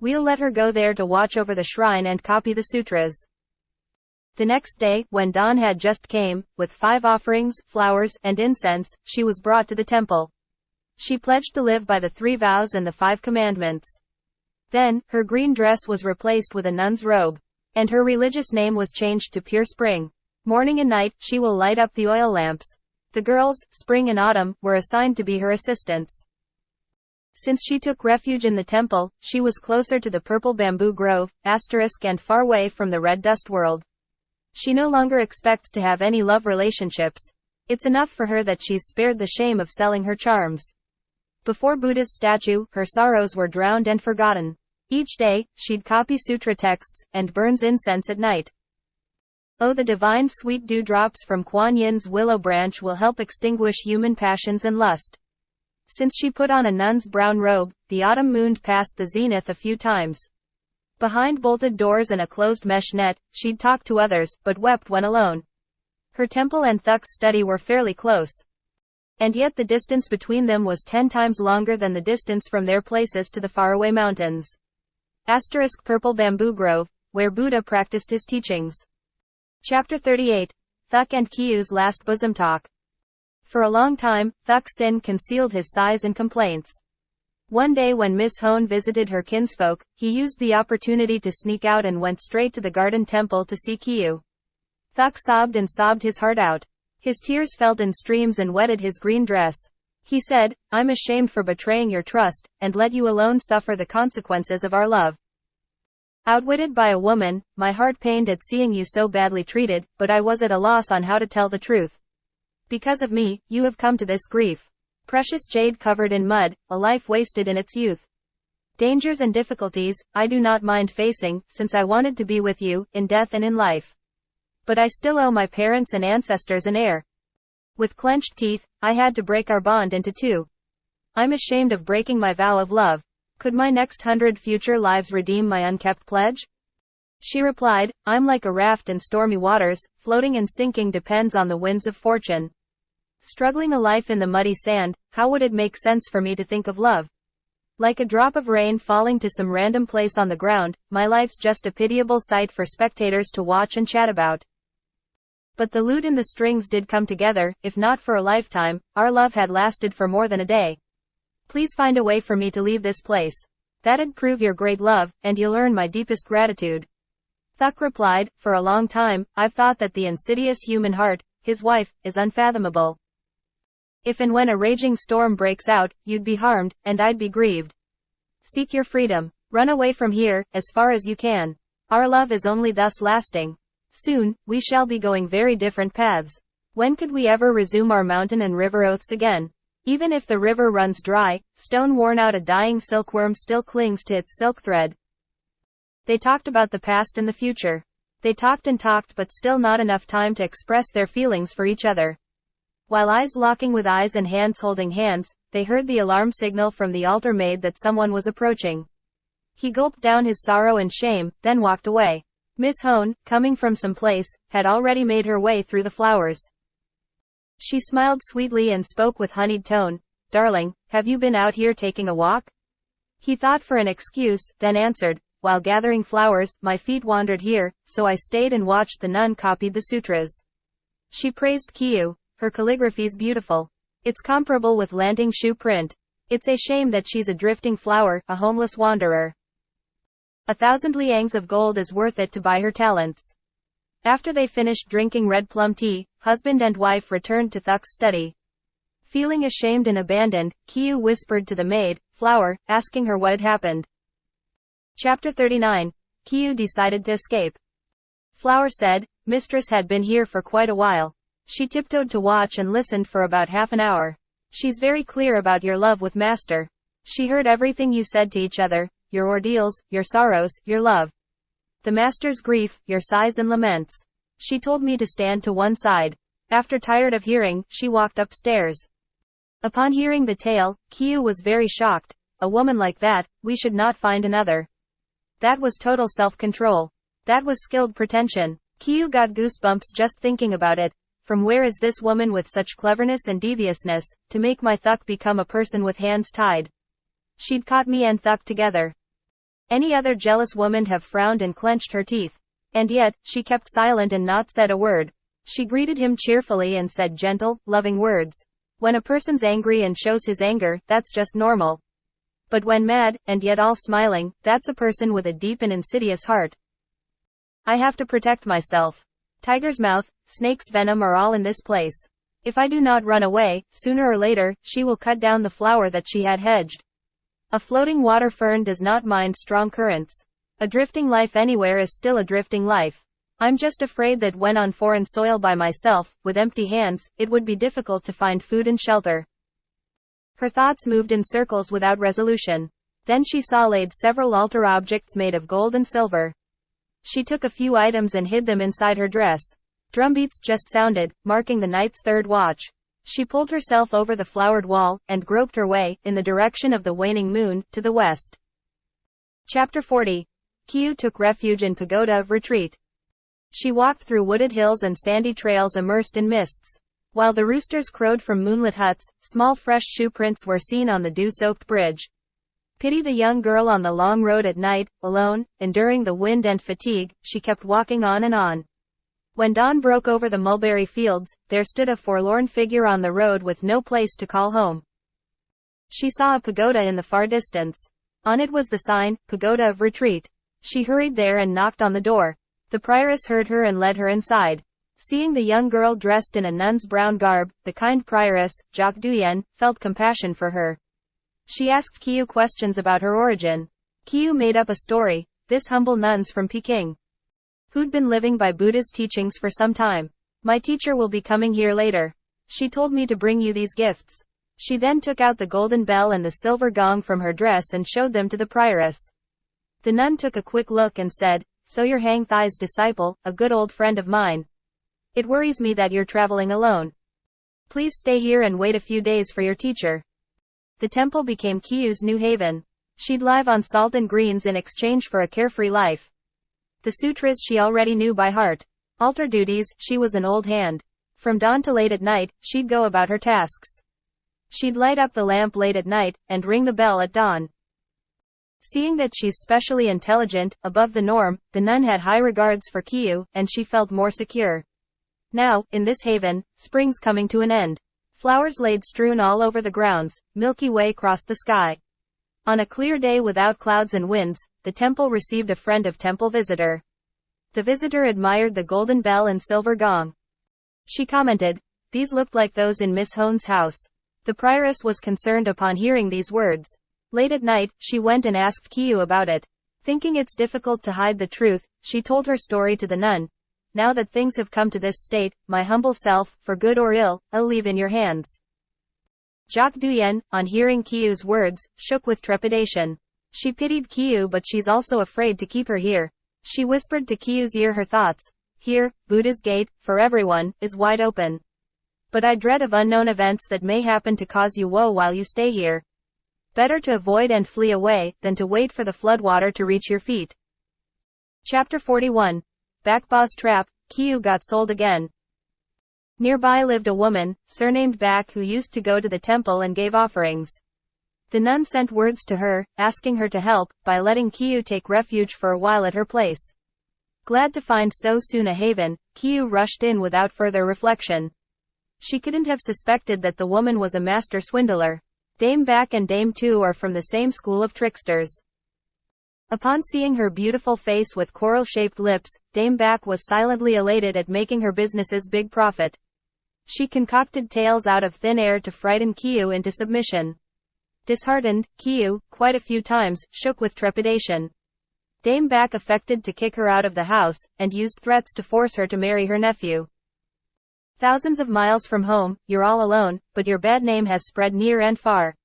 We'll let her go there to watch over the shrine and copy the sutras. The next day, when dawn had just came, with 5 offerings, flowers, and incense, she was brought to the temple. She pledged to live by the 3 vows and the 5 commandments. Then, her green dress was replaced with a nun's robe, and her religious name was changed to Pure Spring. Morning and night, she will light up the oil lamps. The girls, Spring and Autumn, were assigned to be her assistants. Since she took refuge in the temple, she was closer to the purple bamboo grove, and far away from the red dust world. She no longer expects to have any love relationships. It's enough for her that she's spared the shame of selling her charms. Before Buddha's statue, her sorrows were drowned and forgotten. Each day, she'd copy sutra texts, and burns incense at night. Oh, the divine sweet dewdrops from Kuan Yin's willow branch will help extinguish human passions and lust. Since she put on a nun's brown robe, the autumn mooned past the zenith a few times. Behind bolted doors and a closed mesh net, she'd talk to others, but wept when alone. Her temple and Thuk's study were fairly close. And yet the distance between them was 10 times longer than the distance from their places to the faraway mountains. Purple Bamboo Grove, where Buddha practiced his teachings. Chapter 38. Thuk and Kieu's last bosom talk. For a long time, Thuk Sin concealed his sighs and complaints. One day when Miss Hone visited her kinsfolk, he used the opportunity to sneak out and went straight to the garden temple to see Kieu. Thuk sobbed and sobbed his heart out. His tears fell in streams and wetted his green dress. He said, "I'm ashamed for betraying your trust, and let you alone suffer the consequences of our love. Outwitted by a woman, my heart pained at seeing you so badly treated, but I was at a loss on how to tell the truth. Because of me, you have come to this grief. Precious jade covered in mud, a life wasted in its youth. Dangers and difficulties, I do not mind facing, since I wanted to be with you, in death and in life. But I still owe my parents and ancestors an heir. With clenched teeth, I had to break our bond into two. I'm ashamed of breaking my vow of love. Could my next 100 future lives redeem my unkept pledge?" She replied, "I'm like a raft in stormy waters, floating and sinking depends on the winds of fortune. Struggling a life in the muddy sand, how would it make sense for me to think of love? Like a drop of rain falling to some random place on the ground, my life's just a pitiable sight for spectators to watch and chat about." But the lute and the strings did come together, if not for a lifetime, our love had lasted for more than a day. Please find a way for me to leave this place. That'd prove your great love, and you'll earn my deepest gratitude. Thuk replied, "For a long time, I've thought that the insidious human heart, his wife, is unfathomable. If and when a raging storm breaks out, you'd be harmed, and I'd be grieved. Seek your freedom. Run away from here, as far as you can. Our love is only thus lasting. Soon, we shall be going very different paths. When could we ever resume our mountain and river oaths again? Even if the river runs dry, stone worn out, a dying silkworm still clings to its silk thread." They talked about the past and the future. They talked and talked, but still not enough time to express their feelings for each other. While eyes locking with eyes and hands holding hands, they heard the alarm signal from the altar maid that someone was approaching. He gulped down his sorrow and shame, then walked away. Miss Hone, coming from some place, had already made her way through the flowers. She smiled sweetly and spoke with honeyed tone. "Darling, have you been out here taking a walk?" He thought for an excuse, then answered, "While gathering flowers, my feet wandered here, so I stayed and watched the nun copied the sutras." She praised Kieu. "Her calligraphy's beautiful. It's comparable with Landing shoe print. It's a shame that she's a drifting flower, a homeless wanderer. 1,000 liangs of gold is worth it to buy her talents." After they finished drinking red plum tea, husband and wife returned to Thuk's study. Feeling ashamed and abandoned, Kieu whispered to the maid, Flower, asking her what had happened. Chapter 39. Kieu decided to escape. Flower said, "Mistress had been here for quite a while. She tiptoed to watch and listened for about half an hour. She's very clear about your love with Master. She heard everything you said to each other, your ordeals, your sorrows, your love. The Master's grief, your sighs and laments. She told me to stand to one side. After tired of hearing, she walked upstairs." Upon hearing the tale, Kieu was very shocked. A woman like that, we should not find another. That was total self-control. That was skilled pretension. Kieu got goosebumps just thinking about it. From where is this woman with such cleverness and deviousness, to make my Thuk become a person with hands tied? She'd caught me and Thuk together. Any other jealous woman have frowned and clenched her teeth. And yet, she kept silent and not said a word. She greeted him cheerfully and said gentle, loving words. When a person's angry and shows his anger, that's just normal. But when mad, and yet all smiling, that's a person with a deep and insidious heart. I have to protect myself. Tiger's mouth, snake's venom are all in this place. If I do not run away, sooner or later, she will cut down the flower that she had hedged. A floating water fern does not mind strong currents. A drifting life anywhere is still a drifting life. I'm just afraid that when on foreign soil by myself, with empty hands, it would be difficult to find food and shelter." Her thoughts moved in circles without resolution. Then she saw laid several altar objects made of gold and silver. She took a few items and hid them inside her dress. Drumbeats just sounded, marking the night's third watch. She pulled herself over the flowered wall, and groped her way, in the direction of the waning moon, to the west. Chapter 40. Kieu took refuge in Pagoda of Retreat. She walked through wooded hills and sandy trails immersed in mists. While the roosters crowed from moonlit huts, small fresh shoe prints were seen on the dew-soaked bridge. Pity the young girl on the long road at night, alone, enduring the wind and fatigue. She kept walking on and on. When dawn broke over the mulberry fields, there stood a forlorn figure on the road with no place to call home. She saw a pagoda in the far distance. On it was the sign, Pagoda of Retreat. She hurried there and knocked on the door. The prioress heard her and led her inside. Seeing the young girl dressed in a nun's brown garb, the kind prioress, Nguyen, felt compassion for her. She asked Kieu questions about her origin. Kieu made up a story. This humble nun's from Peking, who'd been living by Buddha's teachings for some time. My teacher will be coming here later. She told me to bring you these gifts. She then took out the golden bell and the silver gong from her dress and showed them to the prioress. The nun took a quick look and said, "So you're Hang Thai's disciple, a good old friend of mine. It worries me that you're traveling alone. Please stay here and wait a few days for your teacher." The temple became Kieu's new haven. She'd live on salt and greens in exchange for a carefree life. The sutras she already knew by heart. Altar duties, she was an old hand. From dawn to late at night, she'd go about her tasks. She'd light up the lamp late at night, and ring the bell at dawn. Seeing that she's specially intelligent, above the norm, the nun had high regards for Kieu, and she felt more secure. Now, in this haven, spring's coming to an end. Flowers laid strewn all over the grounds, Milky Way crossed the sky. On a clear day without clouds and winds, the temple received a friend of temple visitor. The visitor admired the golden bell and silver gong. She commented, "These looked like those in Miss Hone's house." The prioress was concerned upon hearing these words. Late at night, she went and asked Kieu about it. Thinking it's difficult to hide the truth, she told her story to the nun. "Now that things have come to this state, my humble self, for good or ill, I'll leave in your hands." Nguyen, on hearing Kieu's words, shook with trepidation. She pitied Kieu, but she's also afraid to keep her here. She whispered to Kieu's ear her thoughts. "Here, Buddha's gate, for everyone, is wide open. But I dread of unknown events that may happen to cause you woe while you stay here. Better to avoid and flee away, than to wait for the floodwater to reach your feet." Chapter 41. Bakba's Trap. Kieu got sold again. Nearby lived a woman, surnamed Bak, who used to go to the temple and gave offerings. The nun sent words to her, asking her to help, by letting Kieu take refuge for a while at her place. Glad to find so soon a haven, Kieu rushed in without further reflection. She couldn't have suspected that the woman was a master swindler. Dame Bak and Dame Tu are from the same school of tricksters. Upon seeing her beautiful face with coral-shaped lips, Dame Bak was silently elated at making her business's big profit. She concocted tales out of thin air to frighten Kieu into submission. Disheartened, Kieu, quite a few times, shook with trepidation. Dame Bak affected to kick her out of the house, and used threats to force her to marry her nephew. "Thousands of miles from home, you're all alone, but your bad name has spread near and far.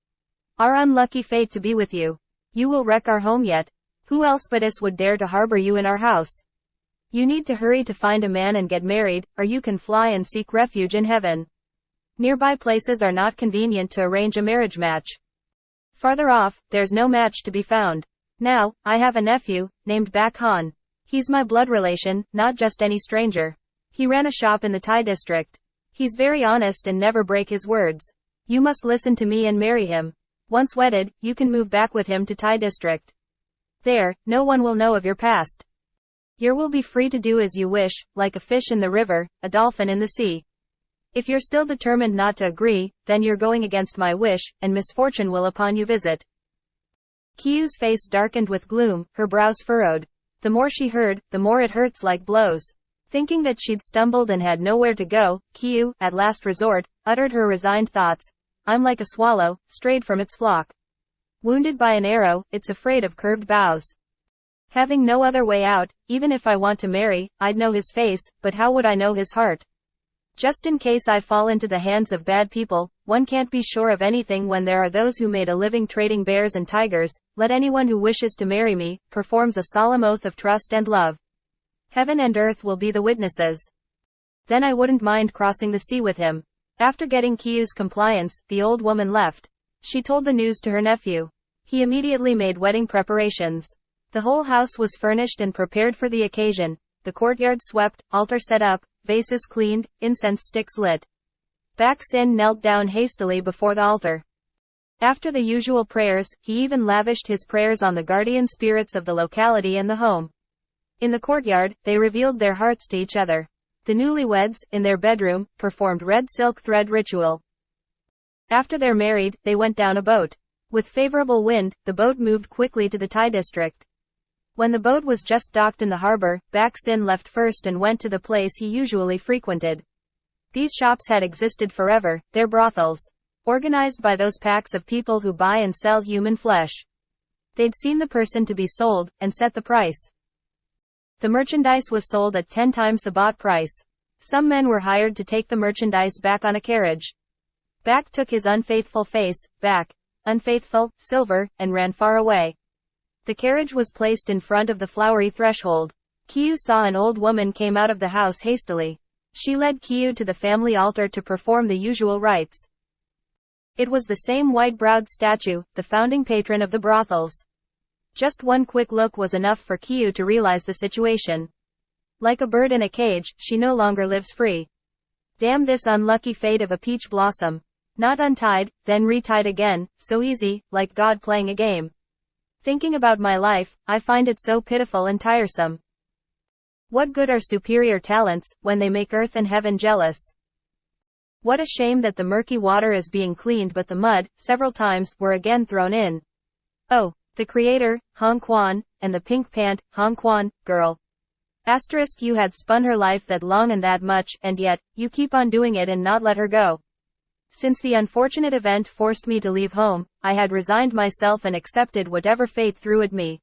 Our unlucky fate to be with you. You will wreck our home yet. Who else but us would dare to harbor you in our house? You need to hurry to find a man and get married, or you can fly and seek refuge in heaven. Nearby places are not convenient to arrange a marriage match. Farther off, there's no match to be found. Now, I have a nephew, named Bak Han. He's my blood relation, not just any stranger. He ran a shop in the Thai district. He's very honest and never break his words. You must listen to me and marry him. Once wedded, you can move back with him to Thai district. There, no one will know of your past. You will be free to do as you wish, like a fish in the river, a dolphin in the sea. If you're still determined not to agree, then you're going against my wish, and misfortune will upon you visit." Kieu's face darkened with gloom, her brows furrowed. The more she heard, the more it hurts like blows. Thinking that she'd stumbled and had nowhere to go, Kieu, at last resort, uttered her resigned thoughts. "I'm like a swallow, strayed from its flock. Wounded by an arrow, it's afraid of curved boughs. Having no other way out, even if I want to marry, I'd know his face, but how would I know his heart? Just in case I fall into the hands of bad people, one can't be sure of anything when there are those who made a living trading bears and tigers. Let anyone who wishes to marry me, performs a solemn oath of trust and love. Heaven and earth will be the witnesses. Then I wouldn't mind crossing the sea with him." After getting Kieu's compliance, the old woman left. She told the news to her nephew. He immediately made wedding preparations. The whole house was furnished and prepared for the occasion, the courtyard swept, altar set up, vases cleaned, incense sticks lit. Bak Sin knelt down hastily before the altar. After the usual prayers, he even lavished his prayers on the guardian spirits of the locality and the home. In the courtyard, they revealed their hearts to each other. The newlyweds, in their bedroom, performed red silk thread ritual. After they're married, they went down a boat. With favorable wind, the boat moved quickly to the Thai district. When the boat was just docked in the harbor, Bak Sin left first and went to the place he usually frequented. These shops had existed forever, they're brothels. Organized by those packs of people who buy and sell human flesh. They'd seen the person to be sold, and set the price. The merchandise was sold at 10 times the bought price. Some men were hired to take the merchandise back on a carriage. Bak took his unfaithful face, back, unfaithful, silver, and ran far away. The carriage was placed in front of the flowery threshold. Kieu saw an old woman came out of the house hastily. She led Kieu to the family altar to perform the usual rites. It was the same white-browed statue, the founding patron of the brothels. Just one quick look was enough for Kieu to realize the situation. Like a bird in a cage, she no longer lives free. Damn this unlucky fate of a peach blossom. Not untied, then retied again, so easy, like God playing a game. Thinking about my life, I find it so pitiful and tiresome. What good are superior talents, when they make earth and heaven jealous? What a shame that the murky water is being cleaned but the mud, several times, were again thrown in. Oh, the creator, Hong Quan, and the pink pant, Hong Quan, girl. Asterisk, you had spun her life that long and that much, and yet, you keep on doing it and not let her go. Since the unfortunate event forced me to leave home, I had resigned myself and accepted whatever fate threw at me.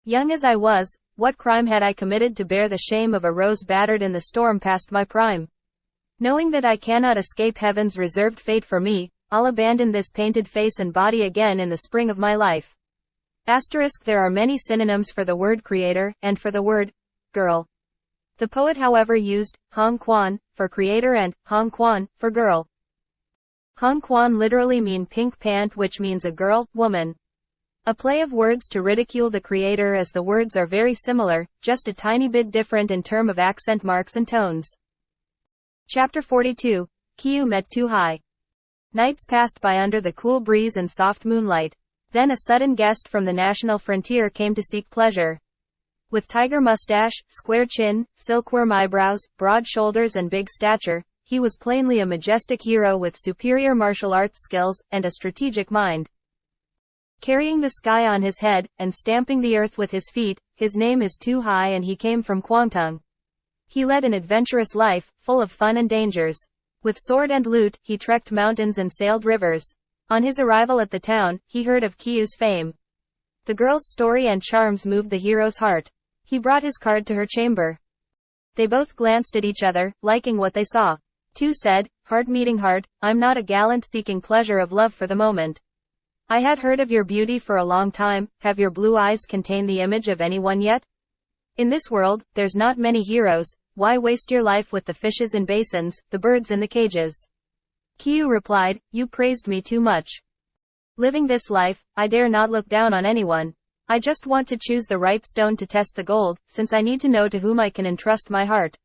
Young as I was, what crime had I committed to bear the shame of a rose battered in the storm past my prime? Knowing that I cannot escape heaven's reserved fate for me, I'll abandon this painted face and body again in the spring of my life. Asterisk, there are many synonyms for the word creator, and for the word girl. The poet however used Hong Quan for creator and Hong Quan for girl. Hong Quan literally mean pink pant, which means a girl, woman. A play of words to ridicule the creator, as the words are very similar, just a tiny bit different in terms of accent marks and tones. Chapter 42. Kieu met Tu Hai. Nights passed by under the cool breeze and soft moonlight. Then a sudden guest from the national frontier came to seek pleasure. With tiger mustache, square chin, silkworm eyebrows, broad shoulders and big stature, he was plainly a majestic hero with superior martial arts skills, and a strategic mind. Carrying the sky on his head, and stamping the earth with his feet, his name is Tu Hai and he came from Kwangtung. He led an adventurous life, full of fun and dangers. With sword and lute, he trekked mountains and sailed rivers. On his arrival at the town, he heard of Kieu's fame. The girl's story and charms moved the hero's heart. He brought his card to her chamber. They both glanced at each other, liking what they saw. Tu said, heart meeting heart, I'm not a gallant seeking pleasure of love for the moment. I had heard of your beauty for a long time. Have your blue eyes contained the image of anyone yet? In this world, there's not many heroes. Why waste your life with the fishes in basins, the birds in the cages? Kieu replied, you praised me too much. Living this life, I dare not look down on anyone. I just want to choose the right stone to test the gold, since I need to know to whom I can entrust my heart.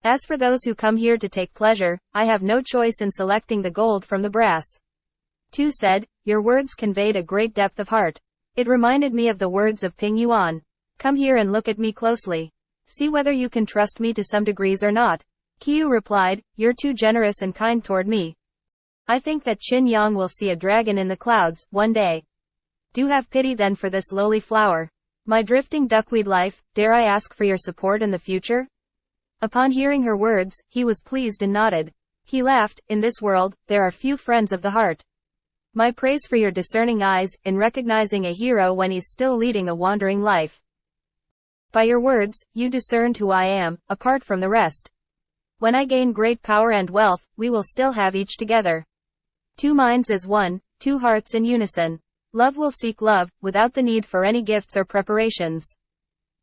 As for those who come here to take pleasure, I have no choice in selecting the gold from the brass. Tu said, your words conveyed a great depth of heart. It reminded me of the words of Ping Yuan. Come here and look at me closely. See whether you can trust me to some degrees or not. Kieu replied, you're too generous and kind toward me. I think that Qin Yang will see a dragon in the clouds, one day. Do have pity then for this lowly flower. My drifting duckweed life, dare I ask for your support in the future? Upon hearing her words, he was pleased and nodded. He laughed, in this world, there are few friends of the heart. My praise for your discerning eyes, in recognizing a hero when he's still leading a wandering life. By your words, you discerned who I am, apart from the rest. When I gain great power and wealth, we will still have each together. Two minds as one, two hearts in unison. Love will seek love, without the need for any gifts or preparations.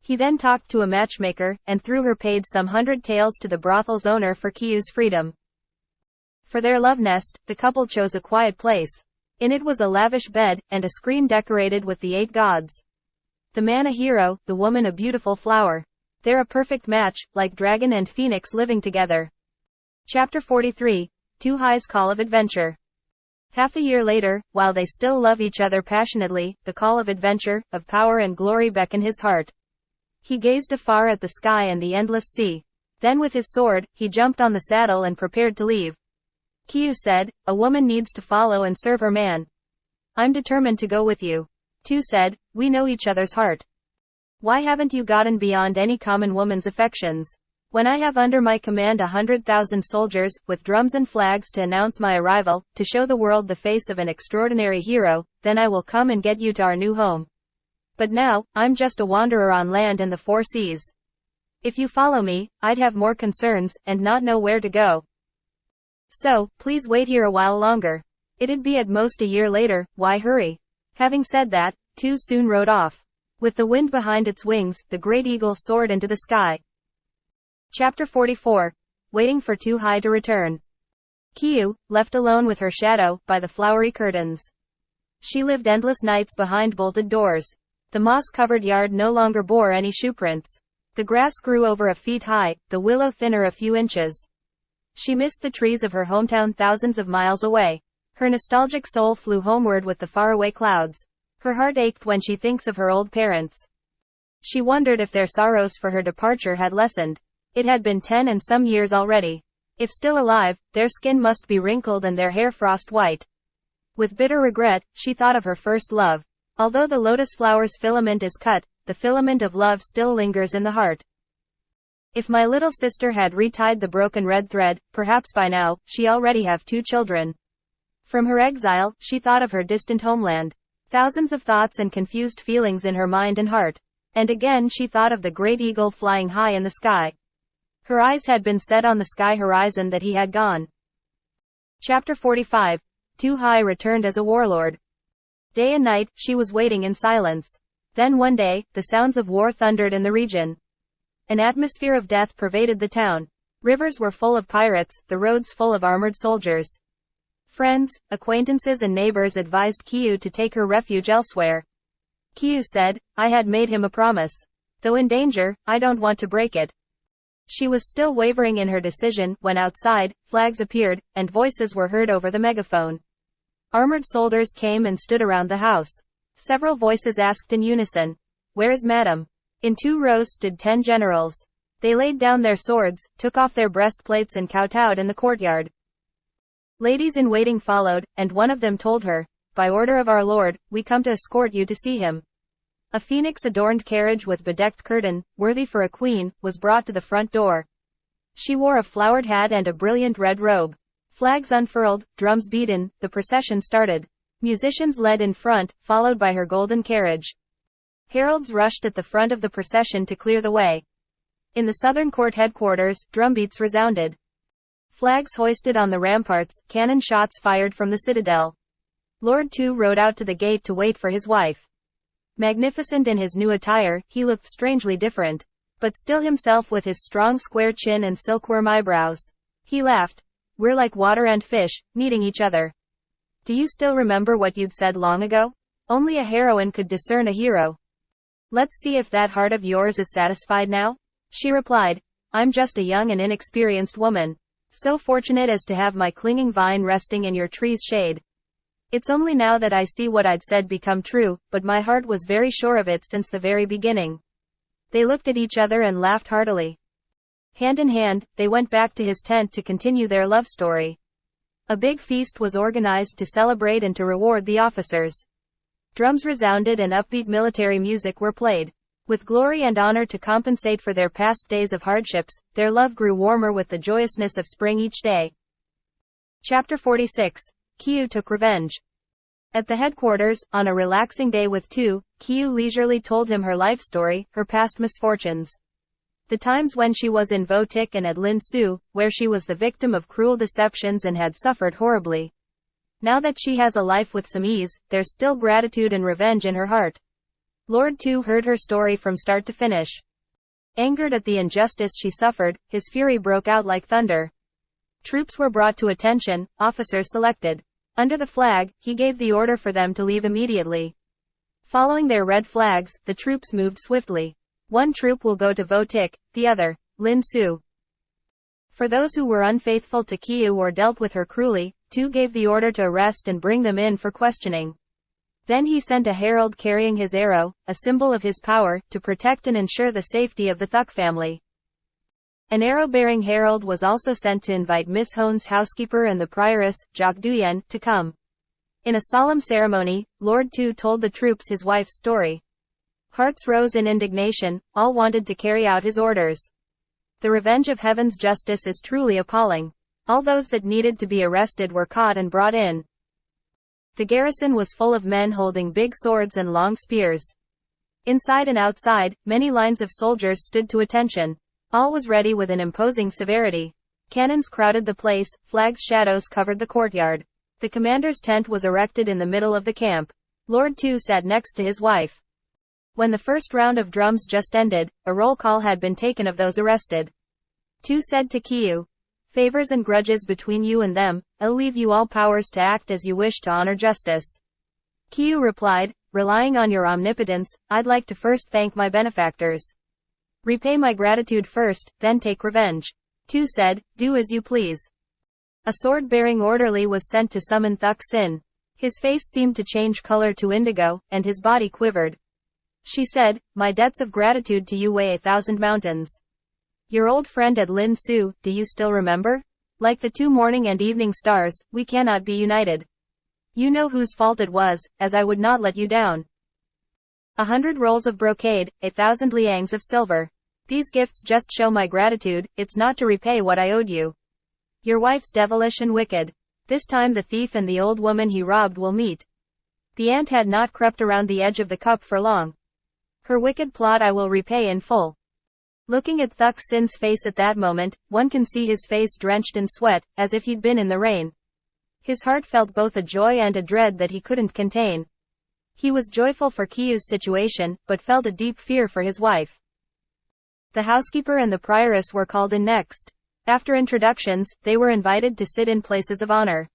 He then talked to a matchmaker, and through her paid some 100 taels to the brothel's owner for Kieu's freedom. For their love nest, the couple chose a quiet place. In it was a lavish bed, and a screen decorated with the 8 gods. The man a hero, the woman a beautiful flower. They're a perfect match, like dragon and phoenix living together. Chapter 43. Tu Hai's Call of Adventure. Half a year later, while they still love each other passionately, the call of adventure, of power and glory beckoned his heart. He gazed afar at the sky and the endless sea. Then with his sword, he jumped on the saddle and prepared to leave. Kieu said, "A woman needs to follow and serve her man. I'm determined to go with you." Tu said, "We know each other's heart. Why haven't you gotten beyond any common woman's affections? When I have under my command 100,000 soldiers, with drums and flags to announce my arrival, to show the world the face of an extraordinary hero, then I will come and get you to our new home. But now, I'm just a wanderer on land and the four seas. If you follow me, I'd have more concerns, and not know where to go. So, please wait here a while longer. It'd be at most a year later, why hurry?" Having said that, Tu soon rode off. With the wind behind its wings, the great eagle soared into the sky. Chapter 44. Waiting for Tu Hai to return. Kieu, left alone with her shadow, by the flowery curtains. She lived endless nights behind bolted doors. The moss-covered yard no longer bore any shoeprints. The grass grew over a feet high, the willow thinner a few inches. She missed the trees of her hometown thousands of miles away. Her nostalgic soul flew homeward with the faraway clouds. Her heart ached when she thinks of her old parents. She wondered if their sorrows for her departure had lessened. It had been 10 and some years already. If still alive, their skin must be wrinkled and their hair frost white. With bitter regret, she thought of her first love. Although the lotus flower's filament is cut, the filament of love still lingers in the heart. If my little sister had retied the broken red thread, perhaps by now, she already have 2 children. From her exile, she thought of her distant homeland. Thousands of thoughts and confused feelings in her mind and heart. And again she thought of the great eagle flying high in the sky. Her eyes had been set on the sky horizon that he had gone. Chapter 45. Tu Hai returned as a warlord. Day and night, she was waiting in silence. Then one day, the sounds of war thundered in the region. An atmosphere of death pervaded the town. Rivers were full of pirates, the roads full of armored soldiers. Friends, acquaintances and neighbors advised Kieu to take her refuge elsewhere. Kieu said, "I had made him a promise. Though in danger, I don't want to break it." She was still wavering in her decision, when outside, flags appeared, and voices were heard over the megaphone. Armored soldiers came and stood around the house. Several voices asked in unison, "Where is Madam?" In 2 rows stood 10 generals. They laid down their swords, took off their breastplates and kowtowed in the courtyard. Ladies in waiting followed, and one of them told her, "By order of our Lord, we come to escort you to see him." A phoenix-adorned carriage with bedecked curtain, worthy for a queen, was brought to the front door. She wore a flowered hat and a brilliant red robe. Flags unfurled, drums beaten, the procession started. Musicians led in front, followed by her golden carriage. Heralds rushed at the front of the procession to clear the way. In the southern court headquarters, drumbeats resounded. Flags hoisted on the ramparts, cannon shots fired from the citadel. Lord Tu rode out to the gate to wait for his wife. Magnificent in his new attire, he looked strangely different, but still himself with his strong square chin and silkworm eyebrows. He laughed. "We're like water and fish, needing each other. Do you still remember what you'd said long ago? Only a heroine could discern a hero. Let's see if that heart of yours is satisfied now?" She replied, "I'm just a young and inexperienced woman, so fortunate as to have my clinging vine resting in your tree's shade. It's only now that I see what I'd said become true, but my heart was very sure of it since the very beginning." They looked at each other and laughed heartily. Hand in hand, they went back to his tent to continue their love story. A big feast was organized to celebrate and to reward the officers. Drums resounded and upbeat military music were played. With glory and honor to compensate for their past days of hardships, their love grew warmer with the joyousness of spring each day. Chapter 46. Kieu took revenge. At the headquarters, on a relaxing day with Tu, Kieu leisurely told him her life story, her past misfortunes. The times when she was in Vo Tic and at Lin Su, where she was the victim of cruel deceptions and had suffered horribly. Now that she has a life with some ease, there's still gratitude and revenge in her heart. Lord Tu heard her story from start to finish. Angered at the injustice she suffered, his fury broke out like thunder. Troops were brought to attention, officers selected. Under the flag, he gave the order for them to leave immediately. Following their red flags, the troops moved swiftly. One troop will go to Vo Tic, the other, Lin Su. For those who were unfaithful to Kieu or dealt with her cruelly, Tu gave the order to arrest and bring them in for questioning. Then he sent a herald carrying his arrow, a symbol of his power, to protect and ensure the safety of the Thuk family. An arrow-bearing herald was also sent to invite Miss Hone's housekeeper and the prioress, Nguyen, to come. In a solemn ceremony, Lord Tu told the troops his wife's story. Hearts rose in indignation, all wanted to carry out his orders. The revenge of heaven's justice is truly appalling. All those that needed to be arrested were caught and brought in. The garrison was full of men holding big swords and long spears. Inside and outside, many lines of soldiers stood to attention. All was ready with an imposing severity. Cannons crowded the place, flags' shadows covered the courtyard. The commander's tent was erected in the middle of the camp. Lord Tu sat next to his wife. When the first round of drums just ended, a roll call had been taken of those arrested. Tu said to Kieu, "Favors and grudges between you and them, I'll leave you all powers to act as you wish to honor justice." Kieu replied, "Relying on your omnipotence, I'd like to first thank my benefactors. Repay my gratitude first, then take revenge." Tu said, "Do as you please." A sword-bearing orderly was sent to summon Thuk Sin. His face seemed to change color to indigo, and his body quivered. She said, "My debts of gratitude to you weigh 1,000 mountains. Your old friend at Lin Su, do you still remember? Like the two morning and evening stars, we cannot be united. You know whose fault it was, as I would not let you down. 100 rolls of brocade, 1,000 liangs of silver. These gifts just show my gratitude, it's not to repay what I owed you. Your wife's devilish and wicked. This time the thief and the old woman he robbed will meet." The ant had not crept around the edge of the cup for long. "Her wicked plot I will repay in full." Looking at Thuk Sin's face at that moment, one can see his face drenched in sweat, as if he'd been in the rain. His heart felt both a joy and a dread that he couldn't contain. He was joyful for Kieu's situation, but felt a deep fear for his wife. The housekeeper and the prioress were called in next. After introductions, they were invited to sit in places of honor.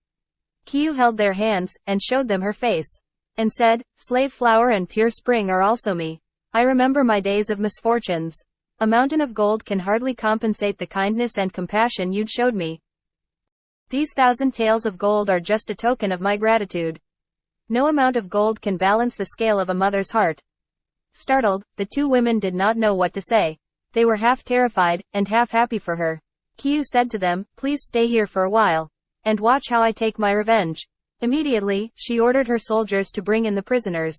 Kieu held their hands, and showed them her face, and said, "Slave flower and pure spring are also me. I remember my days of misfortunes. A mountain of gold can hardly compensate the kindness and compassion you'd showed me. These 1,000 taels of gold are just a token of my gratitude. No amount of gold can balance the scale of a mother's heart." Startled, the two women did not know what to say. They were half terrified, and half happy for her. Kieu said to them, "Please stay here for a while, and watch how I take my revenge." Immediately, she ordered her soldiers to bring in the prisoners.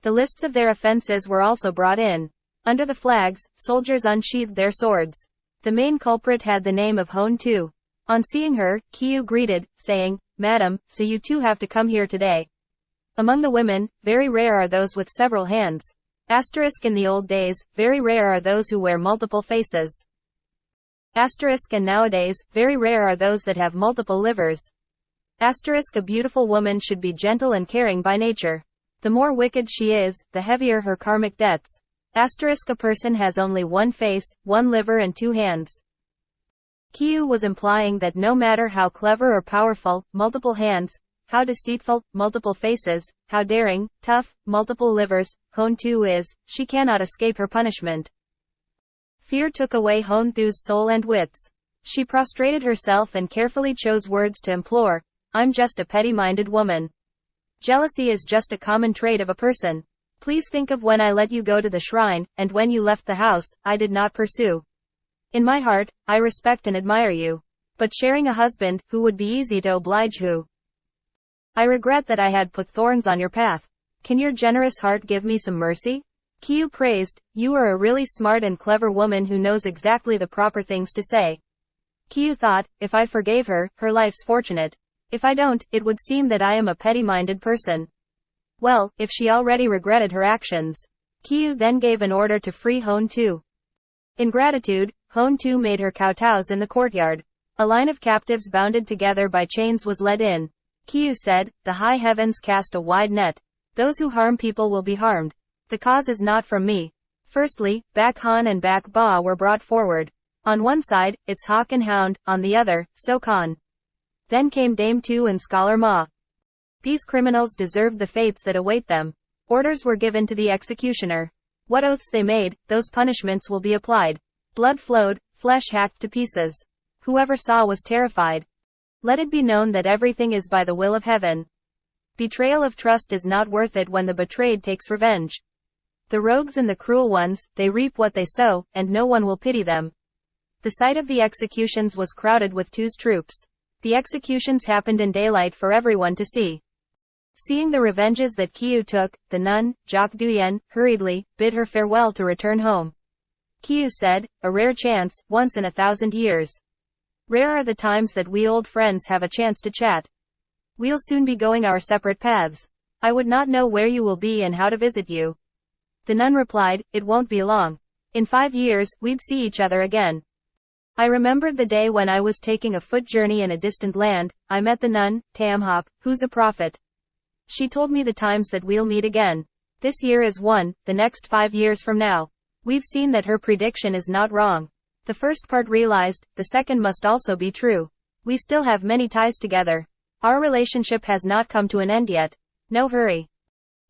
The lists of their offenses were also brought in. Under the flags, soldiers unsheathed their swords. The main culprit had the name of Hone Tu. On seeing her, Kieu greeted, saying, "Madam, so you too have to come here today." Among the women, very rare are those with several hands. Asterisk in the old days, very rare are those who wear multiple faces. Asterisk and nowadays, very rare are those that have multiple livers. Asterisk a beautiful woman should be gentle and caring by nature. The more wicked she is, the heavier her karmic debts. Asterisk a person has only one face, one liver and two hands. Kieu was implying that no matter how clever or powerful, multiple hands, how deceitful, multiple faces, how daring, tough, multiple livers, Hone Tu is, she cannot escape her punishment. Fear took away Hone Thu's soul and wits. She prostrated herself and carefully chose words to implore, "I'm just a petty-minded woman. Jealousy is just a common trait of a person. Please think of when I let you go to the shrine, and when you left the house, I did not pursue. In my heart, I respect and admire you. But sharing a husband, who would be easy to oblige who? I regret that I had put thorns on your path. Can your generous heart give me some mercy?" Kieu praised, "You are a really smart and clever woman who knows exactly the proper things to say." Kieu thought, if I forgave her, her life's fortunate. If I don't, it would seem that I am a petty-minded person. Well, if she already regretted her actions. Kieu then gave an order to free Hone Tu. In gratitude, Hone Tu made her kowtows in the courtyard. A line of captives bounded together by chains was led in. Kieu said, "The high heavens cast a wide net. Those who harm people will be harmed. The cause is not from me." Firstly, Bak Han and Bak Ba were brought forward. On one side, it's Hawk and Hound, on the other, So Khan. Then came Dame Tu and Scholar Ma. These criminals deserved the fates that await them. Orders were given to the executioner. What oaths they made, those punishments will be applied. Blood flowed, flesh hacked to pieces. Whoever saw was terrified. Let it be known that everything is by the will of heaven. Betrayal of trust is not worth it when the betrayed takes revenge. The rogues and the cruel ones, they reap what they sow, and no one will pity them. The site of the executions was crowded with Tu's troops. The executions happened in daylight for everyone to see. Seeing the revenges that Kieu took, the nun, Nguyen, hurriedly bid her farewell to return home. Kieu said, "A rare chance, once in 1,000 years. Rare are the times that we old friends have a chance to chat. We'll soon be going our separate paths. I would not know where you will be and how to visit you." The nun replied, "It won't be long. In 5 years, we'd see each other again." I remembered the day when I was taking a foot journey in a distant land. I met the nun, Tamhop, who's a prophet. She told me the times that we'll meet again. This year is one, the next 5 years from now. We've seen that her prediction is not wrong. The first part realized, the second must also be true. We still have many ties together. Our relationship has not come to an end yet. No hurry.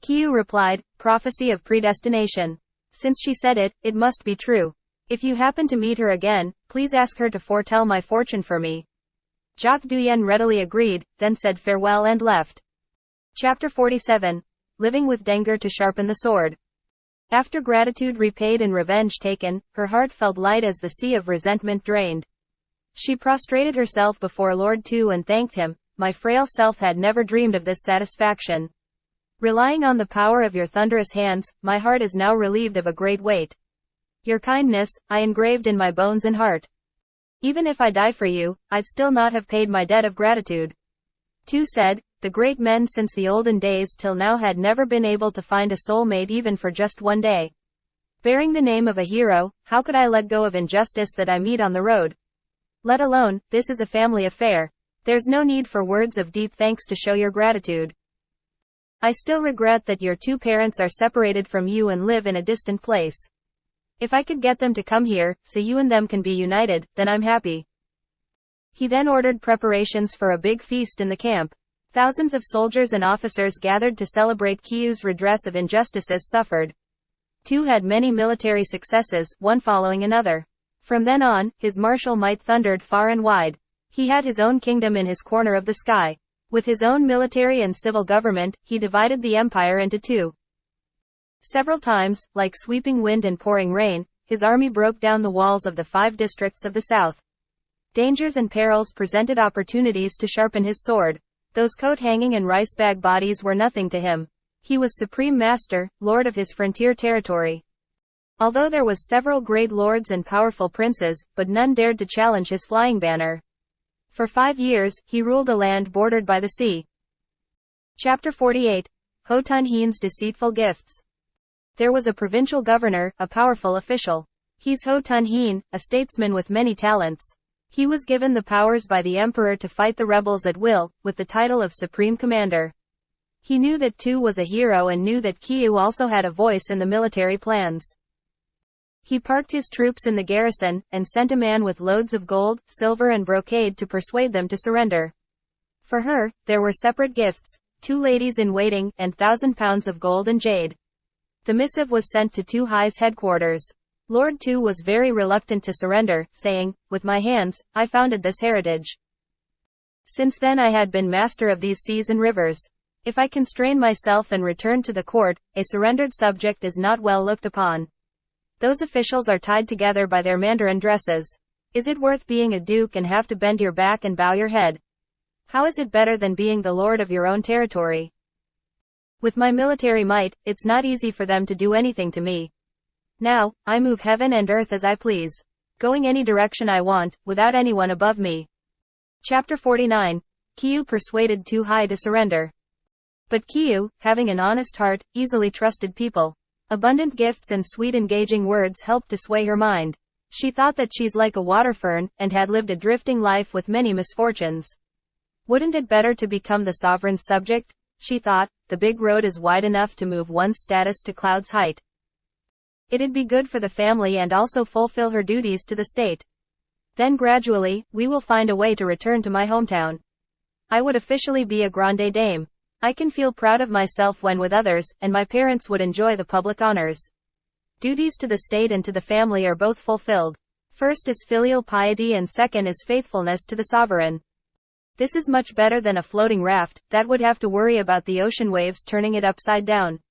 Kieu replied, "Prophecy of predestination. Since she said it, it must be true. If you happen to meet her again, please ask her to foretell my fortune for me." Nguyen readily agreed, then said farewell and left. Chapter 47. Living with Dengar to sharpen the sword. After gratitude repaid and revenge taken, her heart felt light as the sea of resentment drained. She prostrated herself before Lord Tu and thanked him. "My frail self had never dreamed of this satisfaction. Relying on the power of your thunderous hands, my heart is now relieved of a great weight. Your kindness, I engraved in my bones and heart. Even if I die for you, I'd still not have paid my debt of gratitude." Tu said, "The great men since the olden days till now had never been able to find a soulmate even for just one day. Bearing the name of a hero, how could I let go of injustice that I meet on the road? Let alone, this is a family affair. There's no need for words of deep thanks to show your gratitude. I still regret that your 2 parents are separated from you and live in a distant place. If I could get them to come here, so you and them can be united, then I'm happy." He then ordered preparations for a big feast in the camp. Thousands of soldiers and officers gathered to celebrate Kieu's redress of injustices suffered. Tu had many military successes, one following another. From then on, his martial might thundered far and wide. He had his own kingdom in his corner of the sky. With his own military and civil government, he divided the empire into 2. Several times, like sweeping wind and pouring rain, his army broke down the walls of the 5 districts of the south. Dangers and perils presented opportunities to sharpen his sword. Those coat-hanging and rice-bag bodies were nothing to him. He was supreme master, lord of his frontier territory. Although there was several great lords and powerful princes, but none dared to challenge his flying banner. For 5 years, he ruled a land bordered by the sea. Chapter 48. Ho Tun Heen's deceitful gifts. There was a provincial governor, a powerful official. He's Ho Tun Heen, a statesman with many talents. He was given the powers by the emperor to fight the rebels at will, with the title of supreme commander. He knew that Tu was a hero and knew that Kieu also had a voice in the military plans. He parked his troops in the garrison, and sent a man with loads of gold, silver and brocade to persuade them to surrender. For her, there were separate gifts, 2 ladies in waiting, and 1,000 pounds of gold and jade. The missive was sent to Tu Hai's headquarters. Lord Tu was very reluctant to surrender, saying, "With my hands, I founded this heritage. Since then I had been master of these seas and rivers. If I constrain myself and return to the court, a surrendered subject is not well looked upon. Those officials are tied together by their mandarin dresses. Is it worth being a duke and have to bend your back and bow your head? How is it better than being the lord of your own territory? With my military might, it's not easy for them to do anything to me. Now, I move heaven and earth as I please, going any direction I want, without anyone above me." Chapter 49. Kieu persuaded Tu Hai to surrender. But Kieu, having an honest heart, easily trusted people. Abundant gifts and sweet engaging words helped to sway her mind. She thought that she's like a water fern, and had lived a drifting life with many misfortunes. Wouldn't it better to become the sovereign's subject? She thought, the big road is wide enough to move one's status to cloud's height. It'd be good for the family and also fulfill her duties to the state. Then gradually, we will find a way to return to my hometown. I would officially be a grande dame. I can feel proud of myself when with others, and my parents would enjoy the public honors. Duties to the state and to the family are both fulfilled. First is filial piety and second is faithfulness to the sovereign. This is much better than a floating raft that would have to worry about the ocean waves turning it upside down.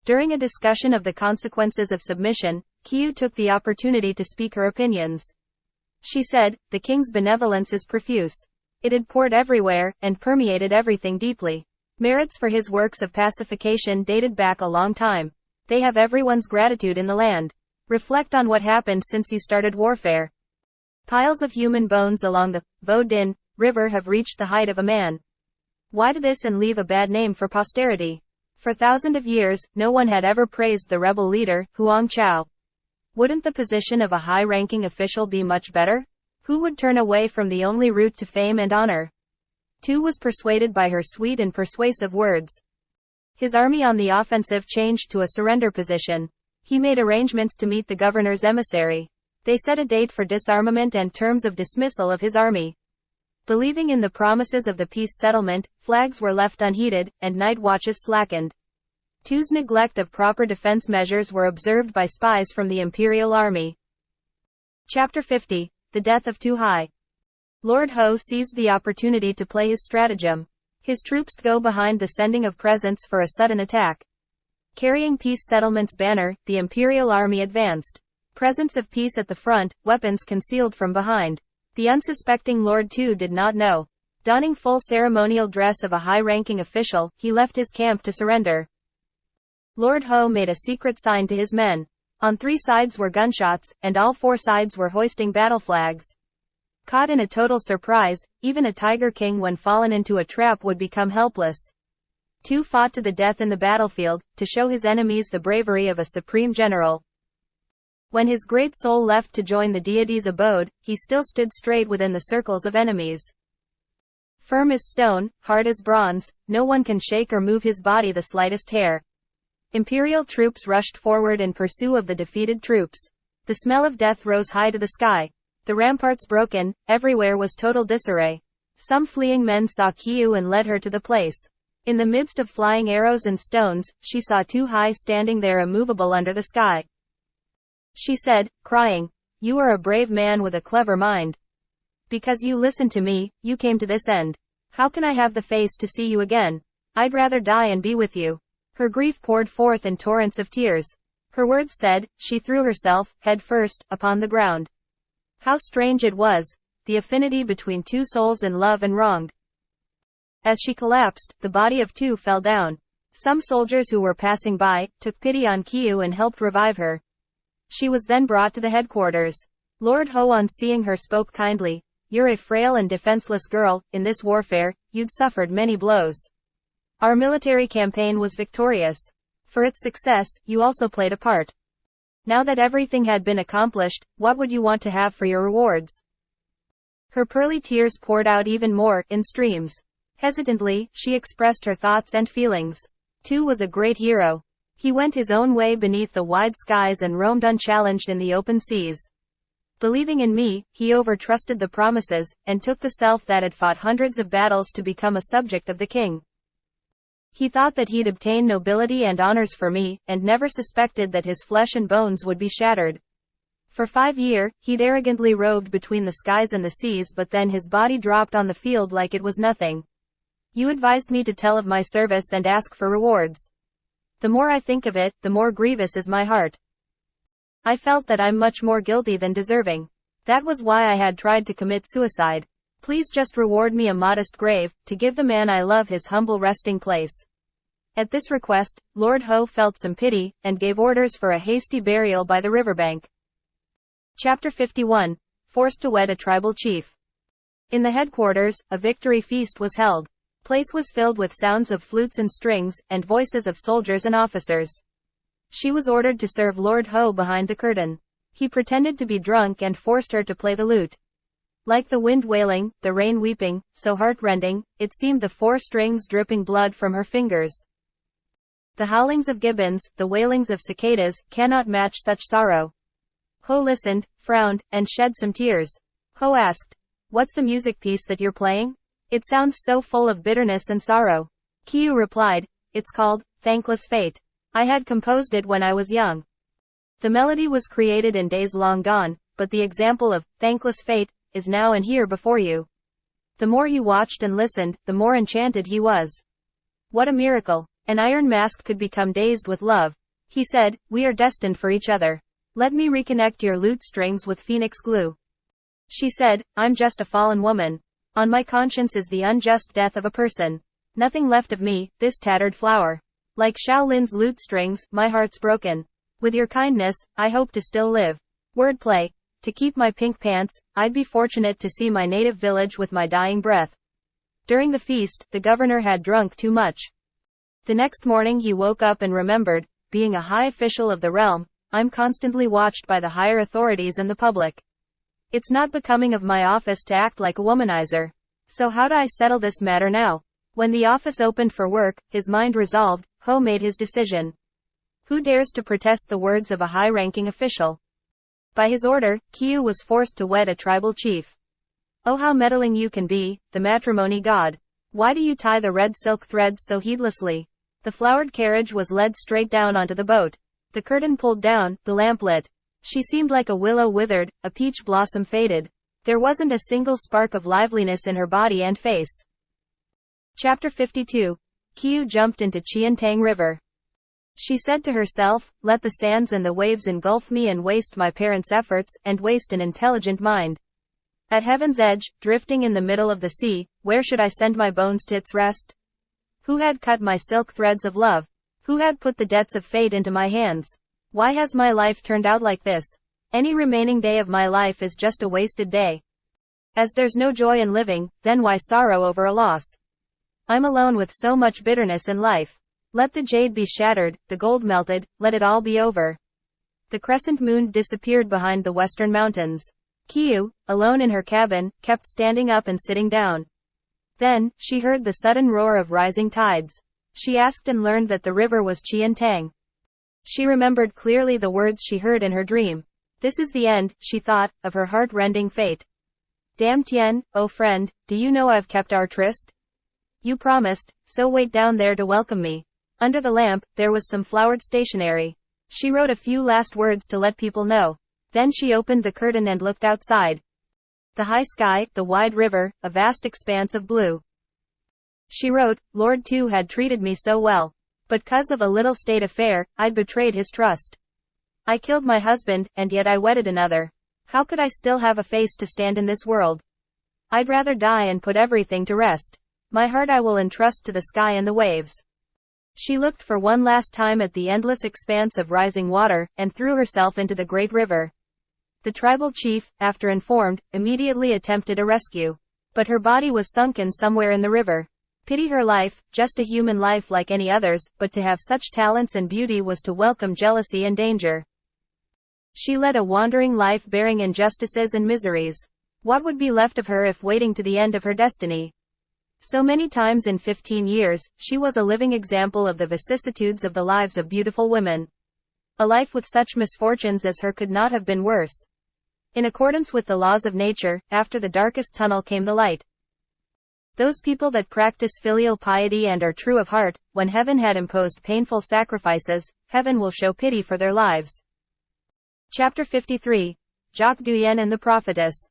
During a discussion of the consequences of submission, Kieu took the opportunity to speak her opinions. She said, "The king's benevolence is profuse. It had poured everywhere, and permeated everything deeply. Merits for his works of pacification dated back a long time. They have everyone's gratitude in the land. Reflect on what happened since you started warfare. Piles of human bones along the Vo Din River have reached the height of a man. Why do this and leave a bad name for posterity? For thousands of years, no one had ever praised the rebel leader, Huang Chao. Wouldn't the position of a high-ranking official be much better? Who would turn away from the only route to fame and honor?" Tu was persuaded by her sweet and persuasive words. His army on the offensive changed to a surrender position. He made arrangements to meet the governor's emissary. They set a date for disarmament and terms of dismissal of his army. Believing in the promises of the peace settlement, flags were left unheeded, and night watches slackened. Tu's neglect of proper defense measures were observed by spies from the imperial army. Chapter 50. The Death of Tu Hai. Lord Ho seized the opportunity to play his stratagem. His troops go behind the sending of presents for a sudden attack. Carrying peace settlement's banner, the imperial army advanced. Presents of peace at the front, weapons concealed from behind. The unsuspecting Lord Tu did not know. Donning full ceremonial dress of a high-ranking official, he left his camp to surrender. Lord Ho made a secret sign to his men. On 3 sides were gunshots, and all 4 sides were hoisting battle flags. Caught in a total surprise, even a tiger king when fallen into a trap would become helpless. Tu fought to the death in the battlefield, to show his enemies the bravery of a supreme general. When his great soul left to join the deity's abode, he still stood straight within the circles of enemies. Firm as stone, hard as bronze, no one can shake or move his body the slightest hair. Imperial troops rushed forward in pursuit of the defeated troops. The smell of death rose high to the sky. The ramparts broken, everywhere was total disarray. Some fleeing men saw Kieu and led her to the place. In the midst of flying arrows and stones, she saw Tu Hai standing there immovable under the sky. She said, crying, "You are a brave man with a clever mind. Because you listened to me, you came to this end. How can I have the face to see you again? I'd rather die and be with you." Her grief poured forth in torrents of tears. Her words said, she threw herself, head first, upon the ground. How strange it was, the affinity between 2 souls in love and wronged. As she collapsed, the body of Tu fell down. Some soldiers who were passing by, took pity on Kieu and helped revive her. She was then brought to the headquarters. Lord Ho on seeing her spoke kindly, "You're a frail and defenseless girl, in this warfare, you'd suffered many blows. Our military campaign was victorious. For its success, you also played a part. Now that everything had been accomplished, what would you want to have for your rewards?" Her pearly tears poured out even more, in streams. Hesitantly, she expressed her thoughts and feelings. Tu was a great hero. He went his own way beneath the wide skies and roamed unchallenged in the open seas. Believing in me, he overtrusted the promises, and took the self that had fought hundreds of battles to become a subject of the king. He thought that he'd obtain nobility and honors for me, and never suspected that his flesh and bones would be shattered. For 5 years, he'd arrogantly roved between the skies and the seas, but then his body dropped on the field like it was nothing. You advised me to tell of my service and ask for rewards. The more I think of it, the more grievous is my heart. I felt that I'm much more guilty than deserving. That was why I had tried to commit suicide. Please just reward me a modest grave, to give the man I love his humble resting place." At this request, Lord Ho felt some pity, and gave orders for a hasty burial by the riverbank. Chapter 51. Forced to wed a tribal chief. In the headquarters, a victory feast was held. Place was filled with sounds of flutes and strings, and voices of soldiers and officers. She was ordered to serve Lord Ho behind the curtain. He pretended to be drunk and forced her to play the lute. Like the wind wailing, the rain weeping, so heart-rending, it seemed the 4 strings dripping blood from her fingers. The howlings of gibbons, the wailings of cicadas, cannot match such sorrow. Ho listened, frowned, and shed some tears. Ho asked, "What's the music piece that you're playing? It sounds so full of bitterness and sorrow." Kieu replied, "It's called, Thankless Fate. I had composed it when I was young. The melody was created in days long gone, but the example of thankless fate is now and here before you. The more he watched and listened, the more enchanted he was. What a miracle! An iron mask could become dazed with love. He said, "We are destined for each other. Let me reconnect your lute strings with phoenix glue." She said, "I'm just a fallen woman. On my conscience is the unjust death of a person. Nothing left of me, this tattered flower. Like Shaolin's lute strings, my heart's broken. With your kindness, I hope to still live." Wordplay. To keep my pink pants, I'd be fortunate to see my native village with my dying breath. During the feast, the governor had drunk too much. The next morning he woke up and remembered, being a high official of the realm, I'm constantly watched by the higher authorities and the public. It's not becoming of my office to act like a womanizer. So how do I settle this matter now? When the office opened for work, his mind resolved, Ho made his decision. Who dares to protest the words of a high-ranking official? By his order, Kieu was forced to wed a tribal chief. Oh, how meddling you can be, the matrimony god. Why do you tie the red silk threads so heedlessly? The flowered carriage was led straight down onto the boat. The curtain pulled down, the lamp lit. She seemed like a willow withered, a peach blossom faded. There wasn't a single spark of liveliness in her body and face. Chapter 52. Kieu jumped into Qiantang River. She said to herself, "Let the sands and the waves engulf me and waste my parents' efforts, and waste an intelligent mind. At heaven's edge, drifting in the middle of the sea, where should I send my bones to its rest? Who had cut my silk threads of love? Who had put the debts of fate into my hands? Why has my life turned out like this? Any remaining day of my life is just a wasted day. As there's no joy in living, then why sorrow over a loss? I'm alone with so much bitterness in life. Let the jade be shattered, the gold melted, let it all be over." The crescent moon disappeared behind the western mountains. Kieu, alone in her cabin, kept standing up and sitting down. Then, she heard the sudden roar of rising tides. She asked and learned that the river was Qiantang. She remembered clearly the words she heard in her dream. This is the end, she thought, of her heart-rending fate. Damn Tien, oh friend, do you know I've kept our tryst? You promised, so wait down there to welcome me. Under the lamp, there was some flowered stationery. She wrote a few last words to let people know. Then she opened the curtain and looked outside. The high sky, the wide river, a vast expanse of blue. She wrote, Lord Tu had treated me so well. But 'cause of a little state affair, I'd betrayed his trust. I killed my husband, and yet I wedded another. How could I still have a face to stand in this world? I'd rather die and put everything to rest. My heart I will entrust to the sky and the waves. She looked for one last time at the endless expanse of rising water, and threw herself into the great river. The tribal chief, after informed, immediately attempted a rescue. But her body was sunken somewhere in the river. Pity her life, just a human life like any others, but to have such talents and beauty was to welcome jealousy and danger. She led a wandering life bearing injustices and miseries. What would be left of her if waiting to the end of her destiny? So many times in 15 years, she was a living example of the vicissitudes of the lives of beautiful women. A life with such misfortunes as her could not have been worse. In accordance with the laws of nature, after the darkest tunnel came the light. Those people that practice filial piety and are true of heart, when heaven had imposed painful sacrifices, heaven will show pity for their lives. Chapter 53. Jacques Nguyen and the Prophetess.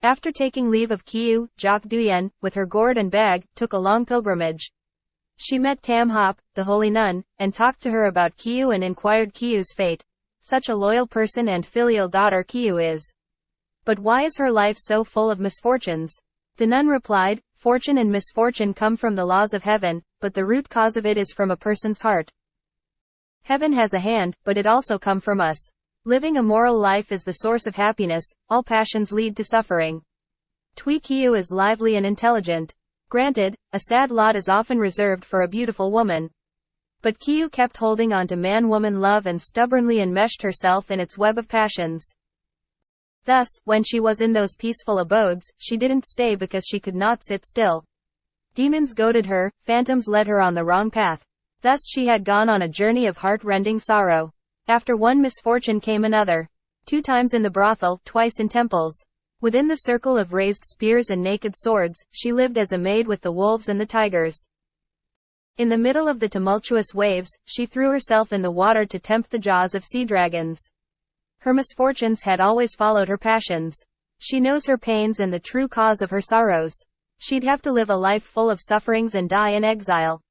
After taking leave of Kieu, Jacques Nguyen, with her gourd and bag, took a long pilgrimage. She met Tam Hop, the holy nun, and talked to her about Kieu and inquired Kieu's fate. Such a loyal person and filial daughter Kieu is. But why is her life so full of misfortunes? The nun replied, Fortune and misfortune come from the laws of heaven, but the root cause of it is from a person's heart. Heaven has a hand, but it also comes from us. Living a moral life is the source of happiness, all passions lead to suffering. Tui Kieu is lively and intelligent. Granted, a sad lot is often reserved for a beautiful woman. But Kieu kept holding on to man-woman love and stubbornly enmeshed herself in its web of passions. Thus, when she was in those peaceful abodes, she didn't stay because she could not sit still. Demons goaded her, phantoms led her on the wrong path. Thus she had gone on a journey of heart-rending sorrow. After one misfortune came another. 2 times in the brothel, twice in temples. Within the circle of raised spears and naked swords, she lived as a maid with the wolves and the tigers. In the middle of the tumultuous waves, she threw herself in the water to tempt the jaws of sea dragons. Her misfortunes had always followed her passions. She knows her pains and the true cause of her sorrows. She'd have to live a life full of sufferings and die in exile.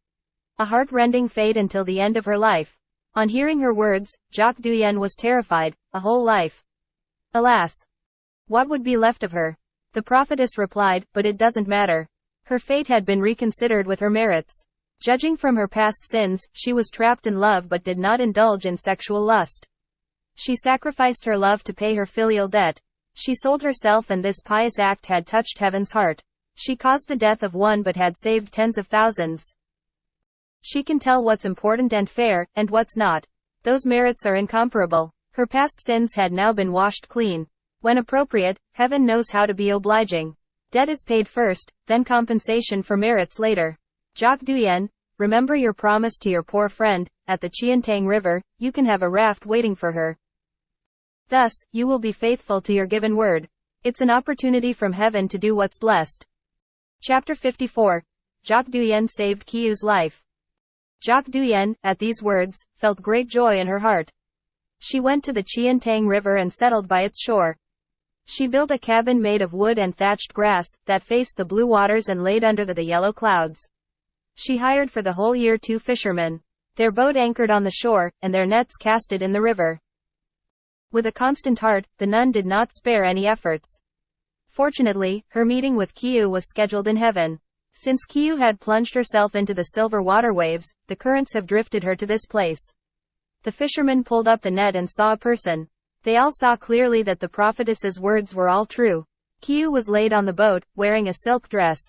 A heart-rending fate until the end of her life. On hearing her words, Jacques Nguyen was terrified. A whole life. Alas! What would be left of her? The prophetess replied, but it doesn't matter. Her fate had been reconsidered with her merits. Judging from her past sins, she was trapped in love but did not indulge in sexual lust. She sacrificed her love to pay her filial debt. She sold herself, and this pious act had touched heaven's heart. She caused the death of one but had saved tens of thousands. She can tell what's important and fair, and what's not. Those merits are incomparable. Her past sins had now been washed clean. When appropriate, heaven knows how to be obliging. Debt is paid first, then compensation for merits later. Jacques Nguyen, remember your promise to your poor friend. At the Chientang River, you can have a raft waiting for her. Thus, you will be faithful to your given word. It's an opportunity from heaven to do what's blessed. Chapter 54. Jacques Nguyen saved Kieu's life. Jacques Nguyen, at these words, felt great joy in her heart. She went to the Chientang River and settled by its shore. She built a cabin made of wood and thatched grass, that faced the blue waters and laid under the yellow clouds. She hired for the whole year 2 fishermen. Their boat anchored on the shore, and their nets casted in the river. With a constant heart, the nun did not spare any efforts. Fortunately, her meeting with Kieu was scheduled in heaven. Since Kieu had plunged herself into the silver water waves, the currents have drifted her to this place. The fishermen pulled up the net and saw a person. They all saw clearly that the prophetess's words were all true. Kieu was laid on the boat, wearing a silk dress.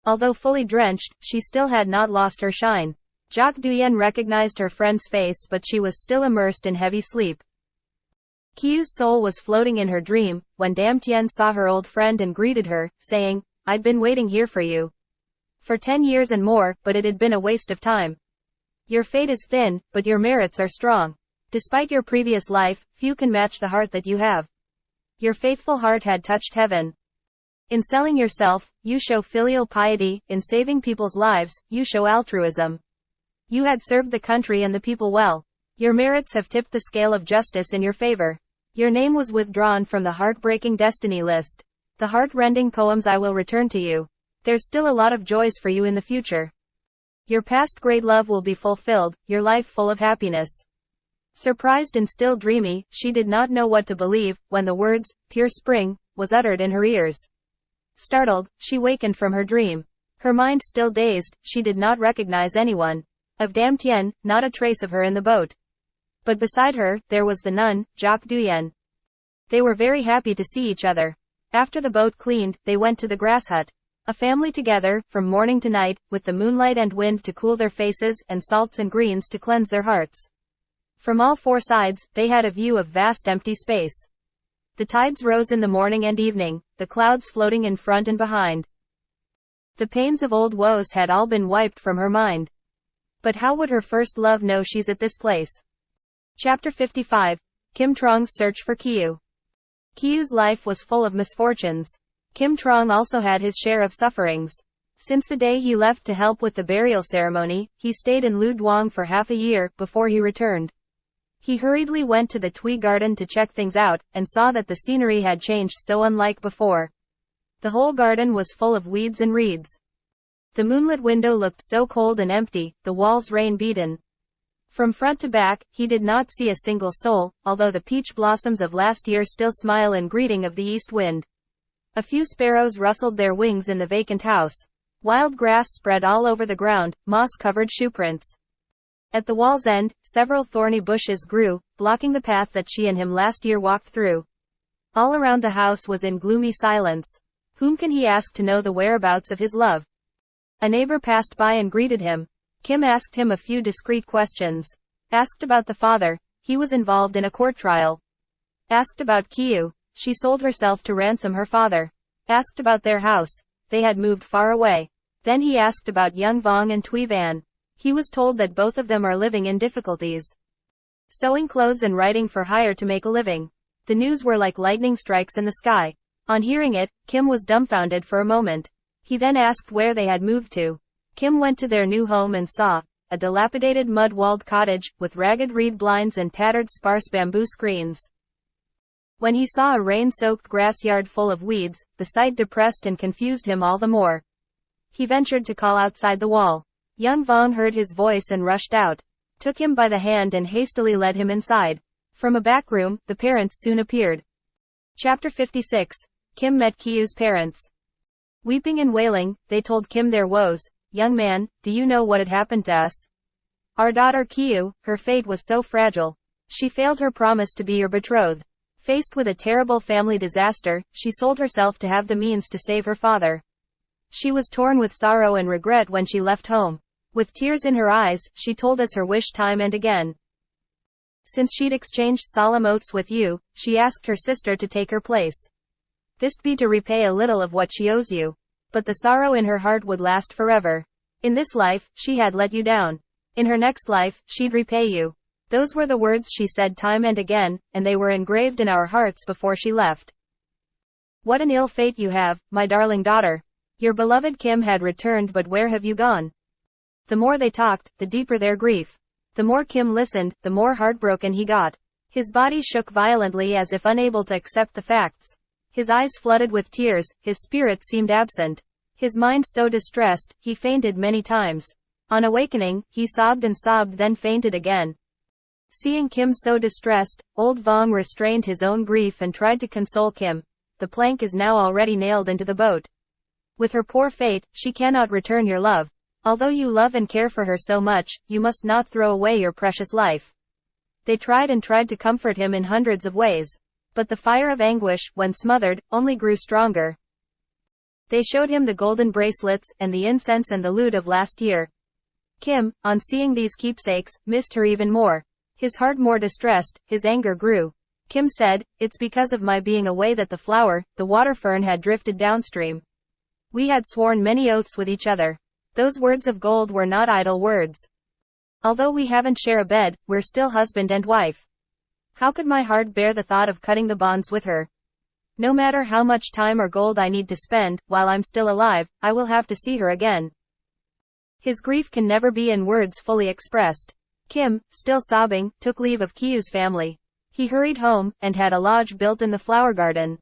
Although fully drenched, she still had not lost her shine. Jacques Nguyen recognized her friend's face, but she was still immersed in heavy sleep. Kieu's soul was floating in her dream, when Dam Tien saw her old friend and greeted her, saying, "I'd been waiting here for you. For 10 years and more, but it had been a waste of time. Your fate is thin, but your merits are strong. Despite your previous life, few can match the heart that you have. Your faithful heart had touched heaven. In selling yourself, you show filial piety. In saving people's lives, you show altruism. You had served the country and the people well. Your merits have tipped the scale of justice in your favor. Your name was withdrawn from the heartbreaking destiny list. The heart-rending poems I will return to you. There's still a lot of joys for you in the future. Your past great love will be fulfilled, your life full of happiness." Surprised and still dreamy, she did not know what to believe, when the words, "pure spring," was uttered in her ears. Startled, she wakened from her dream. Her mind still dazed, she did not recognize anyone. Of Dam Tien, not a trace of her in the boat. But beside her, there was the nun, Jacques Nguyen. They were very happy to see each other. After the boat cleaned, they went to the grass hut. A family together, from morning to night, with the moonlight and wind to cool their faces, and salts and greens to cleanse their hearts. From all 4 sides, they had a view of vast empty space. The tides rose in the morning and evening, the clouds floating in front and behind. The pains of old woes had all been wiped from her mind. But how would her first love know she's at this place? Chapter 55. Kim Trong's search for Kieu. Kieu's life was full of misfortunes. Kim Trong also had his share of sufferings. Since the day he left to help with the burial ceremony, he stayed in Lu Duong for half a year, before he returned. He hurriedly went to the Tui garden to check things out, and saw that the scenery had changed so unlike before. The whole garden was full of weeds and reeds. The moonlit window looked so cold and empty, the walls rain-beaten. From front to back, he did not see a single soul, although the peach blossoms of last year still smile in greeting of the east wind. A few sparrows rustled their wings in the vacant house. Wild grass spread all over the ground, moss-covered shoeprints. At the wall's end, several thorny bushes grew, blocking the path that she and him last year walked through. All around the house was in gloomy silence. Whom can he ask to know the whereabouts of his love? A neighbor passed by and greeted him. Kim asked him a few discreet questions. Asked about the father, he was involved in a court trial. Asked about Kieu, she sold herself to ransom her father. Asked about their house, they had moved far away. Then he asked about young Vong and Tui Van. He was told that both of them are living in difficulties. Sewing clothes and writing for hire to make a living. The news were like lightning strikes in the sky. On hearing it, Kim was dumbfounded for a moment. He then asked where they had moved to. Kim went to their new home and saw a dilapidated mud-walled cottage, with ragged reed blinds and tattered sparse bamboo screens. When he saw a rain-soaked grass yard full of weeds, the sight depressed and confused him all the more. He ventured to call outside the wall. Young Vong heard his voice and rushed out, took him by the hand and hastily led him inside. From a back room, the parents soon appeared. Chapter 56. Kim met Kieu's parents. Weeping and wailing, they told Kim their woes. "Young man, do you know what had happened to us? Our daughter Kieu, her fate was so fragile. She failed her promise to be your betrothed. Faced with a terrible family disaster, she sold herself to have the means to save her father. She was torn with sorrow and regret when she left home. With tears in her eyes, she told us her wish time and again. Since she'd exchanged solemn oaths with you, she asked her sister to take her place. This be to repay a little of what she owes you. But the sorrow in her heart would last forever. In this life, she had let you down. In her next life, she'd repay you." Those were the words she said time and again, and they were engraved in our hearts before she left. "What an ill fate you have, my darling daughter. Your beloved Kim had returned, but where have you gone?" The more they talked, the deeper their grief. The more Kim listened, the more heartbroken he got. His body shook violently as if unable to accept the facts. His eyes flooded with tears, his spirit seemed absent. His mind so distressed, he fainted many times. On awakening, he sobbed and sobbed, then fainted again. Seeing Kim so distressed, old Vong restrained his own grief and tried to console Kim. "The plank is now already nailed into the boat. With her poor fate, she cannot return your love. Although you love and care for her so much, you must not throw away your precious life." They tried and tried to comfort him in hundreds of ways. But the fire of anguish, when smothered, only grew stronger. They showed him the golden bracelets, and the incense and the lute of last year. Kim, on seeing these keepsakes, missed her even more. His heart more distressed, his anger grew. Kim said, "It's because of my being away that the flower, the water fern, had drifted downstream. We had sworn many oaths with each other. Those words of gold were not idle words. Although we haven't share a bed, we're still husband and wife. How could my heart bear the thought of cutting the bonds with her? No matter how much time or gold I need to spend, while I'm still alive, I will have to see her again." His grief can never be in words fully expressed. Kim, still sobbing, took leave of Kieu's family. He hurried home, and had a lodge built in the flower garden.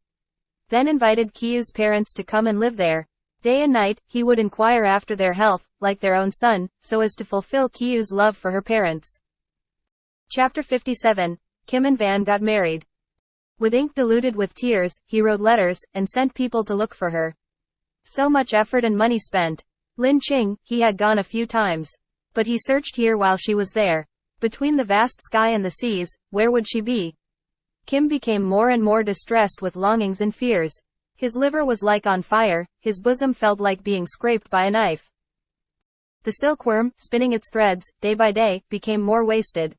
Then invited Kieu's parents to come and live there. Day and night, he would inquire after their health, like their own son, so as to fulfill Kieu's love for her parents. Chapter 57. Kim and Van got married. With ink diluted with tears, he wrote letters, and sent people to look for her. So much effort and money spent. Lin Ching, he had gone a few times. But he searched here while she was there. Between the vast sky and the seas, where would she be? Kim became more and more distressed with longings and fears. His liver was like on fire, his bosom felt like being scraped by a knife. The silkworm, spinning its threads, day by day, became more wasted.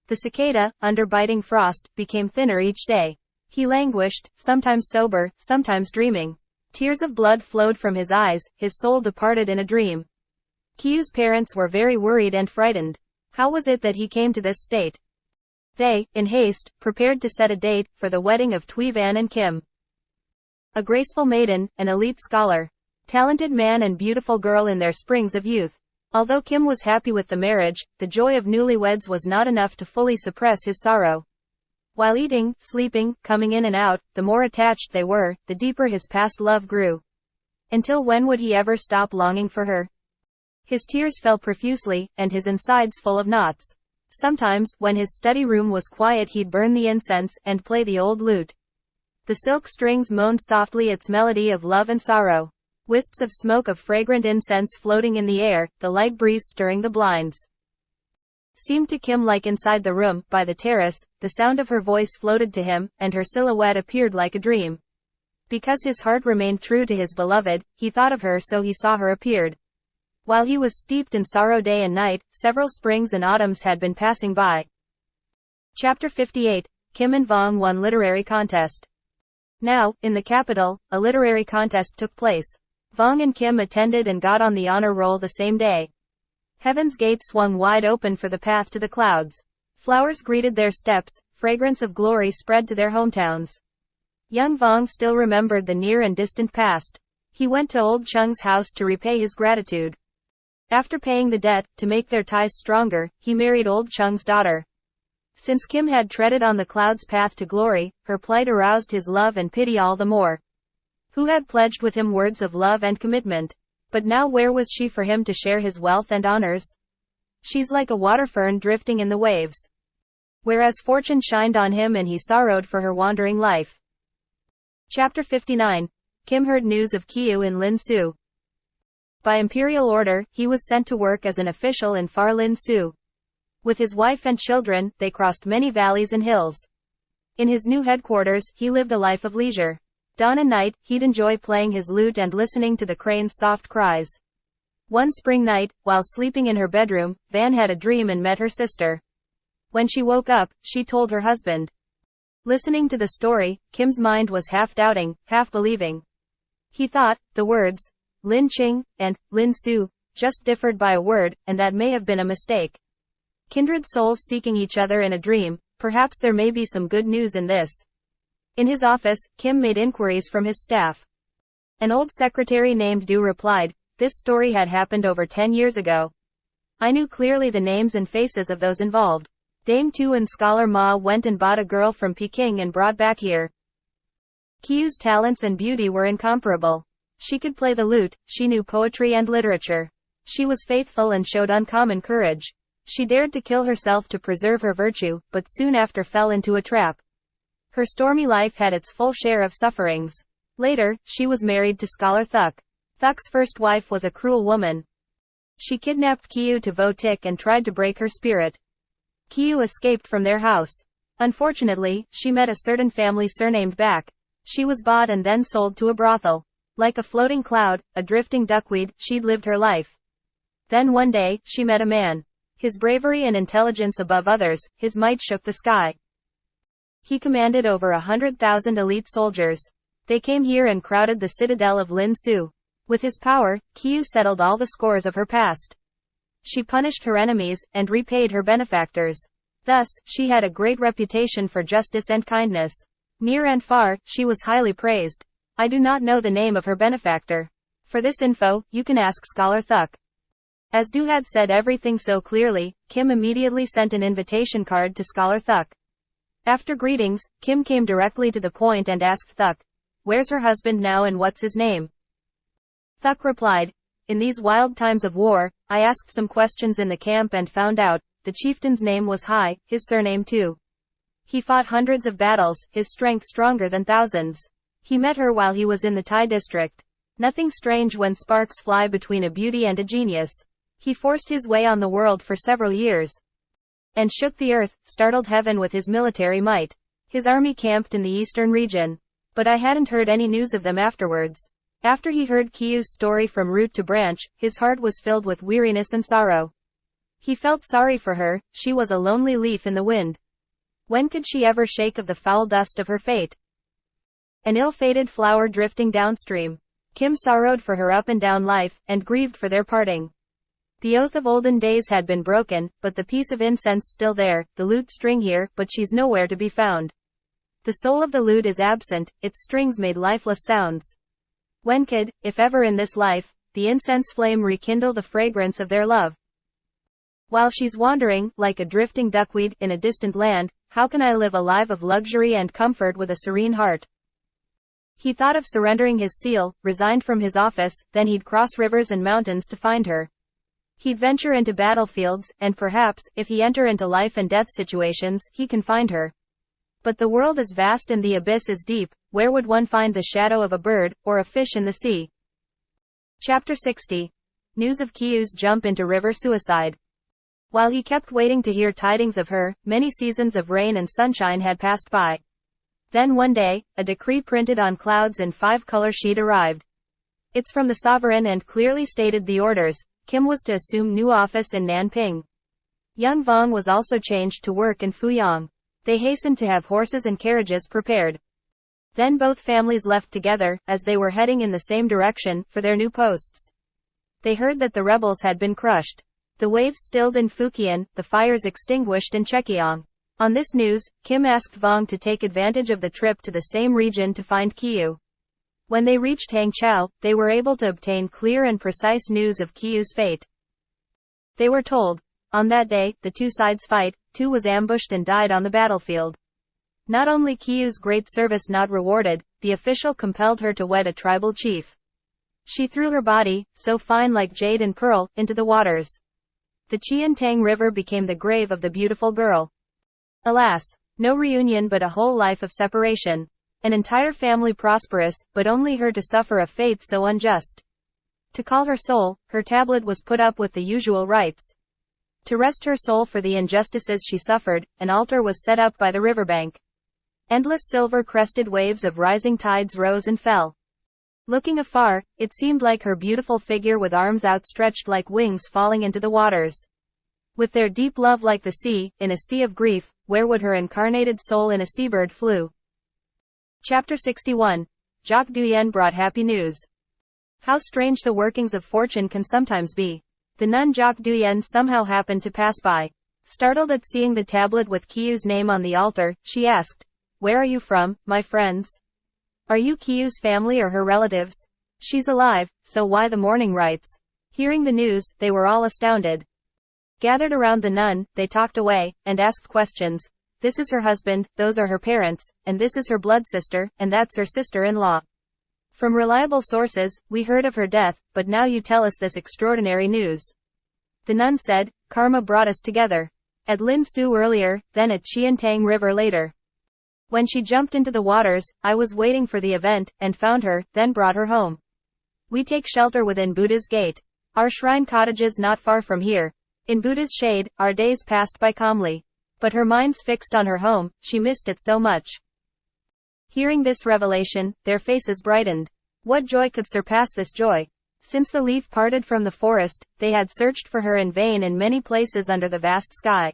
The cicada, under biting frost, became thinner each day. He languished, sometimes sober, sometimes dreaming. Tears of blood flowed from his eyes, his soul departed in a dream. Kieu's parents were very worried and frightened. How was it that he came to this state? They, in haste, prepared to set a date for the wedding of Thuy Van and Kim. A graceful maiden, an elite scholar, talented man and beautiful girl in their springs of youth. Although Kim was happy with the marriage, the joy of newlyweds was not enough to fully suppress his sorrow. While eating, sleeping, coming in and out, the more attached they were, the deeper his past love grew. Until when would he ever stop longing for her? His tears fell profusely, and his insides full of knots. Sometimes, when his study room was quiet, he'd burn the incense, and play the old lute. The silk strings moaned softly its melody of love and sorrow. Wisps of smoke of fragrant incense floating in the air, the light breeze stirring the blinds. Seemed to Kim like inside the room, by the terrace, the sound of her voice floated to him, and her silhouette appeared like a dream. Because his heart remained true to his beloved, he thought of her, so he saw her appeared. While he was steeped in sorrow day and night, several springs and autumns had been passing by. Chapter 58. Kim and Vong won literary contest. Now, in the capital, a literary contest took place. Vong and Kim attended and got on the honor roll the same day. Heaven's gate swung wide open for the path to the clouds. Flowers greeted their steps, fragrance of glory spread to their hometowns. Young Vong still remembered the near and distant past. He went to old Chung's house to repay his gratitude. After paying the debt, to make their ties stronger, he married old Chung's daughter. Since Kim had treaded on the cloud's path to glory, her plight aroused his love and pity all the more. Who had pledged with him words of love and commitment? But now where was she for him to share his wealth and honors? She's like a water fern drifting in the waves. Whereas fortune shined on him and he sorrowed for her wandering life. Chapter 59. Kim heard news of Kieu in Lin Su. By imperial order, he was sent to work as an official in far Lin Su. With his wife and children, they crossed many valleys and hills. In his new headquarters, he lived a life of leisure. Dawn and night, he'd enjoy playing his lute and listening to the crane's soft cries. One spring night, while sleeping in her bedroom, Van had a dream and met her sister. When she woke up, she told her husband. Listening to the story, Kim's mind was half doubting, half believing. He thought, the words, Lin Ching, and Lin Su, just differed by a word, and that may have been a mistake. Kindred souls seeking each other in a dream, perhaps there may be some good news in this. In his office, Kim made inquiries from his staff. An old secretary named Du replied, this story had happened over 10 years ago. I knew clearly the names and faces of those involved. Dame Tu and Scholar Ma went and bought a girl from Peking and brought back here. Kieu's talents and beauty were incomparable. She could play the lute, she knew poetry and literature. She was faithful and showed uncommon courage. She dared to kill herself to preserve her virtue, but soon after fell into a trap. Her stormy life had its full share of sufferings. Later, she was married to Scholar Thuc. Thuc's first wife was a cruel woman. She kidnapped Kieu to Votik and tried to break her spirit. Kieu escaped from their house. Unfortunately, she met a certain family surnamed Bak. She was bought and then sold to a brothel. Like a floating cloud, a drifting duckweed, she'd lived her life. Then one day, she met a man. His bravery and intelligence above others, his might shook the sky. He commanded over 100,000 elite soldiers. They came here and crowded the citadel of Lin Su. With his power, Kieu settled all the scores of her past. She punished her enemies, and repaid her benefactors. Thus, she had a great reputation for justice and kindness. Near and far, she was highly praised. I do not know the name of her benefactor. For this info, you can ask Scholar Thuc. As Du had said everything so clearly, Kim immediately sent an invitation card to Scholar Thuc. After greetings, Kim came directly to the point and asked Thuc, where's her husband now and what's his name? Thuc replied, in these wild times of war, I asked some questions in the camp and found out, the chieftain's name was Hai, his surname too. He fought hundreds of battles, his strength stronger than thousands. He met her while he was in the Tai district. Nothing strange when sparks fly between a beauty and a genius. He forced his way on the world for several years. And shook the earth, startled heaven with his military might. His army camped in the eastern region. But I hadn't heard any news of them afterwards. After he heard Kieu's story from root to branch, his heart was filled with weariness and sorrow. He felt sorry for her, she was a lonely leaf in the wind. When could she ever shake of the foul dust of her fate? An ill-fated flower drifting downstream. Kim sorrowed for her up and down life, and grieved for their parting. The oath of olden days had been broken, but the piece of incense still there, the lute string here, but she's nowhere to be found. The soul of the lute is absent, its strings made lifeless sounds. When could, if ever in this life, the incense flame rekindle the fragrance of their love? While she's wandering, like a drifting duckweed, in a distant land, how can I live a life of luxury and comfort with a serene heart? He thought of surrendering his seal, resigned from his office, then he'd cross rivers and mountains to find her. He'd venture into battlefields, and perhaps, if he enter into life and death situations, he can find her. But the world is vast and the abyss is deep, where would one find the shadow of a bird, or a fish in the sea? Chapter 60. News of Kieu's jump into river suicide. While he kept waiting to hear tidings of her, many seasons of rain and sunshine had passed by. Then one day, a decree printed on clouds in 5-color sheet arrived. It's from the sovereign and clearly stated the orders. Kim was to assume new office in Nanping. Young Vong was also changed to work in Fuyang. They hastened to have horses and carriages prepared. Then both families left together, as they were heading in the same direction, for their new posts. They heard that the rebels had been crushed. The waves stilled in Fujian, the fires extinguished in Chekiang. On this news, Kim asked Vong to take advantage of the trip to the same region to find Kieu. When they reached Hangzhou, they were able to obtain clear and precise news of Kieu's fate. They were told, On that day, the two sides fight, Tu was ambushed and died on the battlefield. Not only Kieu's great service not rewarded, the official compelled her to wed a tribal chief. She threw her body, so fine like jade and pearl, into the waters. The Chien Tang River became the grave of the beautiful girl. Alas, no reunion but a whole life of separation. An entire family prosperous, but only her to suffer a fate so unjust. To call her soul, her tablet was put up with the usual rites. To rest her soul for the injustices she suffered, an altar was set up by the riverbank. Endless silver-crested waves of rising tides rose and fell. Looking afar, it seemed like her beautiful figure with arms outstretched like wings falling into the waters. With their deep love like the sea, in a sea of grief, where would her incarnated soul in a seabird flew? Chapter 61. Jacques Nguyen brought happy news. How strange the workings of fortune can sometimes be. The nun Jacques Nguyen somehow happened to pass by. Startled at seeing the tablet with Kieu's name on the altar, she asked, "Where are you from, my friends? Are you Kieu's family or her relatives? She's alive, so why the mourning rites?" Hearing the news, they were all astounded. Gathered around the nun, they talked away, and asked questions. This is her husband, those are her parents, and this is her blood sister, and that's her sister-in-law. From reliable sources, we heard of her death, but now you tell us this extraordinary news. The nun said, "Karma brought us together. At Lin Su earlier, then at Chien Tang River later. When she jumped into the waters, I was waiting for the event, and found her, then brought her home. We take shelter within Buddha's gate. Our shrine cottages not far from here. In Buddha's shade, our days passed by calmly. But her mind's fixed on her home, she missed it so much." Hearing this revelation, their faces brightened. What joy could surpass this joy? Since the leaf parted from the forest, they had searched for her in vain in many places under the vast sky.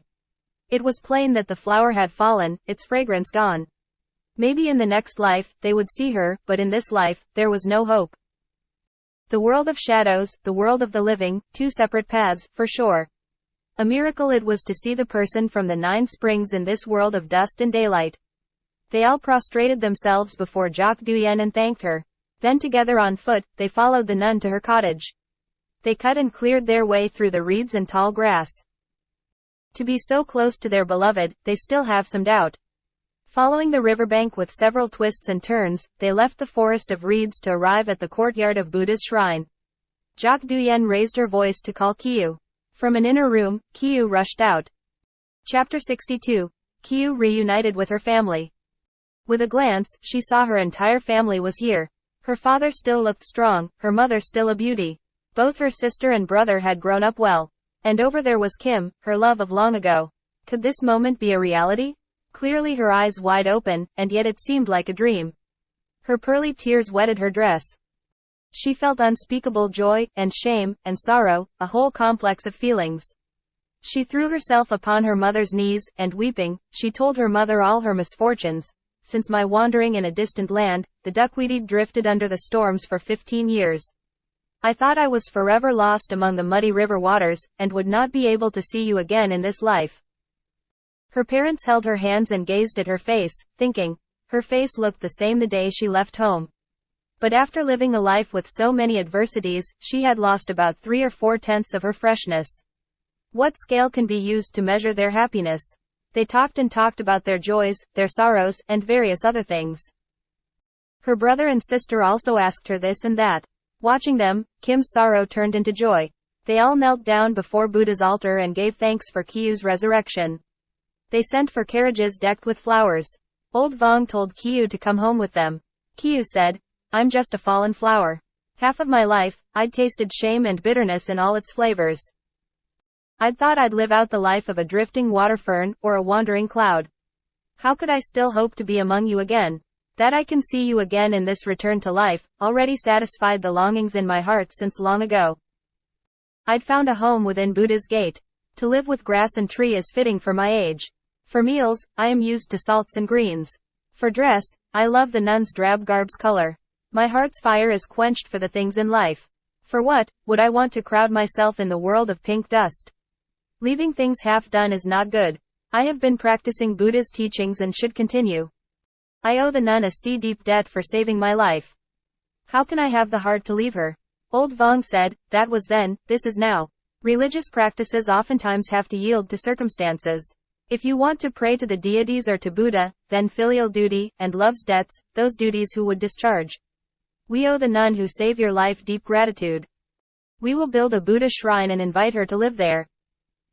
It was plain that the flower had fallen, its fragrance gone. Maybe in the next life, they would see her, but in this life, there was no hope. The world of shadows, the world of the living, two separate paths, for sure. A miracle it was to see the person from the 9 springs in this world of dust and daylight. They all prostrated themselves before Jacques Nguyen and thanked her. Then together on foot, they followed the nun to her cottage. They cut and cleared their way through the reeds and tall grass. To be so close to their beloved, they still have some doubt. Following the riverbank with several twists and turns, they left the forest of reeds to arrive at the courtyard of Buddha's shrine. Jacques Nguyen raised her voice to call Kieu. From an inner room, Kieu rushed out. Chapter 62. Kieu reunited with her family. With a glance, she saw her entire family was here. Her father still looked strong, her mother still a beauty. Both her sister and brother had grown up well. And over there was Kim, her love of long ago. Could this moment be a reality? Clearly her eyes wide open, and yet it seemed like a dream. Her pearly tears wetted her dress. She felt unspeakable joy, and shame, and sorrow, a whole complex of feelings. She threw herself upon her mother's knees, and weeping, she told her mother all her misfortunes. Since my wandering in a distant land, the duckweed drifted under the storms for 15 years. I thought I was forever lost among the muddy river waters, and would not be able to see you again in this life. Her parents held her hands and gazed at her face, thinking, her face looked the same the day she left home. But after living a life with so many adversities, she had lost about 3 or 4/10 of her freshness. What scale can be used to measure their happiness? They talked and talked about their joys, their sorrows, and various other things. Her brother and sister also asked her this and that. Watching them, Kim's sorrow turned into joy. They all knelt down before Buddha's altar and gave thanks for Kieu's resurrection. They sent for carriages decked with flowers. Old Vong told Kieu to come home with them. Kieu said, "I'm just a fallen flower. Half of my life, I'd tasted shame and bitterness in all its flavors. I'd thought I'd live out the life of a drifting water fern, or a wandering cloud. How could I still hope to be among you again? That I can see you again in this return to life, already satisfied the longings in my heart since long ago. I'd found a home within Buddha's gate. To live with grass and tree is fitting for my age. For meals, I am used to salts and greens. For dress, I love the nun's drab garb's color. My heart's fire is quenched for the things in life. For what would I want to crowd myself in the world of pink dust? Leaving things half done is not good. I have been practicing Buddha's teachings and should continue. I owe the nun a sea-deep debt for saving my life. How can I have the heart to leave her?" Old Vong said, "That was then, this is now. Religious practices oftentimes have to yield to circumstances. If you want to pray to the deities or to Buddha, then filial duty, and love's debts, those duties who would discharge. We owe the nun who saved your life deep gratitude. We will build a Buddha shrine and invite her to live there.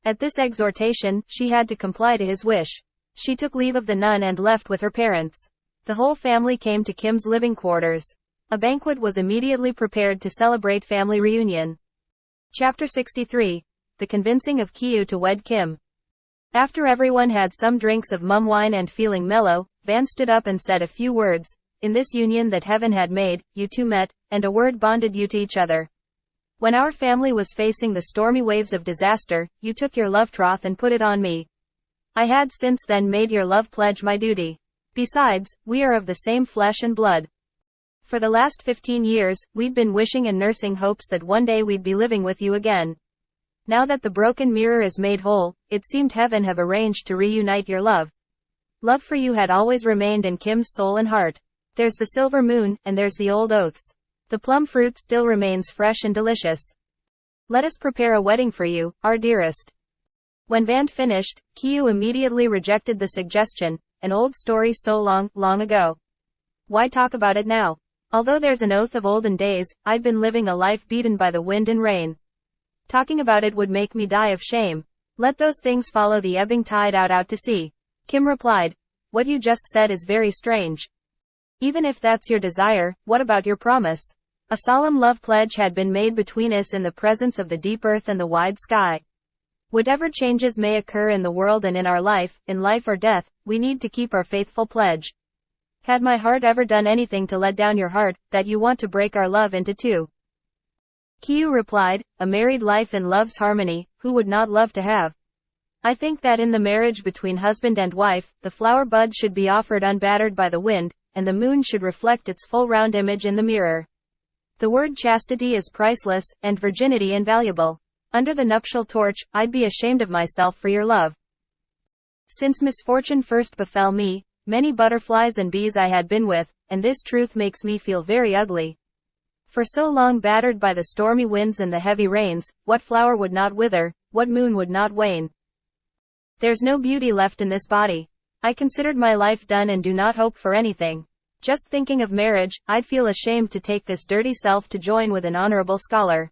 At this exhortation, she had to comply to his wish. She took leave of the nun and left with her parents. The whole family came to Kim's living quarters. A banquet was immediately prepared to celebrate family reunion. Chapter 63. The convincing of Kieu to wed Kim. After everyone had some drinks of mum wine and feeling mellow, Van stood up and said a few words. In this union that heaven had made, you two met, and a word bonded you to each other. When our family was facing the stormy waves of disaster, you took your love troth and put it on me. I had since then made your love pledge my duty. Besides, we are of the same flesh and blood. For the last 15 years, we'd been wishing and nursing hopes that one day we'd be living with you again. Now that the broken mirror is made whole, it seemed heaven have arranged to reunite your love. Love for you had always remained in Kim's soul and heart. There's the silver moon, and there's the old oaths. The plum fruit still remains fresh and delicious. Let us prepare a wedding for you, our dearest. When Van finished, Kieu immediately rejected the suggestion, an old story so long, long ago. Why talk about it now? Although there's an oath of olden days, I've been living a life beaten by the wind and rain. Talking about it would make me die of shame. Let those things follow the ebbing tide out to sea. Kim replied, what you just said is very strange. Even if that's your desire, what about your promise? A solemn love pledge had been made between us in the presence of the deep earth and the wide sky. Whatever changes may occur in the world and in our life, in life or death, we need to keep our faithful pledge. Had my heart ever done anything to let down your heart, that you want to break our love into two? Kieu replied, a married life in love's harmony, who would not love to have? I think that in the marriage between husband and wife, the flower bud should be offered unbattered by the wind, and the moon should reflect its full round image in the mirror. The word chastity is priceless, and virginity invaluable. Under the nuptial torch, I'd be ashamed of myself for your love. Since misfortune first befell me, many butterflies and bees I had been with, and this truth makes me feel very ugly. For so long battered by the stormy winds and the heavy rains, what flower would not wither, what moon would not wane? There's no beauty left in this body. I considered my life done and do not hope for anything. Just thinking of marriage, I'd feel ashamed to take this dirty self to join with an honorable scholar.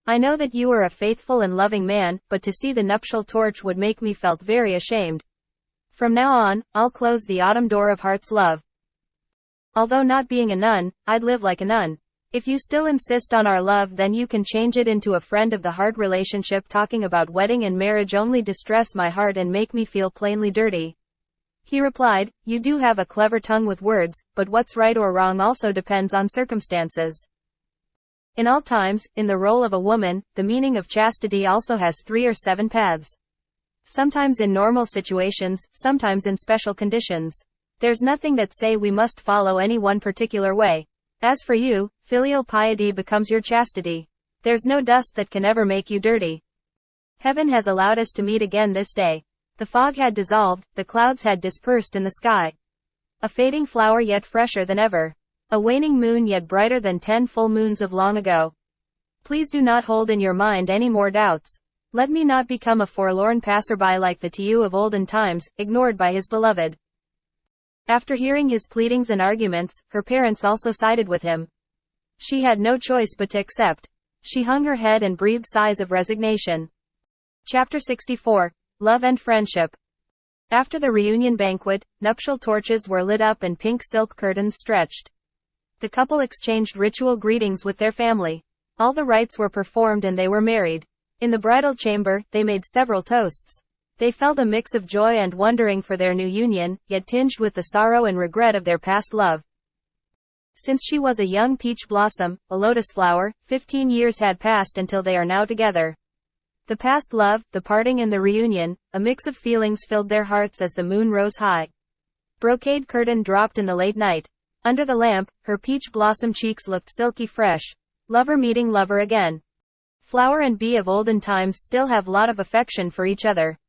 I know that you are a faithful and loving man, but to see the nuptial torch would make me felt very ashamed. From now on, I'll close the autumn door of heart's love. Although not being a nun, I'd live like a nun. If you still insist on our love, then you can change it into a friend of the heart relationship. Talking about wedding and marriage only distress my heart and make me feel plainly dirty. He replied, you do have a clever tongue with words, but what's right or wrong also depends on circumstances. In all times, in the role of a woman, the meaning of chastity also has 3 or 7 paths. Sometimes in normal situations, sometimes in special conditions. There's nothing that say we must follow any one particular way. As for you, filial piety becomes your chastity. There's no dust that can ever make you dirty. Heaven has allowed us to meet again this day. The fog had dissolved, the clouds had dispersed in the sky. A fading flower yet fresher than ever. A waning moon yet brighter than 10 full moons of long ago. Please do not hold in your mind any more doubts. Let me not become a forlorn passerby like the Kieu of olden times, ignored by his beloved. After hearing his pleadings and arguments, her parents also sided with him. She had no choice but to accept. She hung her head and breathed sighs of resignation. Chapter 64. Love and Friendship. After the reunion banquet, nuptial torches were lit up and pink silk curtains stretched. The couple exchanged ritual greetings with their family. All the rites were performed and they were married. In the bridal chamber, they made several toasts. They felt a mix of joy and wondering for their new union, yet tinged with the sorrow and regret of their past love. Since she was a young peach blossom, a lotus flower, 15 years had passed until they are now together. The past love, the parting and the reunion, a mix of feelings filled their hearts as the moon rose high. Brocade curtain dropped in the late night. Under the lamp, her peach blossom cheeks looked silky fresh. Lover meeting lover again. Flower and bee of olden times still have lot of affection for each other.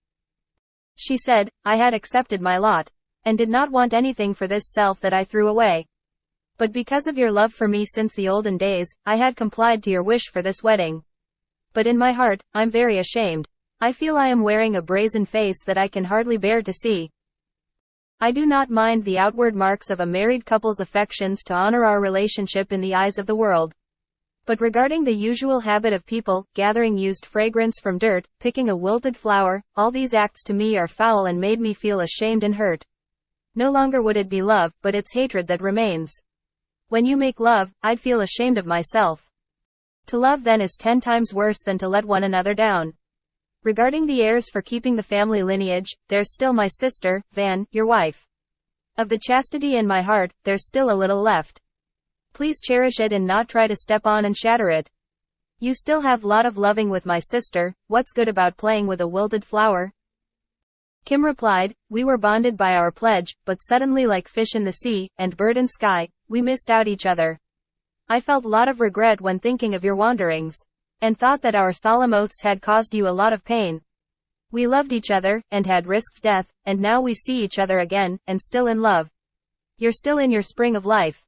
She said, I had accepted my lot, and did not want anything for this self that I threw away. But because of your love for me since the olden days, I had complied to your wish for this wedding. But in my heart, I'm very ashamed. I feel I am wearing a brazen face that I can hardly bear to see. I do not mind the outward marks of a married couple's affections to honor our relationship in the eyes of the world. But regarding the usual habit of people, gathering used fragrance from dirt, picking a wilted flower, all these acts to me are foul and made me feel ashamed and hurt. No longer would it be love, but it's hatred that remains. When you make love, I'd feel ashamed of myself. To love then is 10 times worse than to let one another down. Regarding the heirs for keeping the family lineage, there's still my sister, Van, your wife. Of the chastity in my heart, there's still a little left. Please cherish it and not try to step on and shatter it. You still have lot of loving with my sister, what's good about playing with a wilted flower? Kim replied, we were bonded by our pledge, but suddenly like fish in the sea, and bird in sky, we missed out each other. I felt lot of regret when thinking of your wanderings, and thought that our solemn oaths had caused you a lot of pain. We loved each other, and had risked death, and now we see each other again, and still in love. You're still in your spring of life.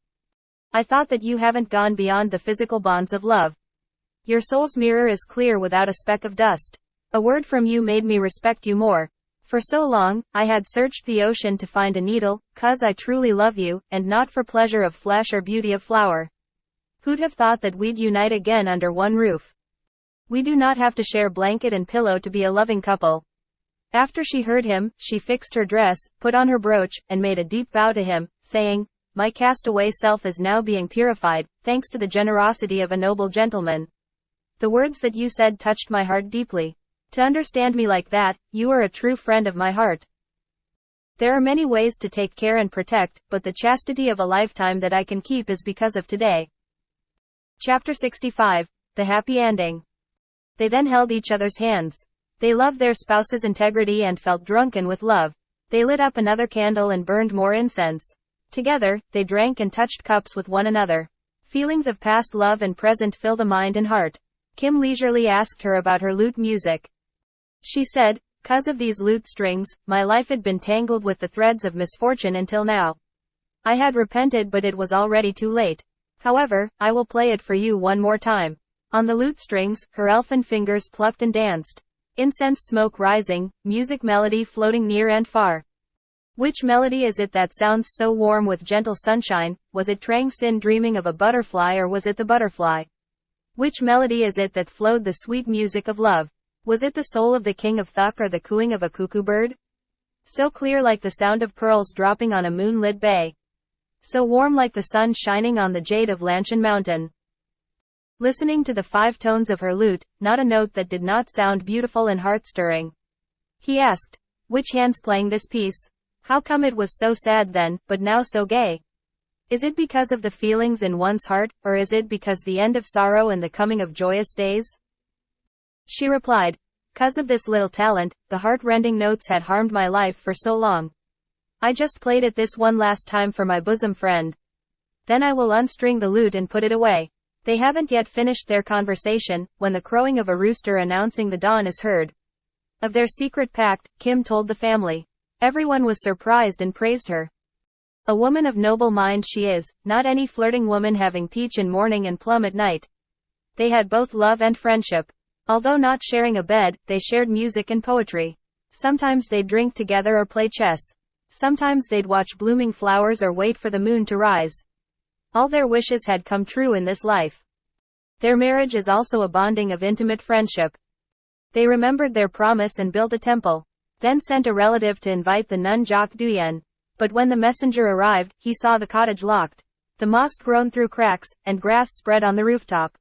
I thought that you haven't gone beyond the physical bonds of love. Your soul's mirror is clear without a speck of dust. A word from you made me respect you more. For so long, I had searched the ocean to find a needle, 'cause I truly love you, and not for pleasure of flesh or beauty of flower. Who'd have thought that we'd unite again under one roof? We do not have to share blanket and pillow to be a loving couple. After she heard him, she fixed her dress, put on her brooch, and made a deep bow to him, saying, my castaway self is now being purified, thanks to the generosity of a noble gentleman. The words that you said touched my heart deeply. To understand me like that, you are a true friend of my heart. There are many ways to take care and protect, but the chastity of a lifetime that I can keep is because of today. Chapter 65. The Happy Ending. They then held each other's hands. They loved their spouse's integrity and felt drunken with love. They lit up another candle and burned more incense. Together, they drank and touched cups with one another. Feelings of past love and present fill the mind and heart. Kim leisurely asked her about her lute music. She said, 'Cause of these lute strings, my life had been tangled with the threads of misfortune until now. I had repented but it was already too late. However, I will play it for you one more time. On the lute strings, her elfin fingers plucked and danced. Incense smoke rising, music melody floating near and far. Which melody is it that sounds so warm with gentle sunshine? Was it Trang Sin dreaming of a butterfly, or was it the butterfly? Which melody is it that flowed the sweet music of love? Was it the soul of the king of Thuk or the cooing of a cuckoo bird? So clear like the sound of pearls dropping on a moonlit bay. So warm like the sun shining on the jade of Lanshan Mountain. Listening to the 5 tones of her lute, not a note that did not sound beautiful and heart-stirring. He asked, which hand's playing this piece? How come it was so sad then, but now so gay? Is it because of the feelings in one's heart, or is it because the end of sorrow and the coming of joyous days? She replied, 'Cause of this little talent, the heart-rending notes had harmed my life for so long. I just played it this one last time for my bosom friend. Then I will unstring the lute and put it away.' They haven't yet finished their conversation, when the crowing of a rooster announcing the dawn is heard. Of their secret pact, Kim told the family. Everyone was surprised and praised her. A woman of noble mind she is, not any flirting woman having peach in morning and plum at night. They had both love and friendship. Although not sharing a bed, they shared music and poetry. Sometimes they'd drink together or play chess. Sometimes they'd watch blooming flowers or wait for the moon to rise. All their wishes had come true in this life. Their marriage is also a bonding of intimate friendship. They remembered their promise and built a temple. Then sent a relative to invite the nun Jacques Nguyen. But when the messenger arrived, he saw the cottage locked, the mosque grown through cracks, and grass spread on the rooftop.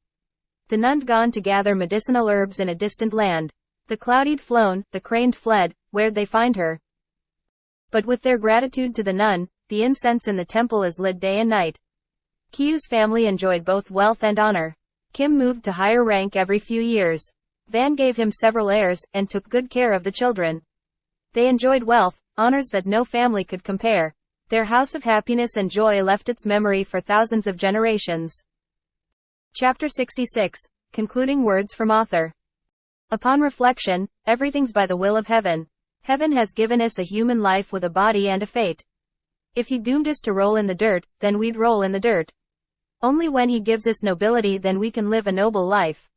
The nun'd gone to gather medicinal herbs in a distant land. The cloudied flown, the craned fled, where'd they find her? But with their gratitude to the nun, the incense in the temple is lit day and night. Kieu's family enjoyed both wealth and honor. Kim moved to higher rank every few years. Van gave him several heirs, and took good care of the children. They enjoyed wealth, honors that no family could compare. Their house of happiness and joy left its memory for thousands of generations. Chapter 66. Concluding words from author. Upon reflection, everything's by the will of heaven. Heaven has given us a human life with a body and a fate. If he doomed us to roll in the dirt, then we'd roll in the dirt. Only when he gives us nobility then we can live a noble life.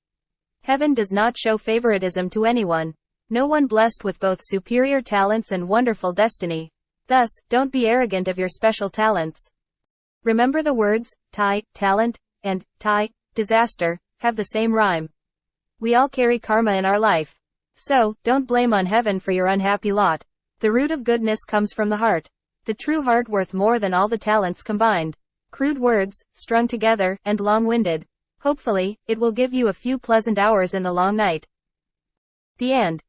Heaven does not show favoritism to anyone. No one blessed with both superior talents and wonderful destiny. Thus, don't be arrogant of your special talents. Remember the words, talent, and disaster, have the same rhyme. We all carry karma in our life. So, don't blame on heaven for your unhappy lot. The root of goodness comes from the heart. The true heart worth more than all the talents combined. Crude words, strung together, and long-winded. Hopefully, it will give you a few pleasant hours in the long night. The end.